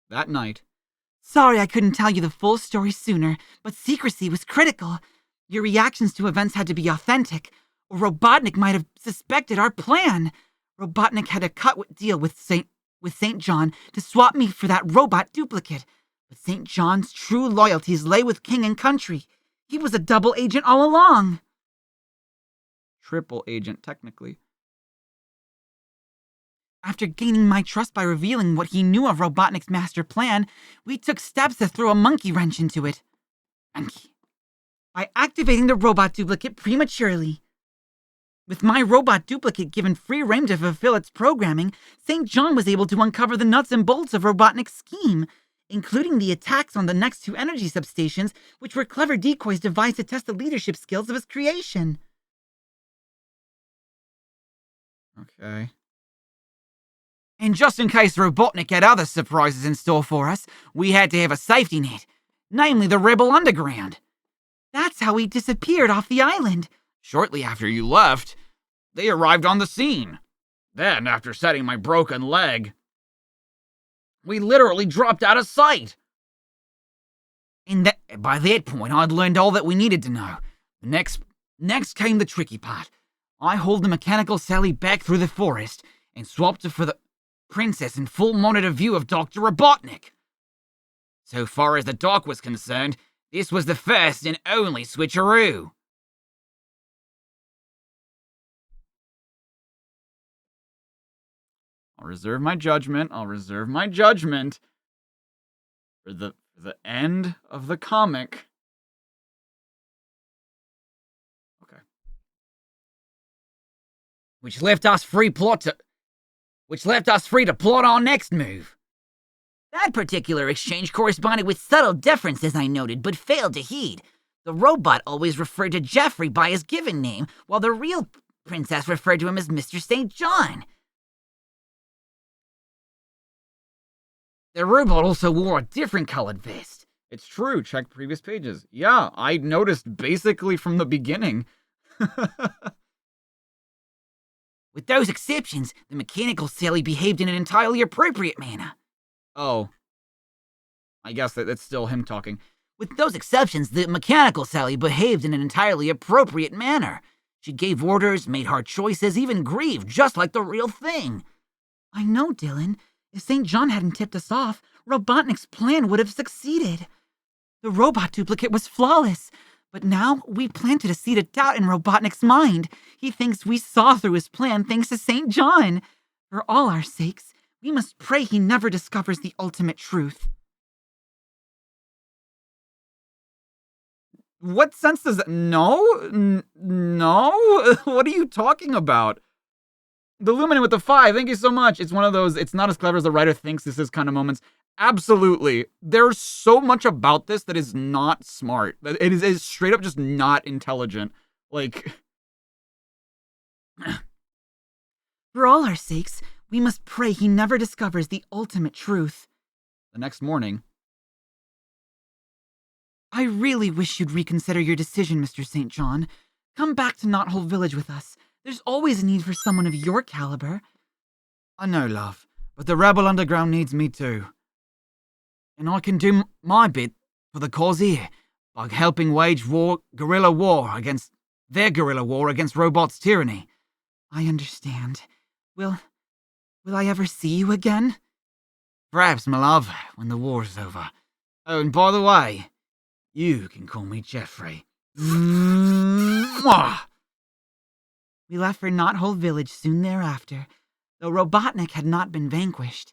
That night, Sorry I couldn't tell you the full story sooner, but secrecy was critical. Your reactions to events had to be authentic, or Robotnik might have suspected our plan. Robotnik had a deal with St. John to swap me for that robot duplicate. But St. John's true loyalties lay with king and country. He was a double agent all along. Triple agent, technically. After gaining my trust by revealing what he knew of Robotnik's master plan, we took steps to throw a monkey wrench into it. By activating the robot duplicate prematurely. With my robot duplicate given free rein to fulfill its programming, St. John was able to uncover the nuts and bolts of Robotnik's scheme, including the attacks on the next two energy substations, which were clever decoys devised to test the leadership skills of his creation. Okay. And just in case Robotnik had other surprises in store for us, we had to have a safety net, namely the Rebel Underground. That's how he disappeared off the island. Shortly after you left, they arrived on the scene. Then, after setting my broken leg, we literally dropped out of sight. And by that point, I'd learned all that we needed to know. Next came the tricky part. I hauled the mechanical Sally back through the forest and swapped her for the princess in full monitor view of Dr. Robotnik. So far as the doc was concerned, this was the first and only switcheroo. I'll reserve my judgment. For the end of the comic. Okay. Which left us free to plot our next move. That particular exchange corresponded with subtle differences, I noted, but failed to heed. The robot always referred to Jeffrey by his given name, while the real princess referred to him as Mr. St. John. The robot also wore a different colored vest. It's true. Check previous pages. Yeah, I noticed basically from the beginning. With those exceptions, the mechanical Sally behaved in an entirely appropriate manner. Oh. I guess that's still him talking. With those exceptions, the mechanical Sally behaved in an entirely appropriate manner. She gave orders, made hard choices, even grieved, just like the real thing. I know, Dylan. If St. John hadn't tipped us off, Robotnik's plan would have succeeded. The robot duplicate was flawless, but now we planted a seed of doubt in Robotnik's mind. He thinks we saw through his plan thanks to St. John. For all our sakes, we must pray he never discovers the ultimate truth. What sense does that? No? No? What are you talking about? The Luminant with the 5, thank you so much. It's one of those, it's not as clever as the writer thinks this is kind of moments. Absolutely. There's so much about this that is not smart. It is straight up just not intelligent. Like... For all our sakes, we must pray he never discovers the ultimate truth. The next morning... I really wish you'd reconsider your decision, Mr. St. John. Come back to Knothole Village with us. There's always a need for someone of your caliber. I know, love, but the Rebel Underground needs me too. And I can do my bit for the cause here by helping wage guerrilla war against robots' tyranny. I understand. Will I ever see you again? Perhaps, my love, when the war's over. Oh, and by the way, you can call me Jeffrey. Mwah! We left for Knothole Village soon thereafter. Though Robotnik had not been vanquished,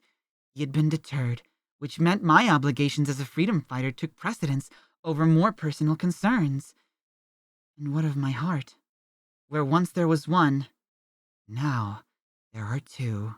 he had been deterred, which meant my obligations as a freedom fighter took precedence over more personal concerns. And what of my heart? Where once there was one, now there are two.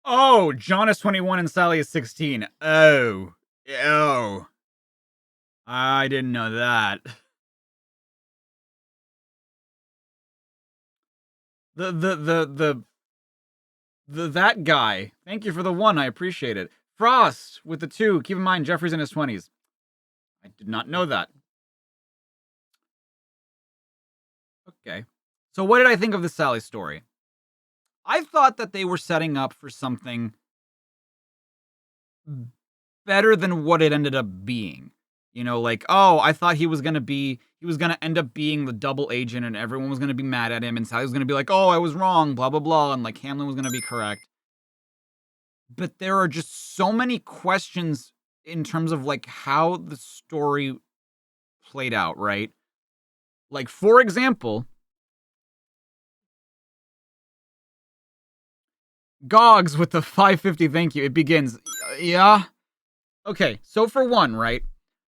Oh, John is 21 and Sally is 16. Oh. Oh. I didn't know that. That guy. Thank you for the 1. I appreciate it. Frost with the 2. Keep in mind, Jeffrey's in his 20s. I did not know that. Okay. So what did I think of the Sally story? I thought that they were setting up for something better than what it ended up being. You know, like, oh, I thought he was gonna end up being the double agent and everyone was gonna be mad at him and Sally was gonna be like, oh, I was wrong, blah, blah, blah, and like Hamlin was gonna be correct. But there are just so many questions in terms of like how the story played out, right? Like, for example, Gogs with the 550 thank you. It begins. Yeah. Okay, so for one, right?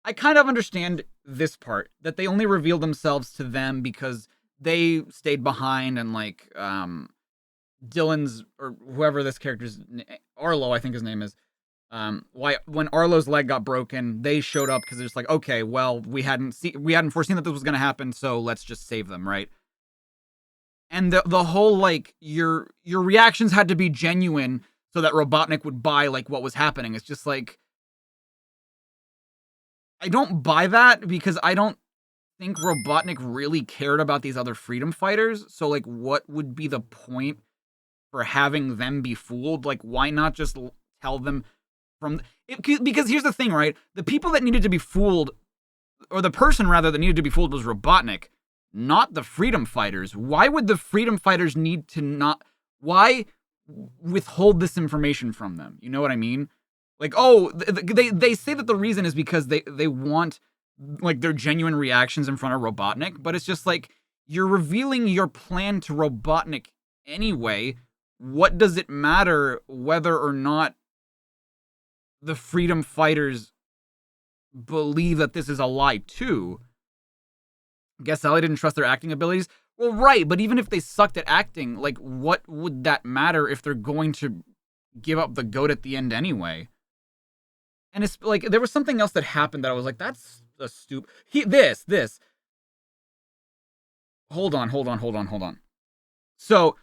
I kind of understand this part that they only revealed themselves to them because they stayed behind and like Dylan's or whoever this character's Arlo, I think his name is. Why when Arlo's leg got broken, they showed up because they're just like, okay, well, we hadn't foreseen that this was gonna happen, so let's just save them, right? And the whole like your reactions had to be genuine so that Robotnik would buy like what was happening. It's just like I don't buy that because I don't think Robotnik really cared about these other freedom fighters. So like what would be the point for having them be fooled? Like why not just tell them because here's the thing, right? The people that needed to be fooled, or the person rather that needed to be fooled was Robotnik, not the freedom fighters. Why would the freedom fighters need to not why withhold this information from them? You know what I mean? Like, oh, they say that the reason is because they want like their genuine reactions in front of Robotnik, but it's just like you're revealing your plan to Robotnik anyway. What does it matter whether or not the freedom fighters believe that this is a lie too? Guess Sally didn't trust their acting abilities. Well, right, but even if they sucked at acting, like what would that matter if they're going to give up the goat at the end anyway? And it's like there was something else that happened that I was like, that's a stupid. This. Hold on. So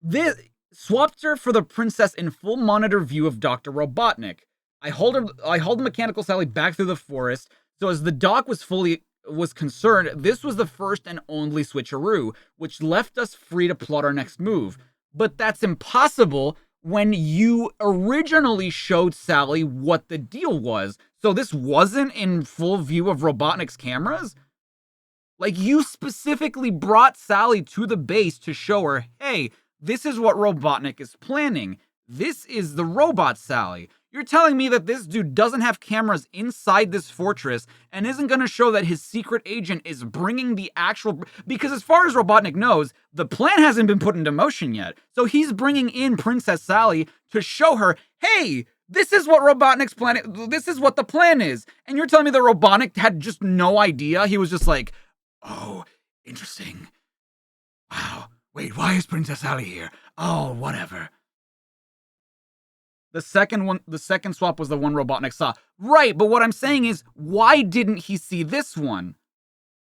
this swapped her for the princess in full monitor view of Dr. Robotnik. I hauled the mechanical Sally back through the forest. So as the doc was concerned, this was the first and only switcheroo, which left us free to plot our next move. But that's impossible when you originally showed Sally what the deal was. So this wasn't in full view of Robotnik's cameras? Like, you specifically brought Sally to the base to show her, hey, this is what Robotnik is planning. This is the robot Sally. You're telling me that this dude doesn't have cameras inside this fortress and isn't going to show that his secret agent is bringing the actual... Because as far as Robotnik knows, the plan hasn't been put into motion yet. So he's bringing in Princess Sally to show her, hey, this is what Robotnik's plan... This is what the plan is. And you're telling me that Robotnik had just no idea? He was just like, oh, interesting. Wow. Wait, why is Princess Sally here? Oh, whatever. The second swap was the one Robotnik saw. Right, but what I'm saying is, why didn't he see this one?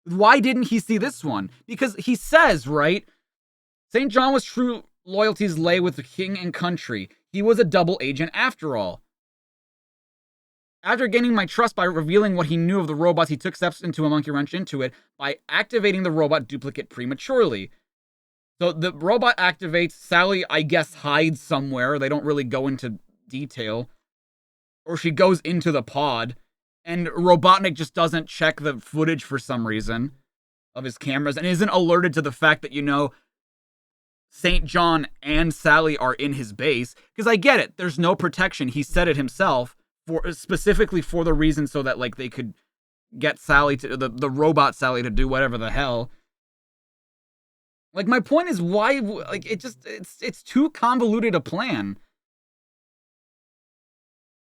Because he says, right, St. John was true loyalties lay with the king and country. He was a double agent after all. After gaining my trust by revealing what he knew of the robots, he took steps into a monkey wrench into it by activating the robot duplicate prematurely. So the robot activates, Sally, I guess, hides somewhere. They don't really go into detail. Or she goes into the pod, and Robotnik just doesn't check the footage for some reason of his cameras and isn't alerted to the fact that, you know, St. John and Sally are in his base. Because I get it. There's no protection. He said it himself, specifically for the reason so that, like, they could get Sally to, the robot Sally to do whatever the hell. Like, my point is, why, like, it's too convoluted a plan.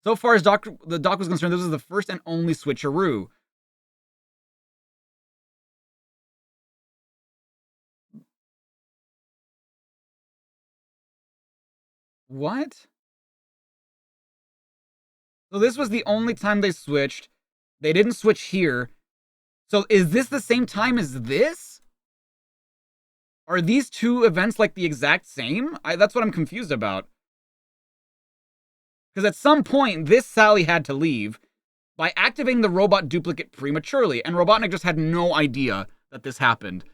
So far as the doc was concerned, this was the first and only switcheroo. What? So this was the only time they switched. They didn't switch here. So is this the same time as this? Are these two events like the exact same? That's what I'm confused about. Because at some point, this Sally had to leave by activating the robot duplicate prematurely, and Robotnik just had no idea that this happened.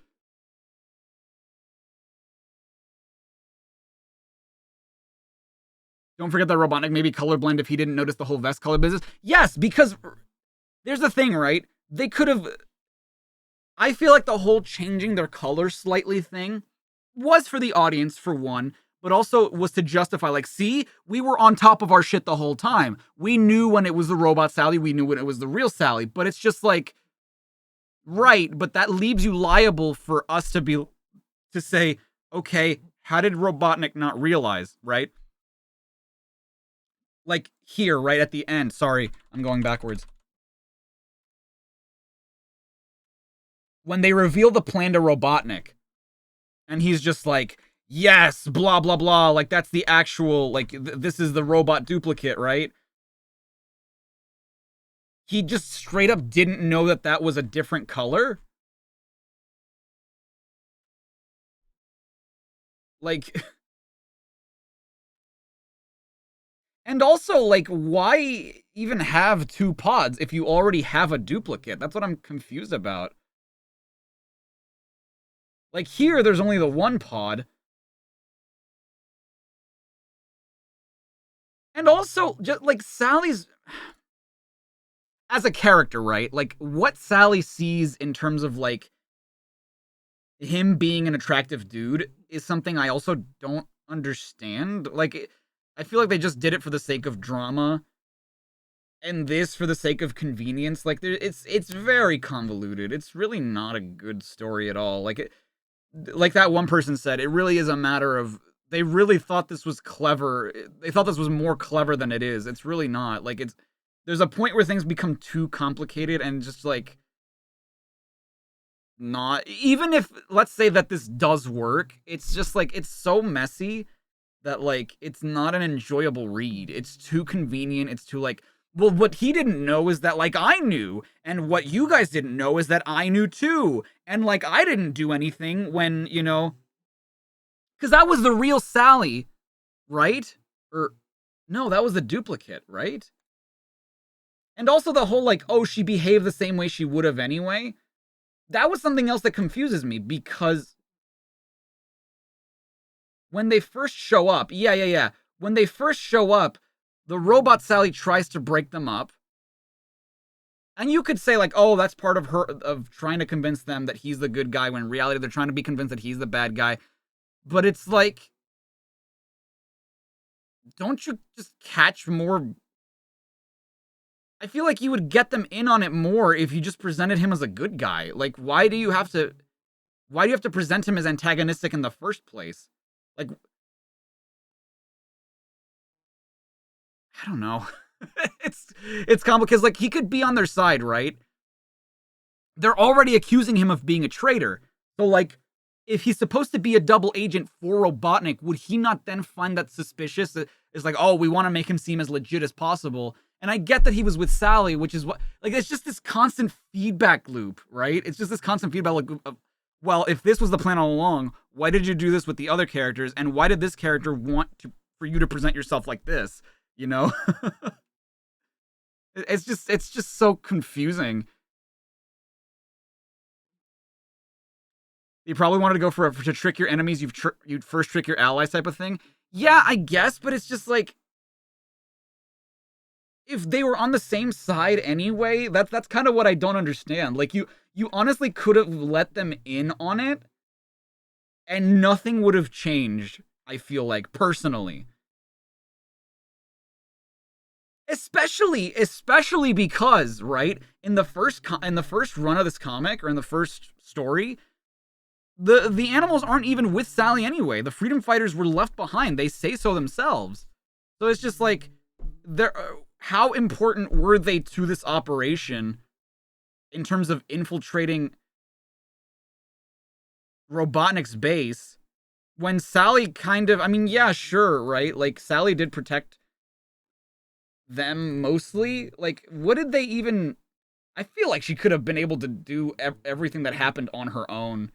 Don't forget that Robotnik may be colorblind if he didn't notice the whole vest color business. Yes, because there's the thing, right? They could have... I feel like the whole changing their color slightly thing was for the audience, for one, but also was to justify, like, see, we were on top of our shit the whole time. We knew when it was the robot Sally, we knew when it was the real Sally, but it's just like, right, but that leaves you liable for us to say, okay, how did Robotnik not realize, right? Like here, right at the end, sorry, I'm going backwards. When they reveal the plan to Robotnik, and he's just like, yes, blah, blah, blah, like that's the actual, like, this is the robot duplicate, right? He just straight up didn't know that that was a different color? Like... And also, like, why even have two pods if you already have a duplicate? That's what I'm confused about. Like, here, there's only the one pod. And also, just, like, Sally's... As a character, right? Like, what Sally sees in terms of, like, him being an attractive dude is something I also don't understand. Like, I feel like they just did it for the sake of drama. And this for the sake of convenience. Like, it's very convoluted. It's really not a good story at all. Like, like that one person said, it really is a matter of, they really thought this was clever. They thought this was more clever than it is. It's really not. Like, there's a point where things become too complicated and just, like, not, even if, let's say that this does work, it's just, like, it's so messy that, like, it's not an enjoyable read. It's too convenient. It's too, like, well, what he didn't know is that, like, I knew. And what you guys didn't know is that I knew, too. And, like, I didn't do anything when, you know... Because that was the real Sally, right? Or, no, that was the duplicate, right? And also the whole, like, oh, she behaved the same way she would have anyway. That was something else that confuses me, because... when they first show up, yeah. When they first show up, the robot Sally tries to break them up. And you could say, like, oh, that's part of her, of trying to convince them that he's the good guy, when in reality they're trying to be convinced that he's the bad guy. But it's like, don't you just catch more? I feel like you would get them in on it more if you just presented him as a good guy. Like, why do you have to present him as antagonistic in the first place? Like, I don't know. it's complicated, because, like, he could be on their side, right? They're already accusing him of being a traitor. So, like, if he's supposed to be a double agent for Robotnik, would he not then find that suspicious? It's like, oh, we want to make him seem as legit as possible. And I get that he was with Sally, which is what, like, it's just this constant feedback loop, right? It's just this constant feedback loop of, well, if this was the plan all along, why did you do this with the other characters? And why did this character want for you to present yourself like this? You know? It's just so confusing. You probably wanted to go to trick your enemies, you'd first trick your allies type of thing. Yeah, I guess, but it's just like, if they were on the same side anyway, that's kind of what I don't understand. Like, you honestly could have let them in on it, and nothing would have changed, I feel like, personally. Especially because, right, in the first run of this comic, or in the first story, the animals aren't even with Sally anyway. The freedom fighters were left behind. They say so themselves. So it's just like, how important were they to this operation in terms of infiltrating Robotnik's base when Sally kind of, I mean, yeah, sure, right? Like, Sally did protect them mostly. Like, what did they even... I feel like she could have been able to do everything that happened on her own.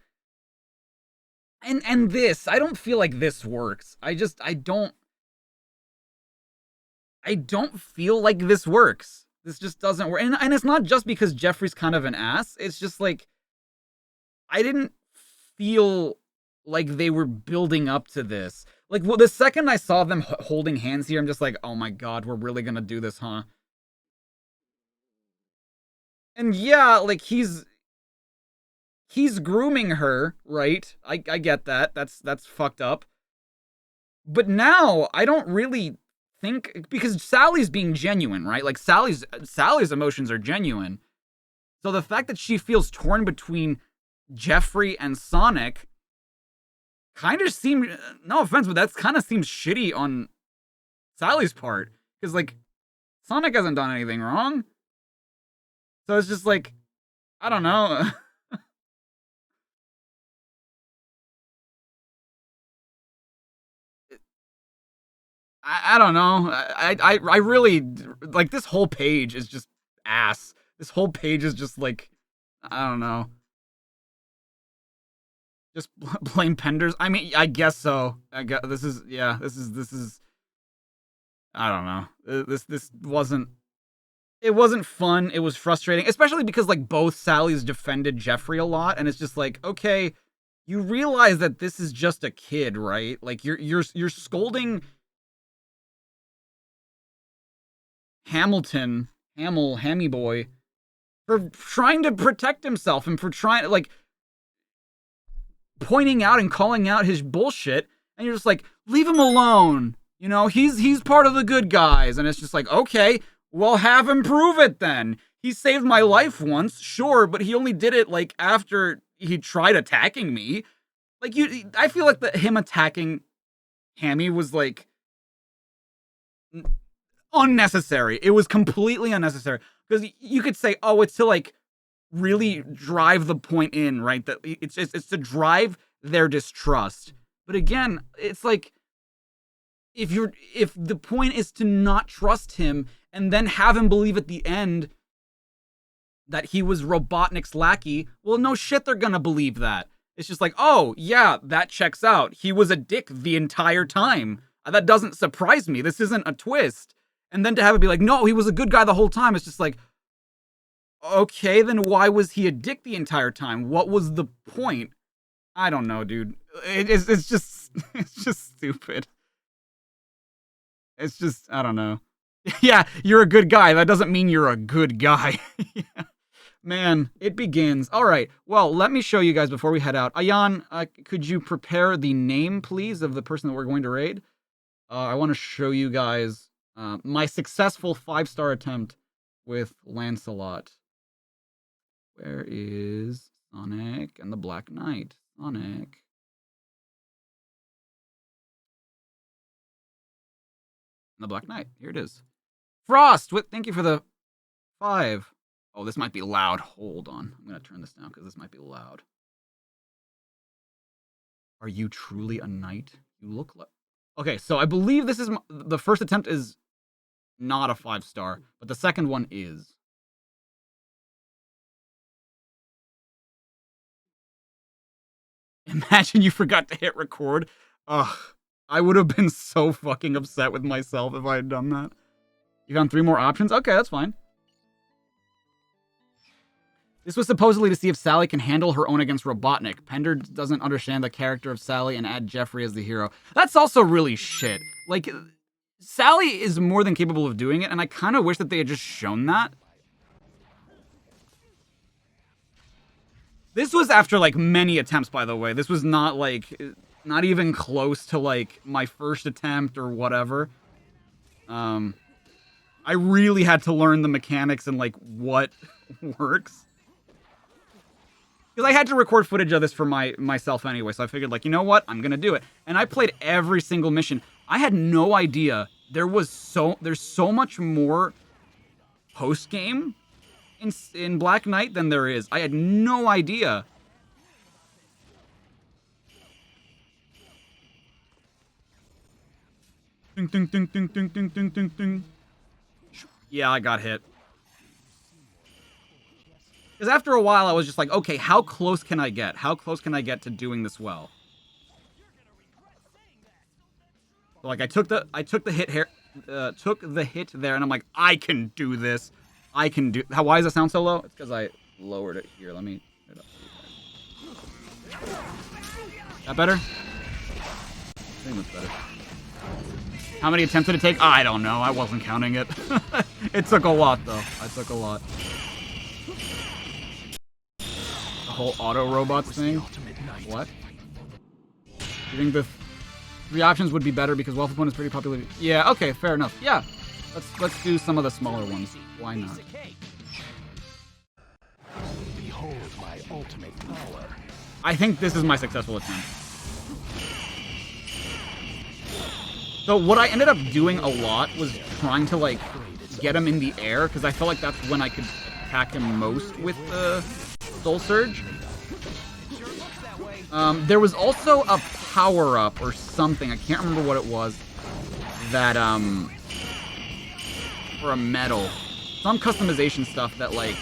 And this, I don't feel like this works. I don't feel like this works. This just doesn't work. And it's not just because Jeffrey's kind of an ass. It's just like, I didn't feel like they were building up to this. Like, well, the second I saw them holding hands here, I'm just like, oh my god, we're really gonna do this, huh? And yeah, like, he's grooming her, right? I get that. That's fucked up. But now, I don't really think, because Sally's being genuine, right? Like, Sally's emotions are genuine. So the fact that she feels torn between Jeffrey and Sonic kind of seemed, no offense, but that kind of seems shitty on Sally's part. Because, like, Sonic hasn't done anything wrong. So it's just like, I don't know. I don't know. I really, like, this whole page is just ass. This whole page is just like, I don't know. Just blame Penders. I mean, I guess so. This is, I don't know. This wasn't, it wasn't fun. It was frustrating, especially because, like, both Sallys defended Jeffrey a lot, and it's just like, okay, you realize that this is just a kid, right? Like, you're scolding Hammy boy, for trying to protect himself and for trying, like, pointing out and calling out his bullshit, and you're just like, leave him alone. You know, he's part of the good guys, and it's just like, okay, well, have him prove it then. He saved my life once, sure, but he only did it, like, after he tried attacking me. Like, I feel like him attacking Hammy was, like, unnecessary. It was completely unnecessary. Because you could say, oh, it's to, like, really drive the point in, right? That it's to drive their distrust. But again, it's like, if the point is to not trust him and then have him believe at the end that he was Robotnik's lackey, well, no shit, they're gonna believe that. It's just like, oh, yeah, that checks out. He was a dick the entire time. That doesn't surprise me. This isn't a twist. And then to have it be like, no, he was a good guy the whole time. It's just like, okay, then why was he a dick the entire time? What was the point? I don't know, dude. It's just stupid. It's just, I don't know. Yeah, you're a good guy. That doesn't mean you're a good guy. Yeah. Man, it begins. All right. Well, let me show you guys before we head out. Ayan, could you prepare the name, please, of the person that we're going to raid? I want to show you guys my successful 5-star attempt with Lancelot. Where is Sonic and the Black Knight? Sonic. And the Black Knight. Here it is. Frost! Thank you for the 5. Oh, this might be loud. Hold on. I'm going to turn this down because this might be loud. Are you truly a knight? You look like... Okay, so I believe this is... The first attempt is not a 5-star, but the second one is. Imagine you forgot to hit record. Ugh. I would have been so fucking upset with myself if I had done that. You found 3 more options? Okay, that's fine. This was supposedly to see if Sally can handle her own against Robotnik. Pender doesn't understand the character of Sally and add Jeffrey as the hero. That's also really shit. Like, Sally is more than capable of doing it, and I kind of wish that they had just shown that. This was after, like, many attempts, by the way. This was not, like, not even close to, like, my first attempt or whatever. I really had to learn the mechanics and, like, what works. Because I had to record footage of this for myself anyway, so I figured, like, you know what? I'm gonna do it. And I played every single mission. I had no idea there's so much more post-game in Black Knight than there is. I had no idea. Ding, ding, ding, ding, ding, ding, ding, ding, ding. Yeah, I got hit. Because after a while, I was just like, okay, how close can I get? How close can I get to doing this well? So, like, I took the hit here, took the hit there, and I'm like, I can do this. I can do. Why does it sound so low? It's because I lowered it here. Let me. That better? I think that's better. How many attempts did it take? I don't know. I wasn't counting it. It took a lot, though. I took a lot. The whole auto robots thing? What? You think the 3 options would be better because Wealth Opponent is pretty popular? Yeah, okay, fair enough. Yeah. Let's do some of the smaller ones. Why not? Behold my ultimate power. I think this is my successful attempt. So what I ended up doing a lot was trying to, like, get him in the air, because I felt like that's when I could attack him most with the Soul Surge. There was also a power-up or something, I can't remember what it was, that, for a medal. Some customization stuff that, like,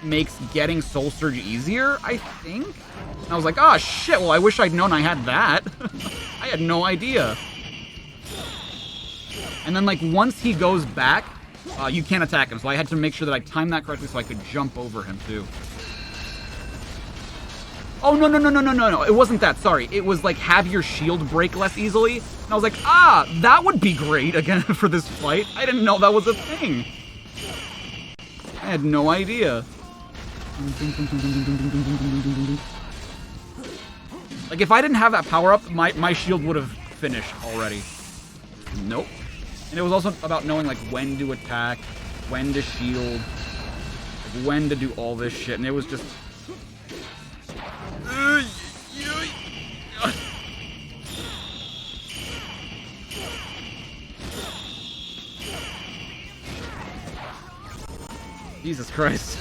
makes getting Soul Surge easier, I think? And I was like, oh shit, well I wish I'd known I had that. I had no idea. And then, like, once he goes back, you can't attack him, so I had to make sure that I timed that correctly so I could jump over him, too. Oh, no, it wasn't that, sorry. It was, like, have your shield break less easily. And I was like, that would be great, again, for this fight. I didn't know that was a thing. I had no idea. Like, if I didn't have that power-up, my shield would have finished already. Nope. And it was also about knowing, like, when to attack, when to shield, like, when to do all this shit, and it was just... Jesus Christ.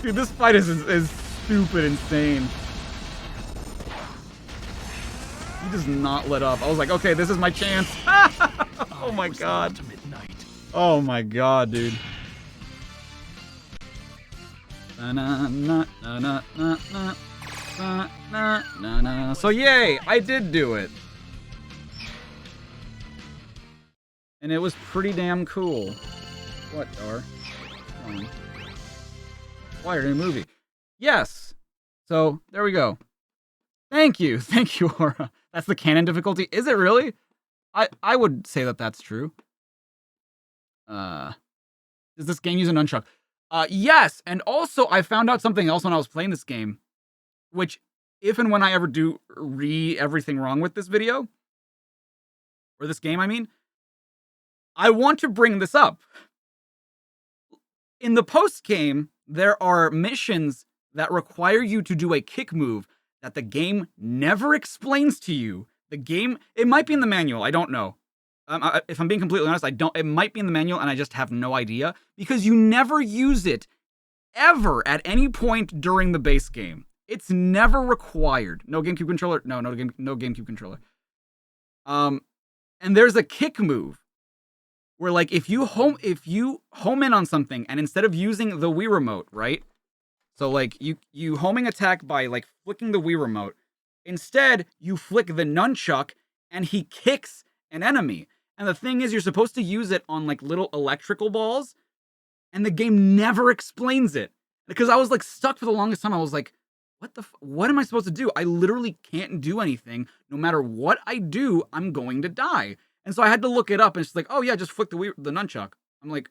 Dude, this fight is stupid insane. He does not let up. I was like, okay, this is my chance. Oh my god. Oh my god, dude. So yay, I did do it. And it was pretty damn cool. What, Dar? Wired in a movie. Yes. So, there we go. Thank you, Aura. That's the canon difficulty. Is it really? I would say that that's true. Does this game use a nunchuck? Yes, and also I found out something else when I was playing this game, which, if and when I ever do everything wrong with this video, or this game, I mean, I want to bring this up. In the post-game, there are missions that require you to do a kick move that the game never explains to you. The game, it might be in the manual, I don't know. If I'm being completely honest, it might be in the manual and I just have no idea, because you never use it ever at any point during the base game. It's never required. No GameCube controller. No GameCube controller. And there's a kick move where, like, if you home in on something and instead of using the Wii remote, right? So, like, you homing attack by, like, flicking the Wii remote. Instead, you flick the nunchuck and he kicks an enemy. And the thing is, you're supposed to use it on, like, little electrical balls, and the game never explains it. Because I was, like, stuck for the longest time. I was like, what am I supposed to do? I literally can't do anything. No matter what I do, I'm going to die. And so I had to look it up, and it's like, oh yeah, just flick the nunchuck. I'm like,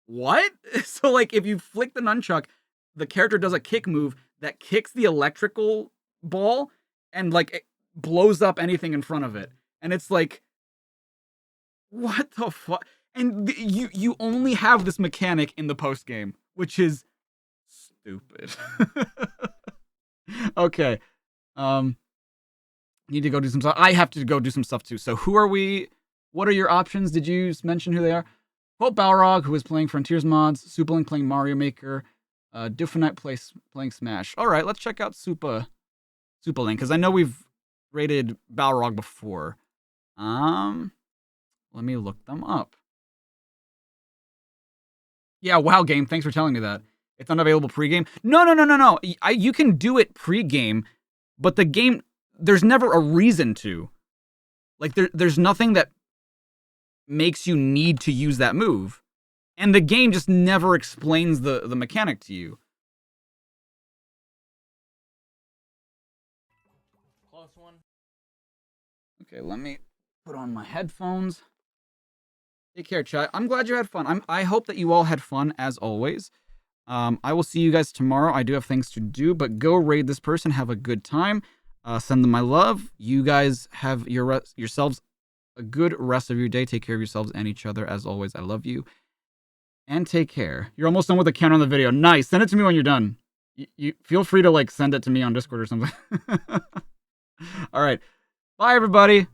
what? So, like, if you flick the nunchuck, the character does a kick move that kicks the electrical ball and, like, it blows up anything in front of it. And it's like, what the fuck? And you only have this mechanic in the post game, which is stupid. Okay. Need to go do some stuff. I have to go do some stuff too. So who are we? What are your options? Did you mention who they are? Hope Balrog, who is playing Frontiers mods. Supalink playing Mario Maker. Different playing Smash. All right, let's check out Supalink, because I know we've rated Balrog before. Let me look them up. Yeah, WoW game. Thanks for telling me that. It's unavailable pregame. No. You can do it pregame, but the game, there's never a reason to. Like, there's nothing that makes you need to use that move. And the game just never explains the mechanic to you. Close one. Okay, let me put on my headphones. Take care, chat. I'm glad you had fun. I hope that you all had fun, as always. I will see you guys tomorrow. I do have things to do, but go raid this person. Have a good time. Send them my love. You guys have yourselves a good rest of your day. Take care of yourselves and each other. As always, I love you. And take care. You're almost done with the count on the video. Nice. Send it to me when you're done. You feel free to, like, send it to me on Discord or something. All right. Bye, everybody.